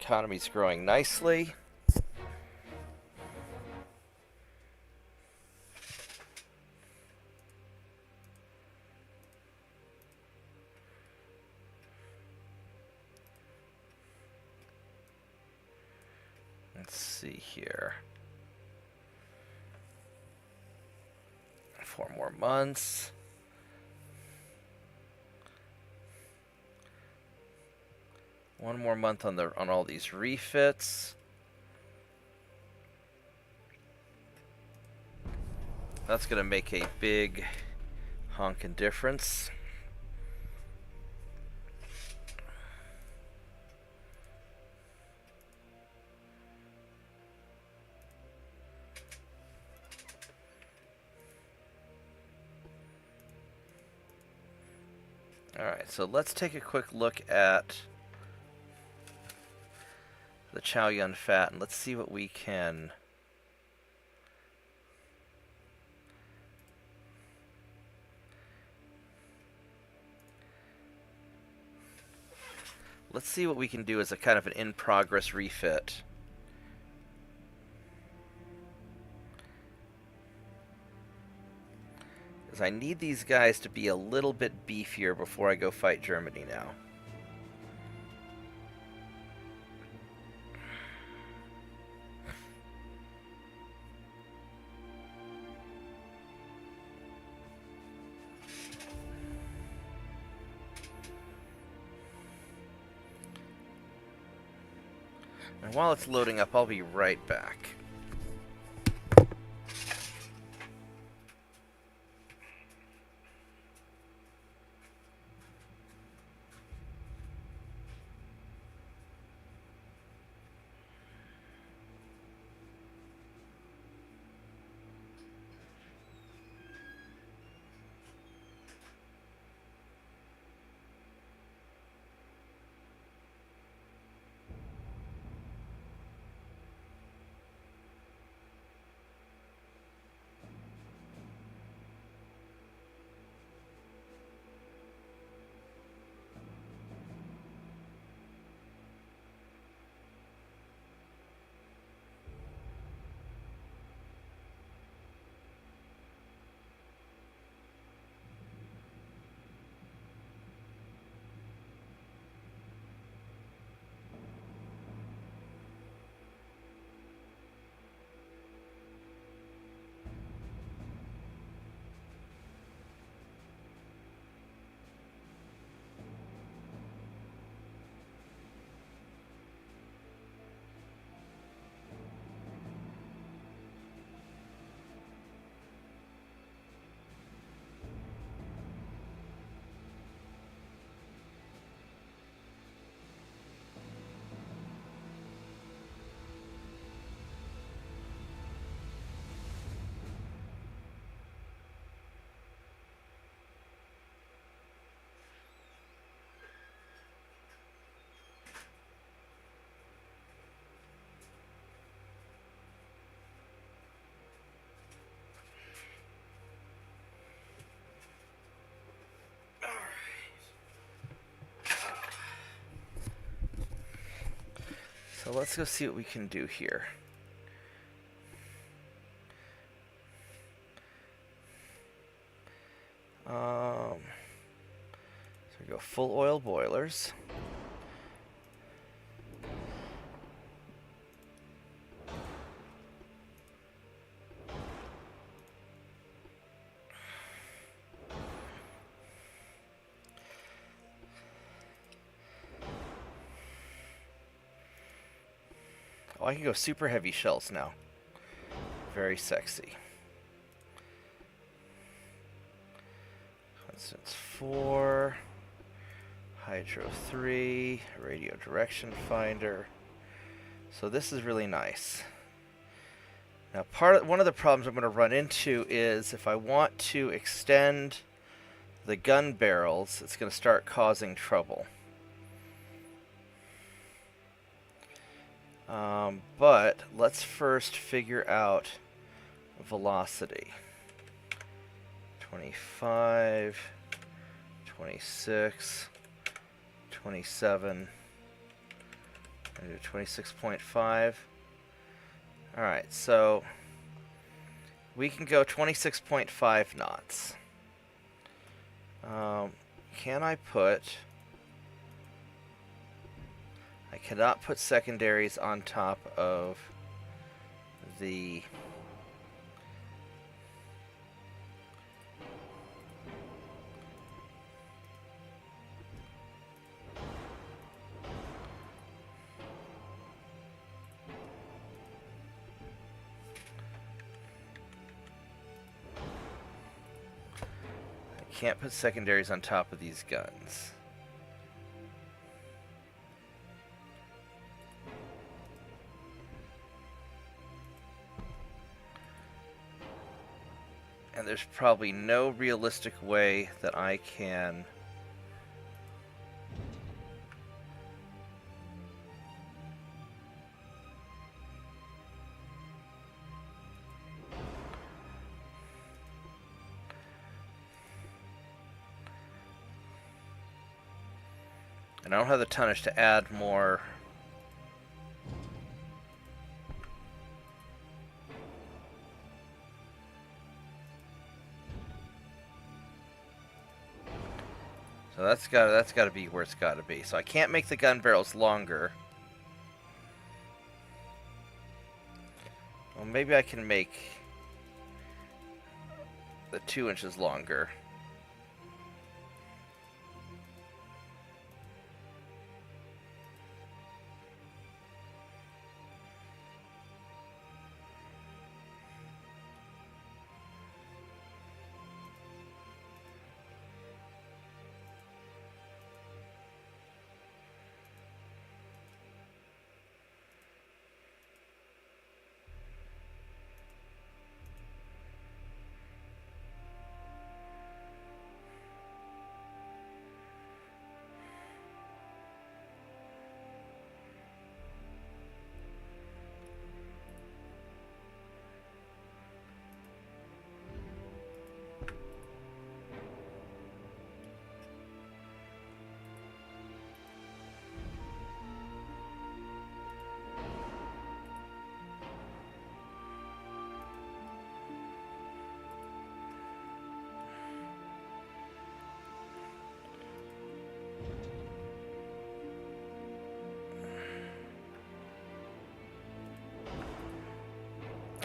Economy's growing nicely. Let's see here. 4 more months. One more month on all these refits. That's gonna make a big honkin' difference. Alright, so let's take a quick look at the Chow Yun Fat, and let's see what we can... Let's see what we can do as a kind of an in-progress refit. Because I need these guys to be a little bit beefier before I go fight Germany now. And while it's loading up, I'll be right back. let's go see what we can do here. So we go full oil boilers. Oh, I can go super heavy shells now. Very sexy. Constance 4, Hydro 3, Radio Direction Finder. So this is really nice. Now one of the problems I'm going to run into is if I want to extend the gun barrels, it's going to start causing trouble. But let's first figure out velocity. 25, 26, 27, I do 26.5. Alright, so we can go 26.5 knots. Can I put... I cannot put secondaries on top of the... I can't put secondaries on top of these guns. And there's probably no realistic way that I can... And I don't have the tonnage to add more... So that's got to be where it's got to be. So I can't make the gun barrels longer. Well, maybe I can make the 2 inches longer.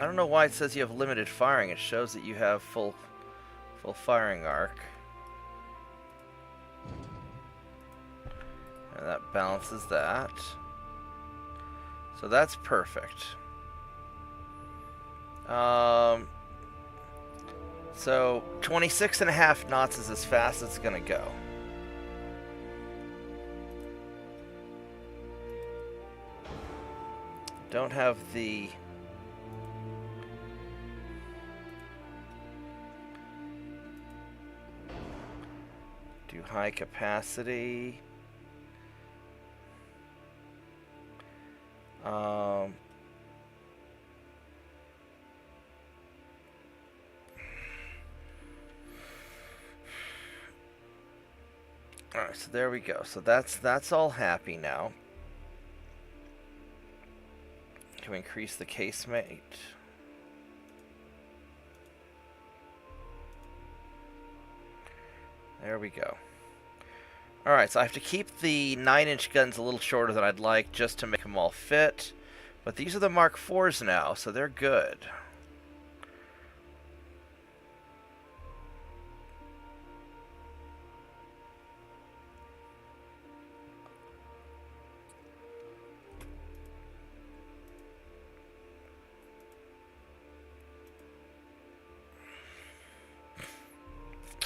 I don't know why it says you have limited firing. It shows that you have full firing arc. And that balances that. So that's perfect. So 26.5 knots is as fast as it's gonna go. Don't have the... Do high capacity. Alright, so there we go. So that's all happy now. Can we increase the casemate? There we go. Alright, so I have to keep the 9-inch guns a little shorter than I'd like just to make them all fit. But these are the Mark IVs now, so they're good.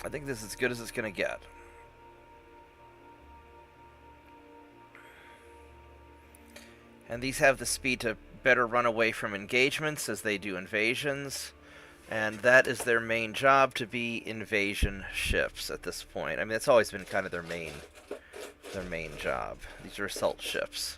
I think this is as good as it's going to get. And these have the speed to better run away from engagements as they do invasions. And that is their main job, to be invasion ships at this point. I mean, that's always been kind of their main job. These are assault ships.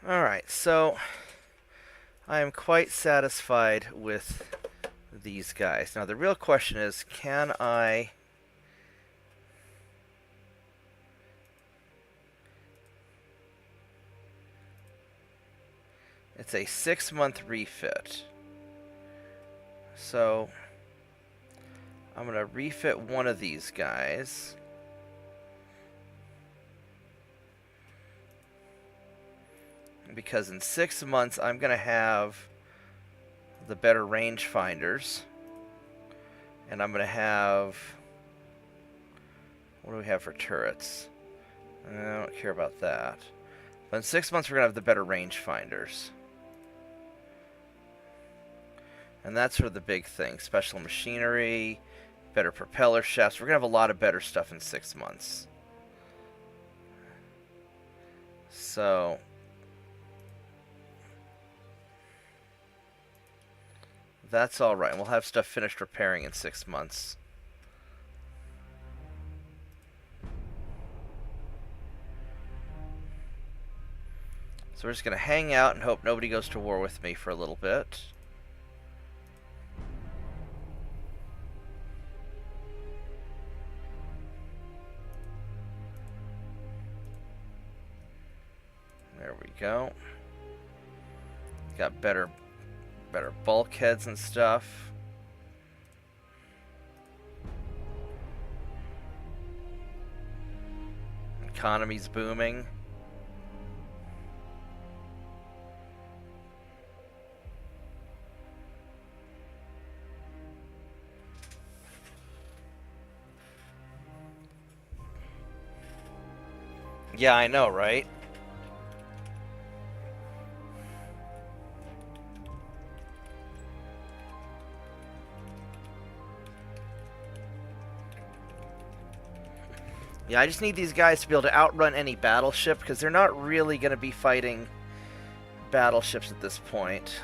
Alright, so I am quite satisfied with these guys. Now the real question is, can I... It's a 6-month refit. So I'm going to refit one of these guys. Because in 6 months I'm going to have the better rangefinders. And I'm going to have... What do we have for turrets? I don't care about that. But in 6 months we're going to have the better rangefinders. And that's sort of the big thing. Special machinery, better propeller shafts. We're going to have a lot of better stuff in 6 months. So... that's alright. We'll have stuff finished repairing in 6 months. So we're just going to hang out and hope nobody goes to war with me for a little bit. There we go. Got better bulkheads and stuff. Economy's booming. Yeah, I know, right? Yeah, I just need these guys to be able to outrun any battleship, because they're not really going to be fighting battleships at this point.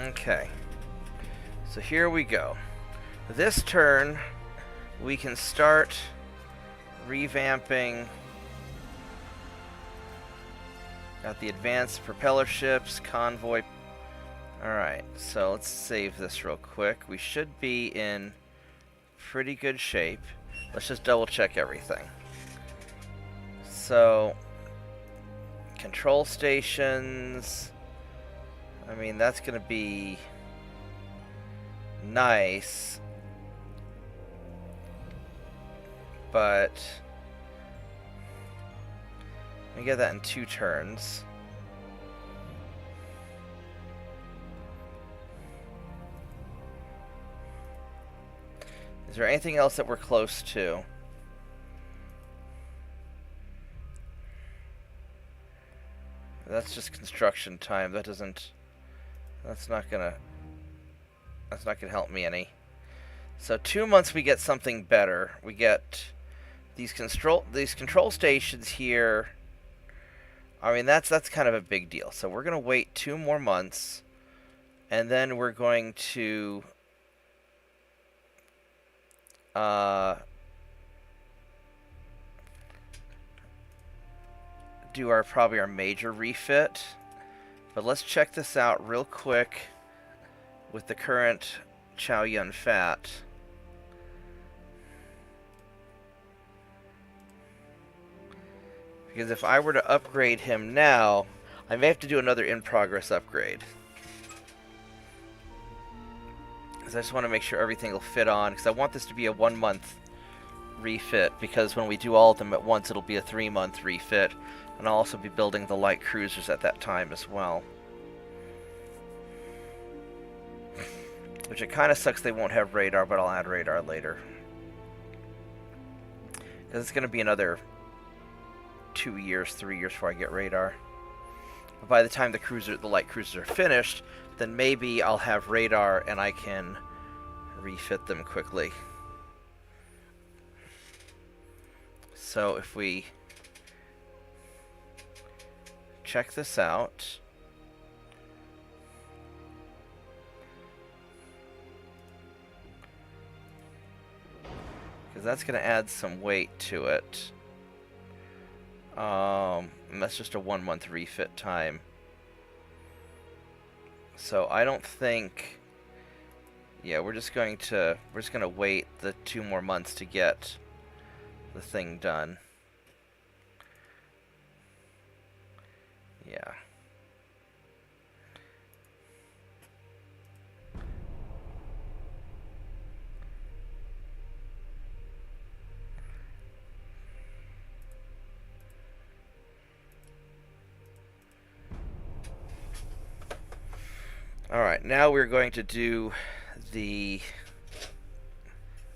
Okay, so here we go. This turn, we can start revamping. Got the advanced propeller ships, convoy. Alright, so let's save this real quick. We should be in pretty good shape. Let's just double check everything. So, control stations... I mean, that's going to be nice, but we get that in 2 turns. Is there anything else that we're close to? that's just construction time. That doesn't. That's not gonna help me any. So 2 months we get something better. We get these control stations here. I mean that's kind of a big deal. So we're gonna wait 2 more months, and then we're going to do probably our major refit. But let's check this out real quick with the current Chow Yun Fat. Because if I were to upgrade him now, I may have to do another in-progress upgrade. Because I just want to make sure everything will fit on. Because I want this to be a 1 month refit. Because when we do all of them at once, it'll be a 3 month refit. And I'll also be building the light cruisers at that time as well. Which it kind of sucks they won't have radar, but I'll add radar later. Because it's going to be another 2 years, 3 years before I get radar. But by the time the light cruisers are finished, then maybe I'll have radar and I can refit them quickly. So if we check this out, because that's going to add some weight to it. And that's just a 1 month refit time. So I don't think. Yeah, we're just going to wait the 2 more months to get the thing done. Yeah. Alright, now we're going to do the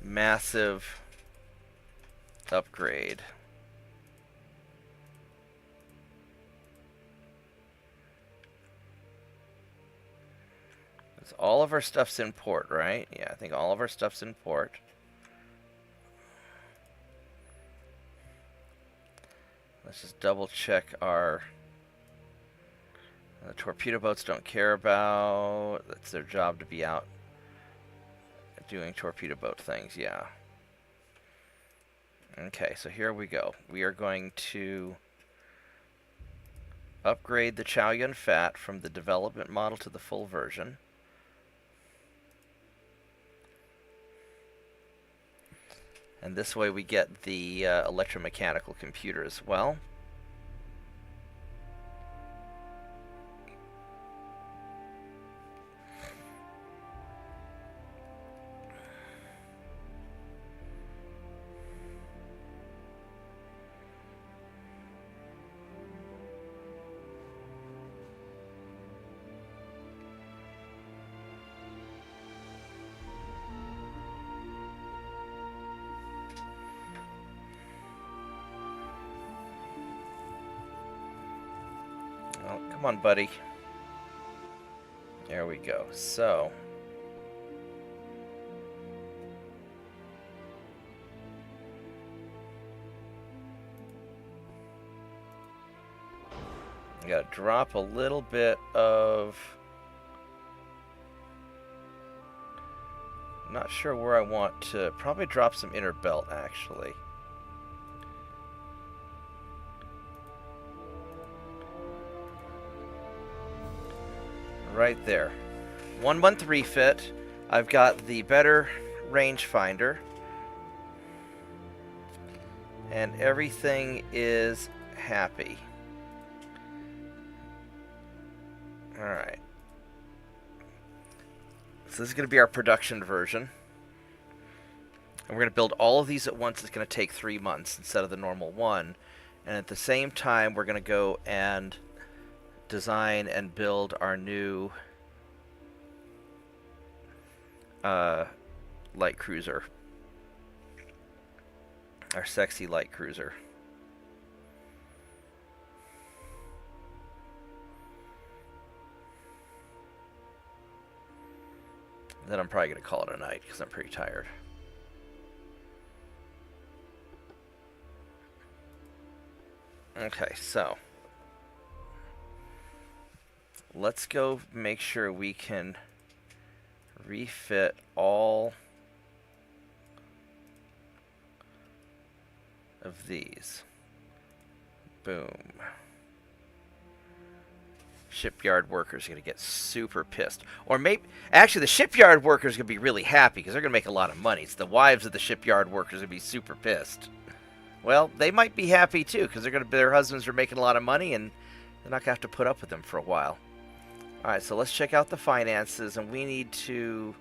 massive upgrade. All of our stuff's in port, right? Yeah, I think all of our stuff's in port. Let's just double check our... The torpedo boats don't care about. That's their job to be out doing torpedo boat things, yeah. Okay, so here we go. We are going to upgrade the Chow Yun Fat from the development model to the full version. And this way we get the electromechanical computer as well. Oh, come on, buddy. There we go. So... I gotta drop a little bit of... Not sure where I want to... Probably drop some inner belt, actually. Right there. 1 month refit. I've got the better rangefinder. And everything is happy. Alright. So this is going to be our production version. And we're going to build all of these at once. It's going to take 3 months instead of the normal 1. And at the same time, we're going to go and design and build our new light cruiser. Our sexy light cruiser. Then I'm probably going to call it a night because I'm pretty tired. Okay, so let's go make sure we can refit all of these. Boom. Shipyard workers are going to get super pissed. Or maybe, actually, the shipyard workers are going to be really happy because they're going to make a lot of money. It's the wives of the shipyard workers are going to be super pissed. Well, they might be happy too because their husbands are making a lot of money and they're not going to have to put up with them for a while. All right, so let's check out the finances, and we need to.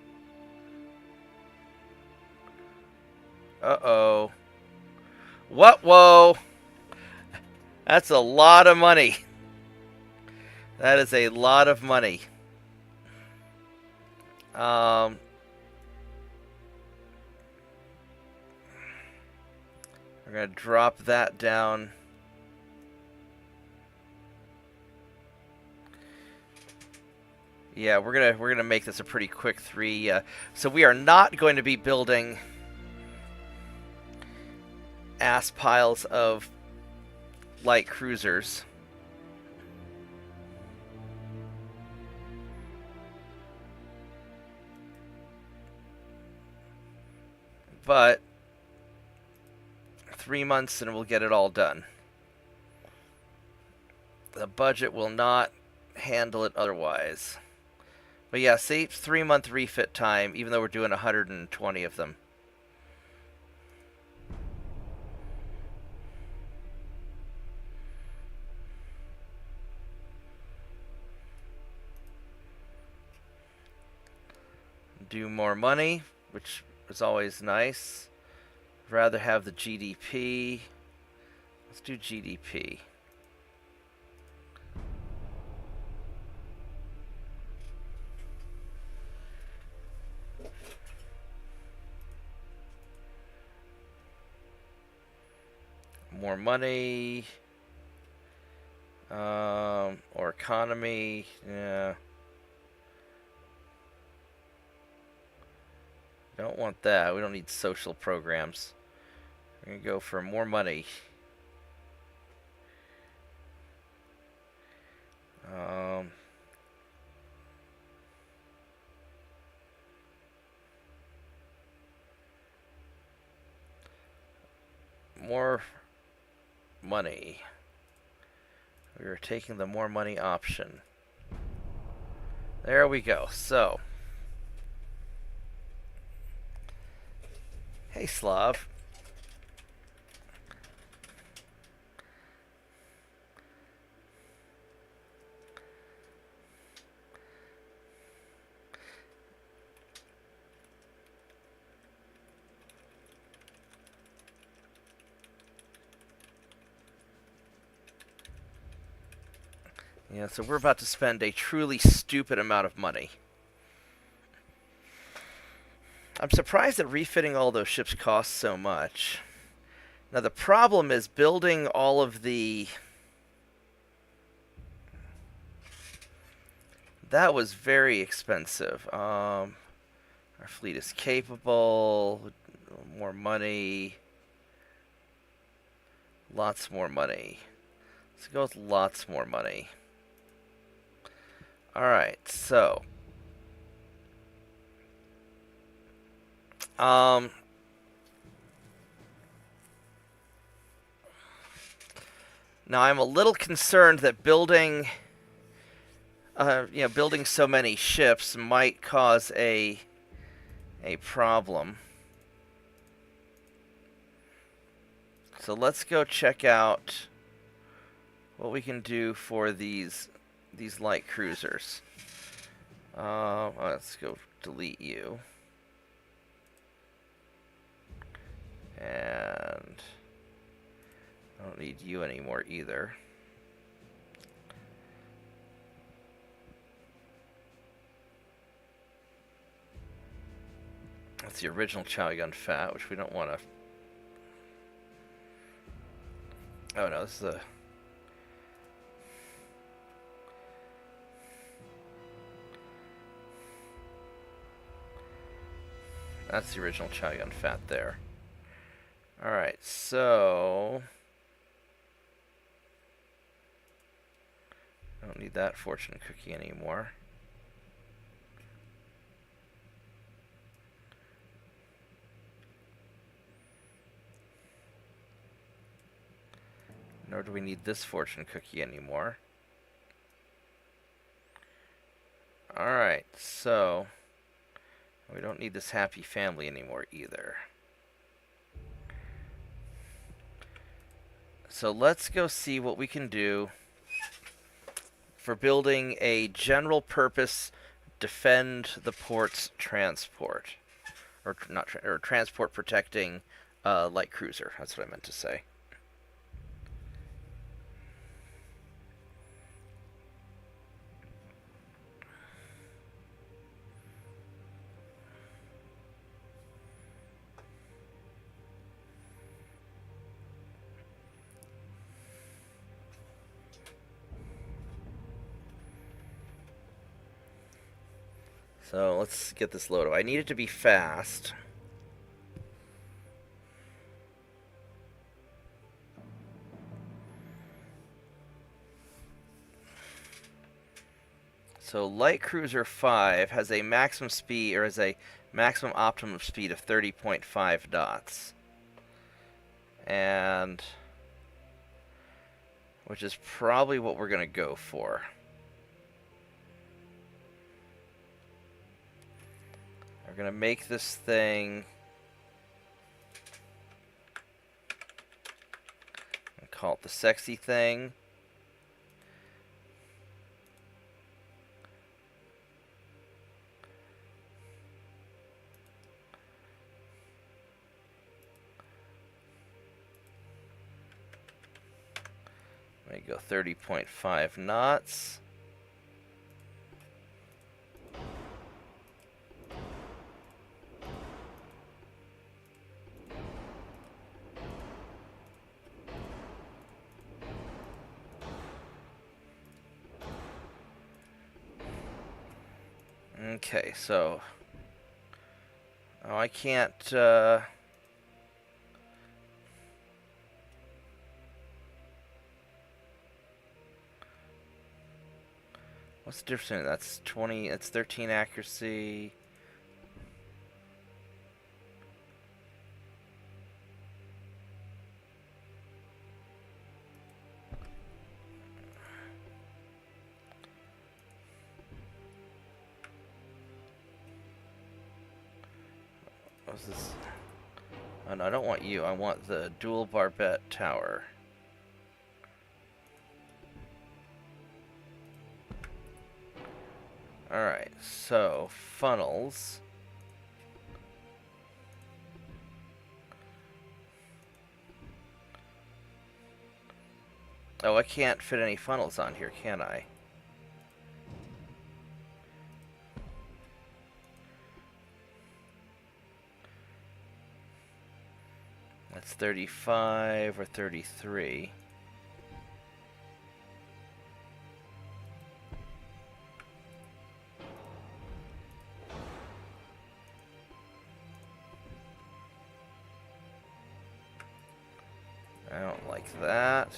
Uh-oh. What? Whoa. That's a lot of money. That is a lot of money. We're going to drop that down. Yeah, we're gonna make this a pretty quick 3. So we are not going to be building ass piles of light cruisers. But 3 months and we'll get it all done. The budget will not handle it otherwise. But yeah, see, 3-month refit time, even though we're doing 120 of them. Do more money, which is always nice. Rather have the GDP. Let's do GDP. More money. Or economy. Yeah. Don't want that. We don't need social programs. We're going to go for more money. More money. We are taking the more money option. There we go. So, hey Slav. Yeah, so we're about to spend a truly stupid amount of money. I'm surprised that refitting all those ships costs so much. Now the problem is building all of the... That was very expensive. Our fleet is capable. More money. Lots more money. Let's go with lots more money. Alright, so... now I'm a little concerned that building so many ships might cause a problem. So let's go check out what we can do for these light cruisers. Let's go delete you. And I don't need you anymore either. That's the original Chow Gun Fat, which we don't want to... Oh no, this is a... That's the original chow yun fat there. Alright, so... I don't need that fortune cookie anymore. Nor do we need this fortune cookie anymore. Alright, so... we don't need this happy family anymore either. So let's go see what we can do for building a general purpose defend the port's transport. Or not or transport protecting light cruiser. That's what I meant to say. So let's get this loaded. I need it to be fast. So Light Cruiser 5 has a maximum speed, or has a maximum optimum speed of 30.5 knots. And... which is probably what we're going to go for. We're going to make this thing... and call it the sexy thing. There you go, 30.5 knots. Okay, so... oh, I can't, what's the difference in that's 20, it's 13 accuracy. What's this? Oh, no, I don't want you. I want the dual barbette tower. Alright, so funnels. Oh, I can't fit any funnels on here, can I? That's 35 or 33. I don't like that.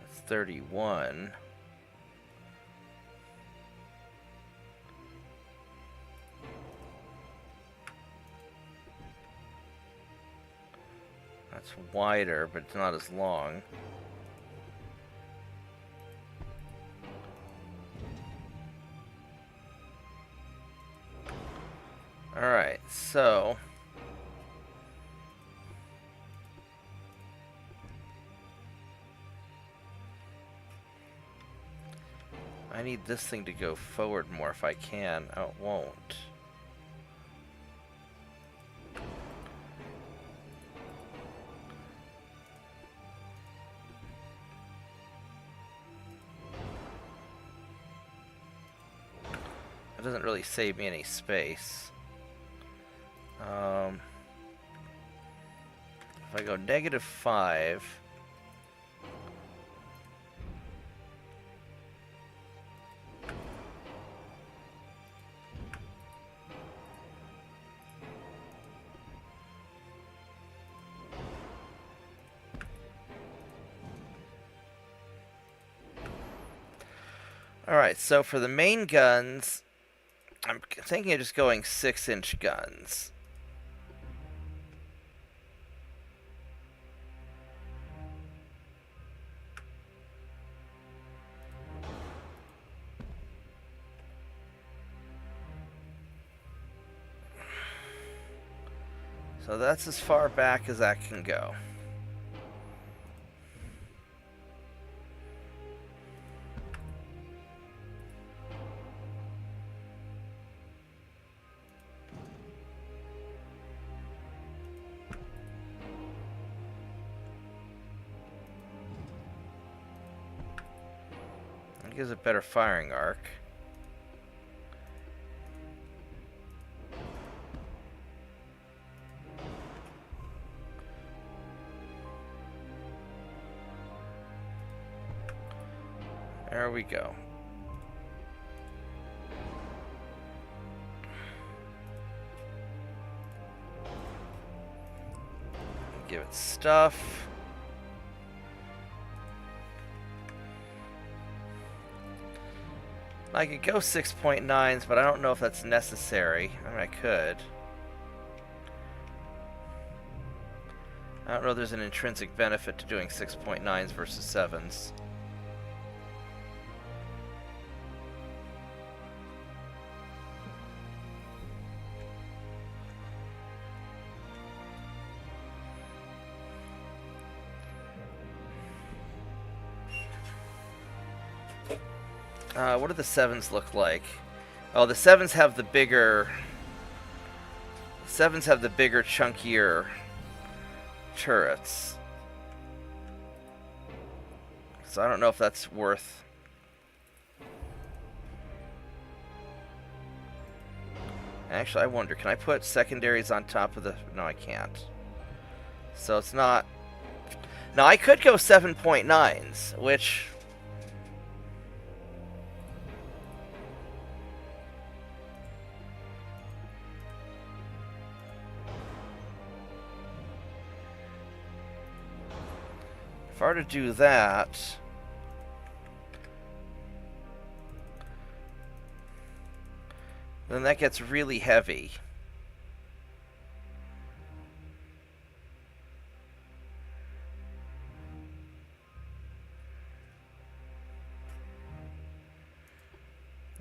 That's 31. That's wider, but it's not as long. Alright, so... I need this thing to go forward more if I can. Oh, it won't. It doesn't really save me any space. If I go -5... Alright, so for the main guns, I'm thinking of just going 6-inch guns. So that's as far back as that can go. It gives a better firing arc. There we go. Give it stuff. I could go 6.9s, but I don't know if that's necessary. I mean, I could. I don't know if there's an intrinsic benefit to doing 6.9s versus 7s. What do the 7s look like? Oh, the 7s have the bigger... 7s have the bigger, chunkier turrets. So I don't know if that's worth... Actually, I wonder, can I put secondaries on top of the... No, I can't. So it's not... Now, I could go 7.9s, which... If I were to do that, then that gets really heavy.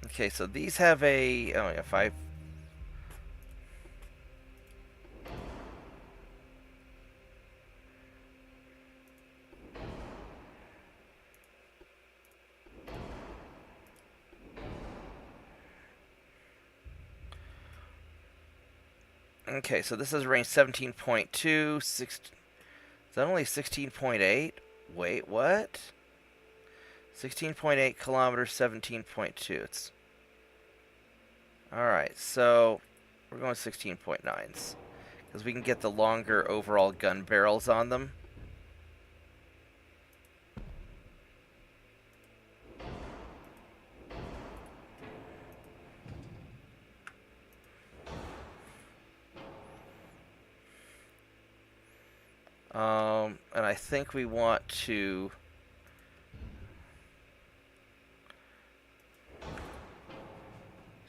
Okay, so these have a... Oh, yeah, 5... Okay, so this is range 17.2, 6... Is that only 16.8? Wait, what? 16.8 kilometers, 17.2. It's... Alright, so we're going 16.9s. Because we can get the longer overall gun barrels on them. And I think we want to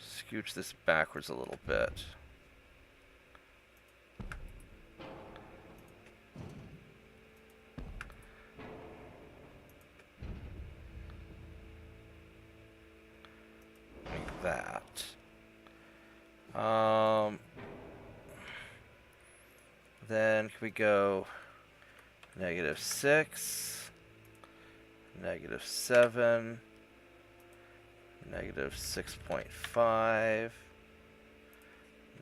scooch this backwards a little bit. Like that. Then can we go -6, -7, -6.5,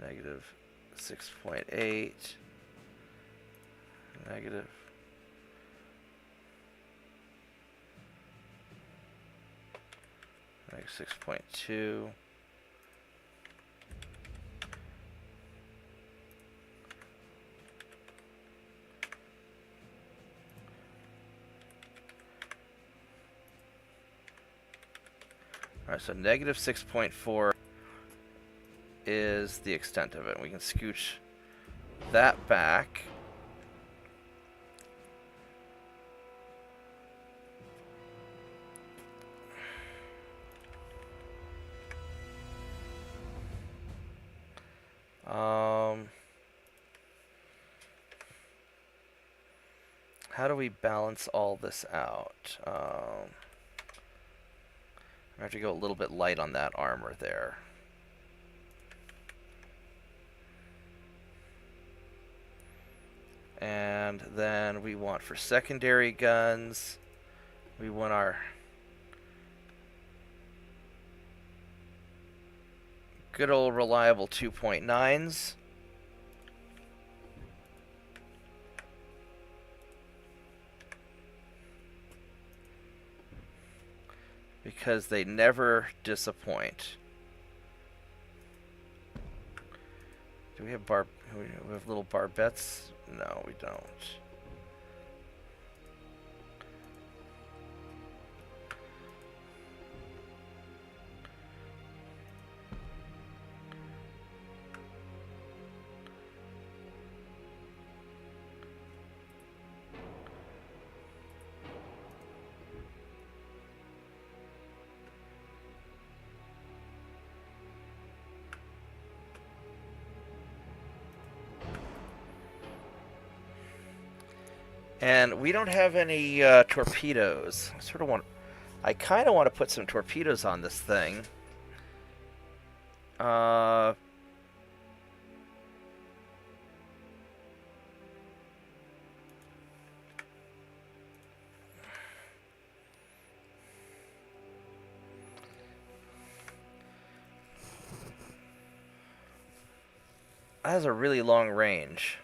-6.8, negative -6.2. Alright, so negative 6.4 is the extent of it. We can scooch that back. How do we balance all this out? I have to go a little bit light on that armor there. And then we want for secondary guns, we want our good old reliable 2.9s. Because they never disappoint. Do we have we have little barbettes? No, we don't. And we don't have any torpedoes. I kind of want to put some torpedoes on this thing. That has a really long range.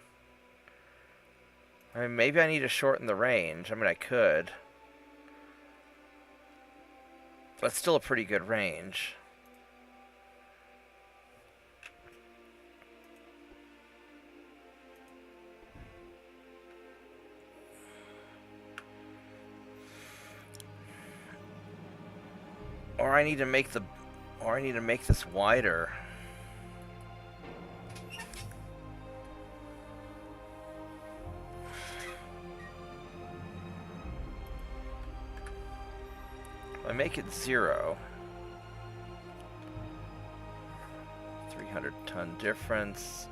I mean, maybe I need to shorten the range. I mean, I could. That's still a pretty good range. Or I need to make this wider. I make it 0. 300-ton difference.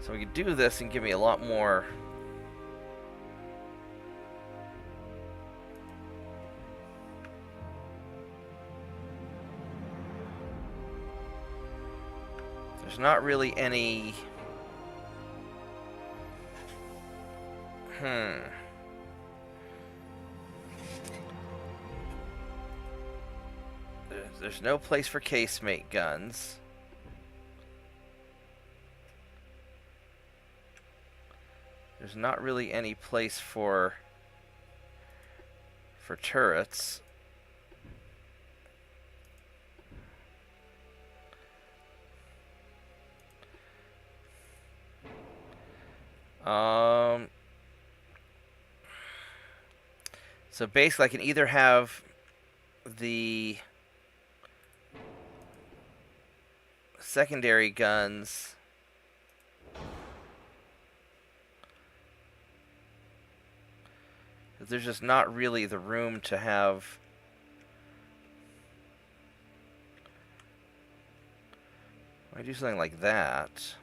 So we could do this and give me a lot more. There's not really any. There's no place for casemate guns. There's not really any place for turrets. So basically I can either have the secondary guns there's just not really the room to have I do something like that.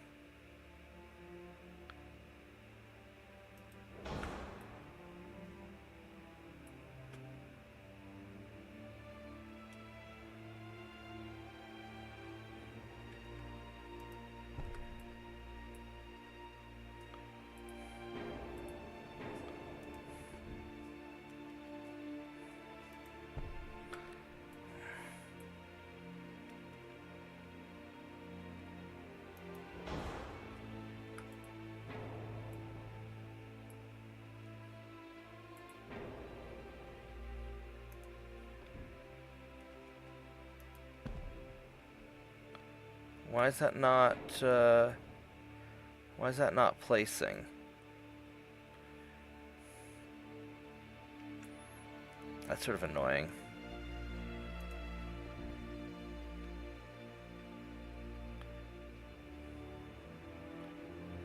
Why is that not placing? That's sort of annoying.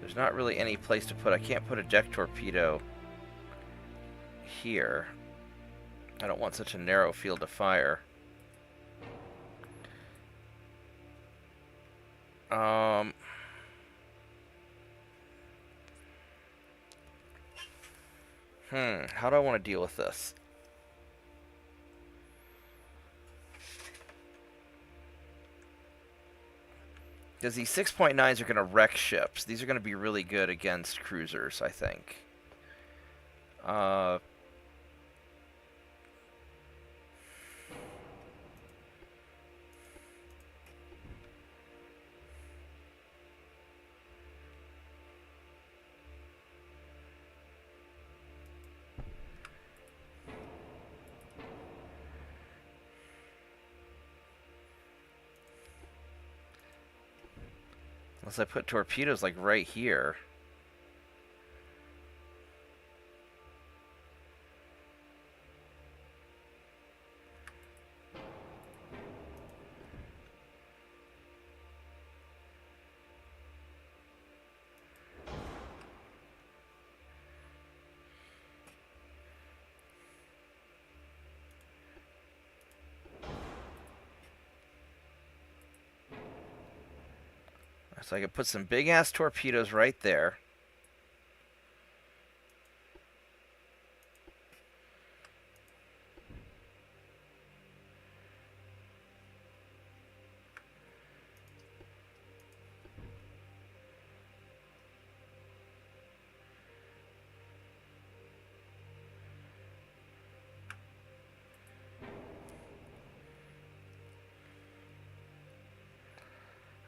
There's not really any place to put. I can't put a deck torpedo here. I don't want such a narrow field of fire. How do I want to deal with this? Because these 6.9s are going to wreck ships. These are going to be really good against cruisers, I think. Unless I put torpedoes like right here. So I could put some big ass torpedoes right there.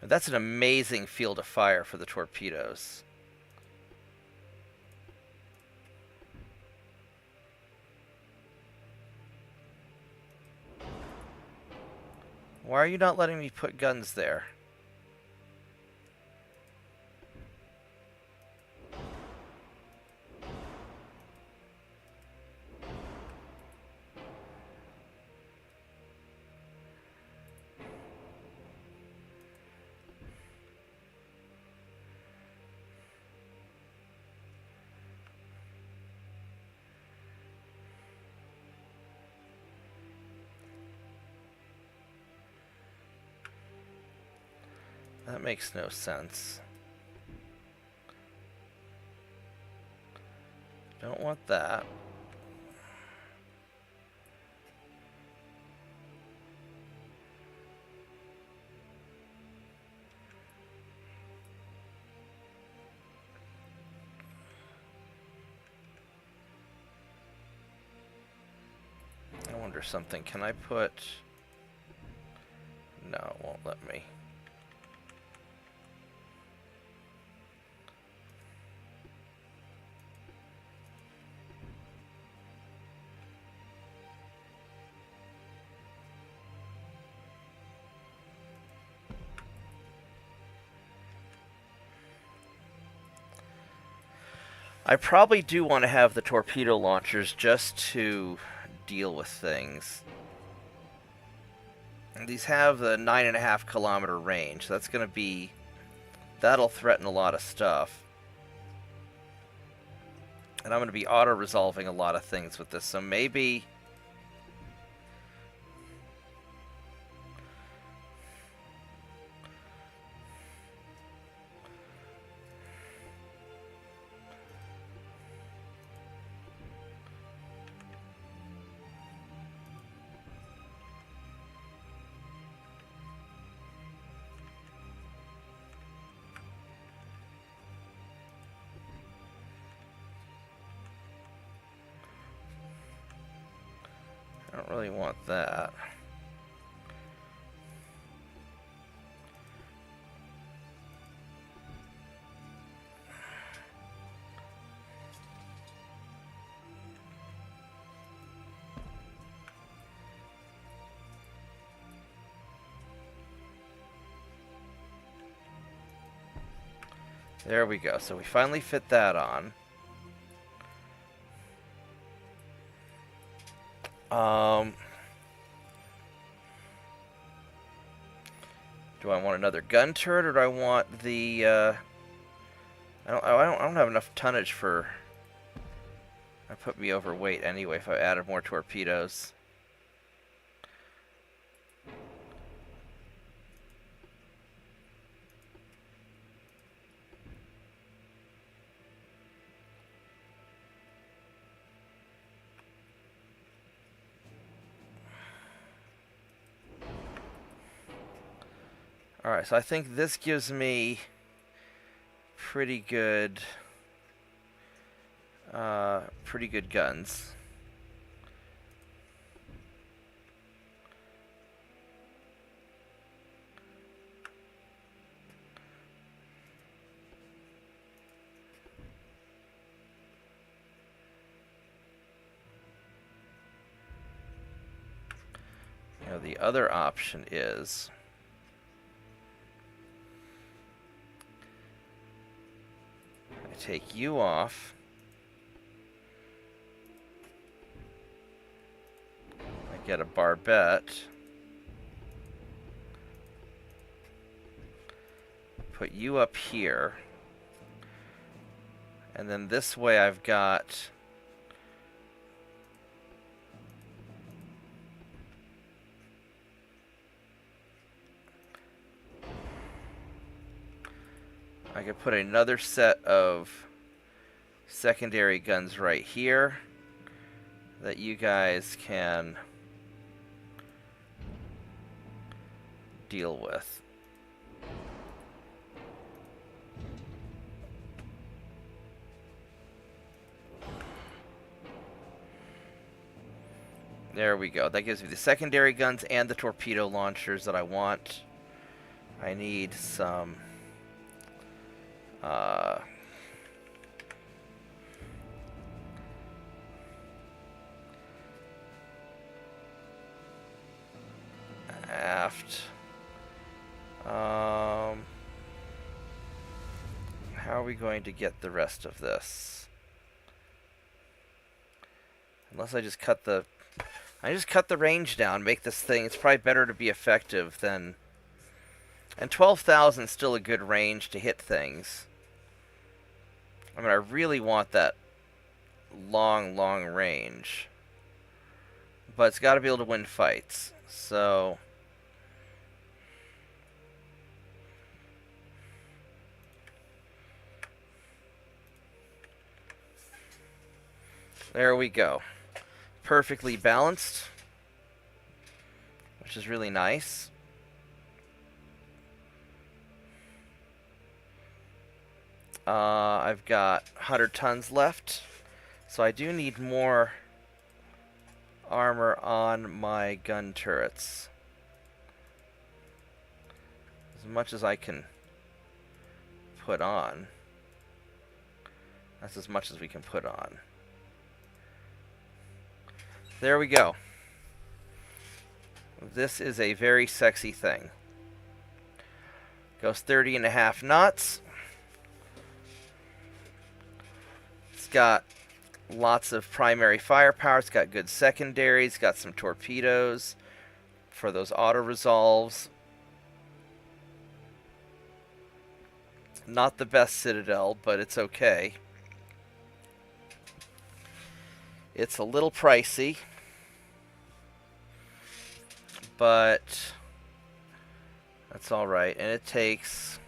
That's an amazing field of fire for the torpedoes. Why are you not letting me put guns there? That makes no sense. Don't want that. I wonder something. Can I put... No, it won't let me. I probably do want to have the torpedo launchers just to deal with things. And these have the 9.5 kilometer range. So that's going to be... That'll threaten a lot of stuff. And I'm going to be auto-resolving a lot of things with this. So maybe... I don't really want that. There we go. So we finally fit that on. Do I want another gun turret, or do I want the? I don't have enough tonnage for. That put me overweight anyway. If I added more torpedoes. Alright, so I think this gives me pretty good guns. You know, the other option is I take you off. I get a barbette. Put you up here. And then this way I've got I could put another set of secondary guns right here that you guys can deal with. There we go. That gives me the secondary guns and the torpedo launchers that I want. I need some aft. How are we going to get the rest of this? Unless I just cut the range down, make this thing. It's probably better to be effective than. And 12,000 is still a good range to hit things. I mean, I really want that long range. But it's got to be able to win fights. So there we go. Perfectly balanced, which is really nice. I've got 100 tons left, so I do need more armor on my gun turrets. As much as I can put on. That's as much as we can put on. There we go. This is a very sexy thing. Goes 30.5 knots. It's got lots of primary firepower. It's got good secondaries. It's got some torpedoes for those auto resolves. Not the best Citadel, but it's okay. It's a little pricey, but that's all right. And it takes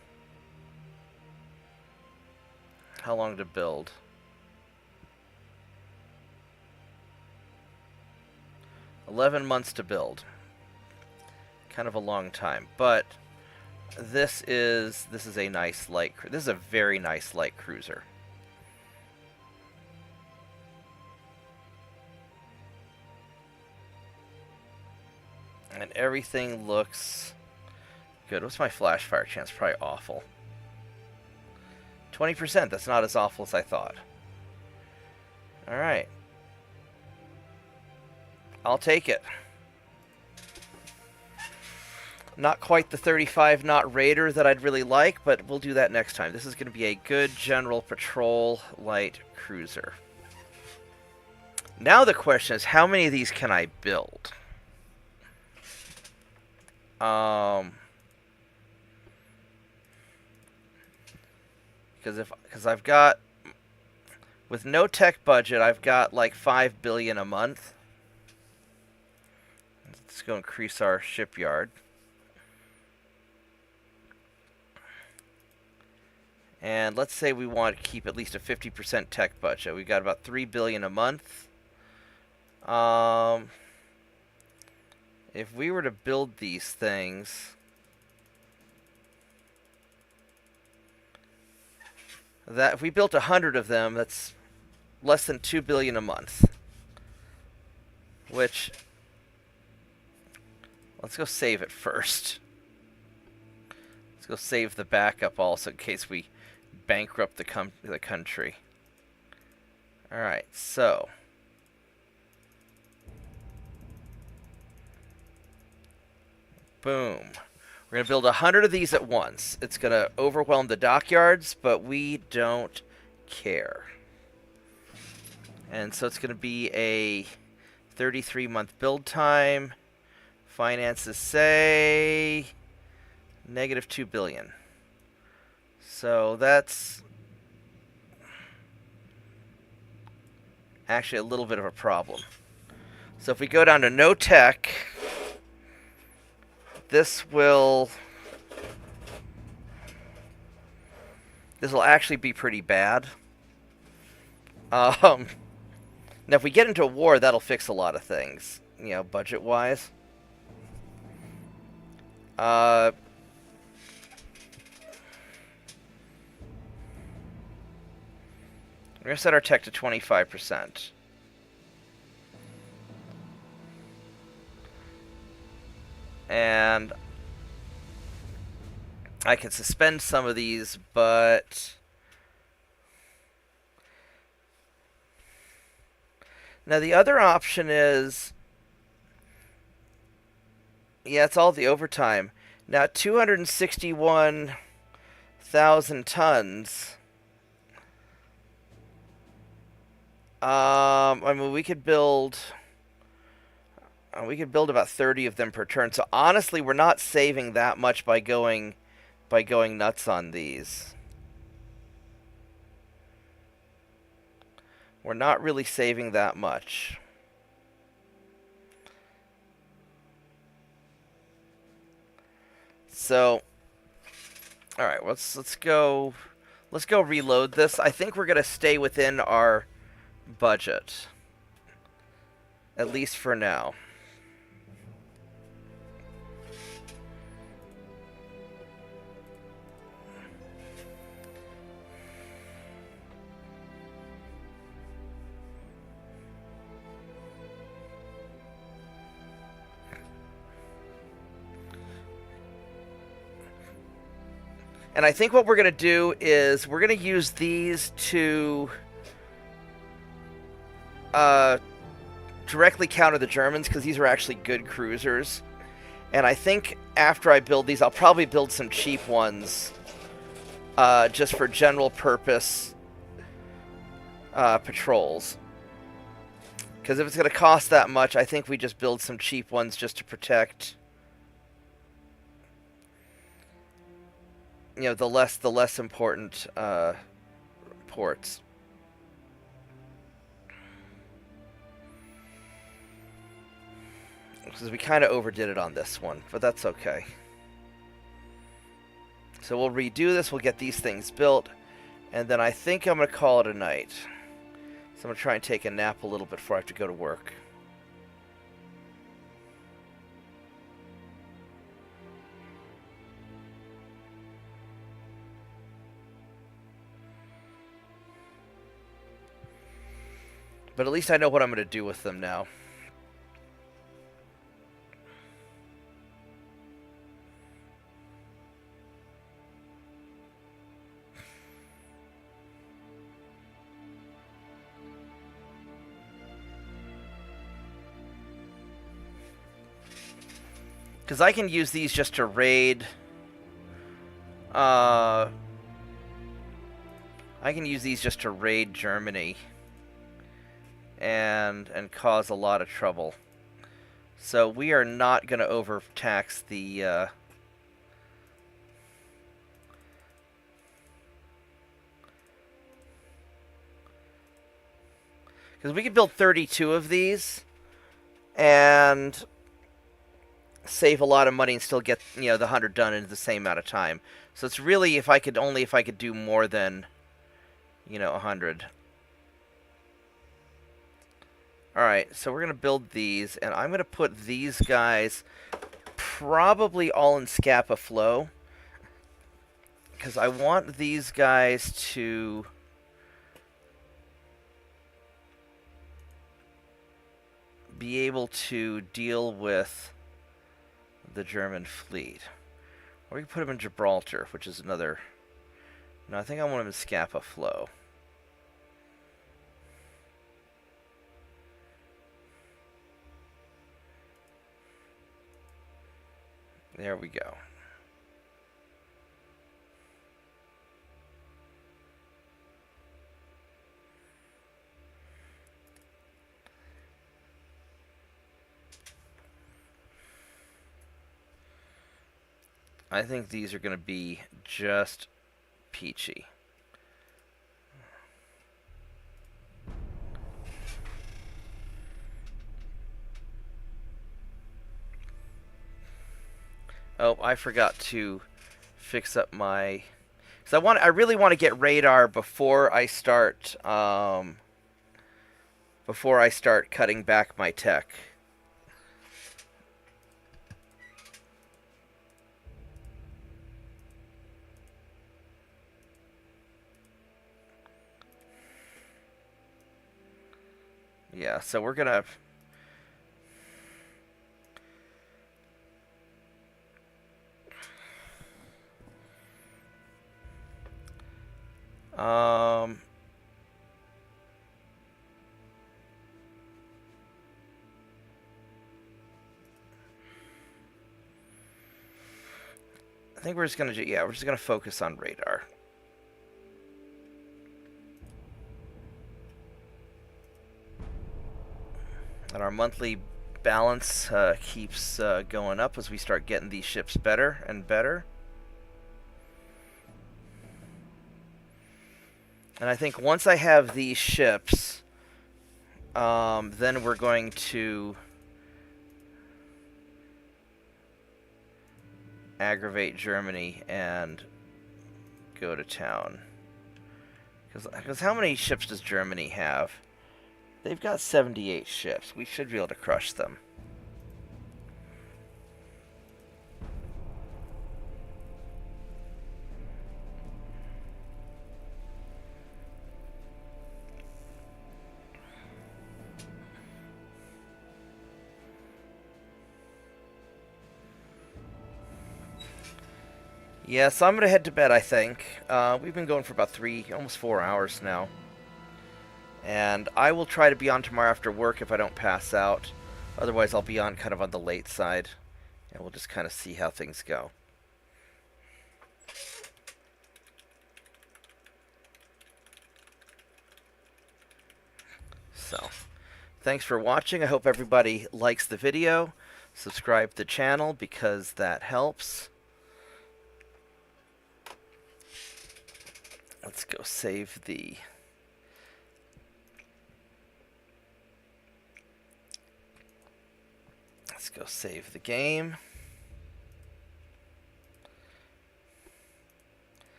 how long to build? 11 months to build. Kind of a long time, but this is a nice light. This is a very nice light cruiser. And everything looks good. What's my flash fire chance? Probably awful. 20%. That's not as awful as I thought. Alright. I'll take it. Not quite the 35 knot Raider that I'd really like, but we'll do that next time. This is going to be a good general patrol light cruiser. Now the question is, how many of these can I build? Because I've got, with no tech budget, I've got like 5 billion a month. Let's go increase our shipyard. And let's say we want to keep at least a 50% tech budget. We've got about 3 billion a month. If we were to build these things, that if we built 100 of them, that's less than 2 billion a month. Which, let's go save it first. Let's go save the backup also in case we bankrupt the country. Alright, so boom. We're going to build 100 of these at once. It's going to overwhelm the dockyards, but we don't care. And so it's going to be a 33-month build time. Finances say negative 2 billion. So that's actually a little bit of a problem. So if we go down to no tech, this will actually be pretty bad. Now if we get into a war, that'll fix a lot of things, you know, budget-wise. We're going to set our tech to 25%. And I can suspend some of these, but now the other option is, yeah, it's all the overtime. Now 261,000 tons. I mean, we could build about 30 of them per turn. So honestly, we're not saving that much by going nuts on these. We're not really saving that much. So, all right, let's go reload this. I think we're gonna stay within our budget, at least for now. And I think what we're going to do is we're going to use these to directly counter the Germans, because these are actually good cruisers. And I think after I build these, I'll probably build some cheap ones just for general purpose patrols. Because if it's going to cost that much, I think we just build some cheap ones just to protect, you know, the less important ports. Because we kind of overdid it on this one, but that's okay. So we'll redo this, we'll get these things built, and then I think I'm going to call it a night. So I'm going to try and take a nap a little bit before I have to go to work. But at least I know what I'm going to do with them now. Because I can use these just to raid. I can use these just to raid Germany. and cause a lot of trouble. So we are not going to overtax the because we could build 32 of these and save a lot of money and still get, the 100 done in the same amount of time. So it's really if I could do more than, 100. Alright, so we're going to build these, and I'm going to put these guys probably all in Scapa Flow, because I want these guys to be able to deal with the German fleet. Or we can put them in Gibraltar, which is another... No, I think I want them in Scapa Flow. There we go. I think these are going to be just peachy. Oh, I forgot to fix up my... Because I really want to get radar before I start cutting back my tech. Yeah, so we're gonna... I think we're just gonna we're just gonna focus on radar. And our monthly balance keeps going up as we start getting these ships better and better. And I think once I have these ships, then we're going to aggravate Germany and go to town. Because how many ships does Germany have? They've got 78 ships. We should be able to crush them. Yeah, so I'm going to head to bed, I think. We've been going for about almost 4 hours now. And I will try to be on tomorrow after work if I don't pass out. Otherwise, I'll be on kind of on the late side. And we'll just kind of see how things go. So, thanks for watching. I hope everybody likes the video. Subscribe to the channel because that helps. Let's go save the... Let's go save the game.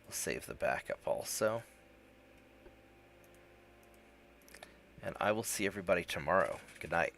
We'll save the backup also. And I will see everybody tomorrow. Good night.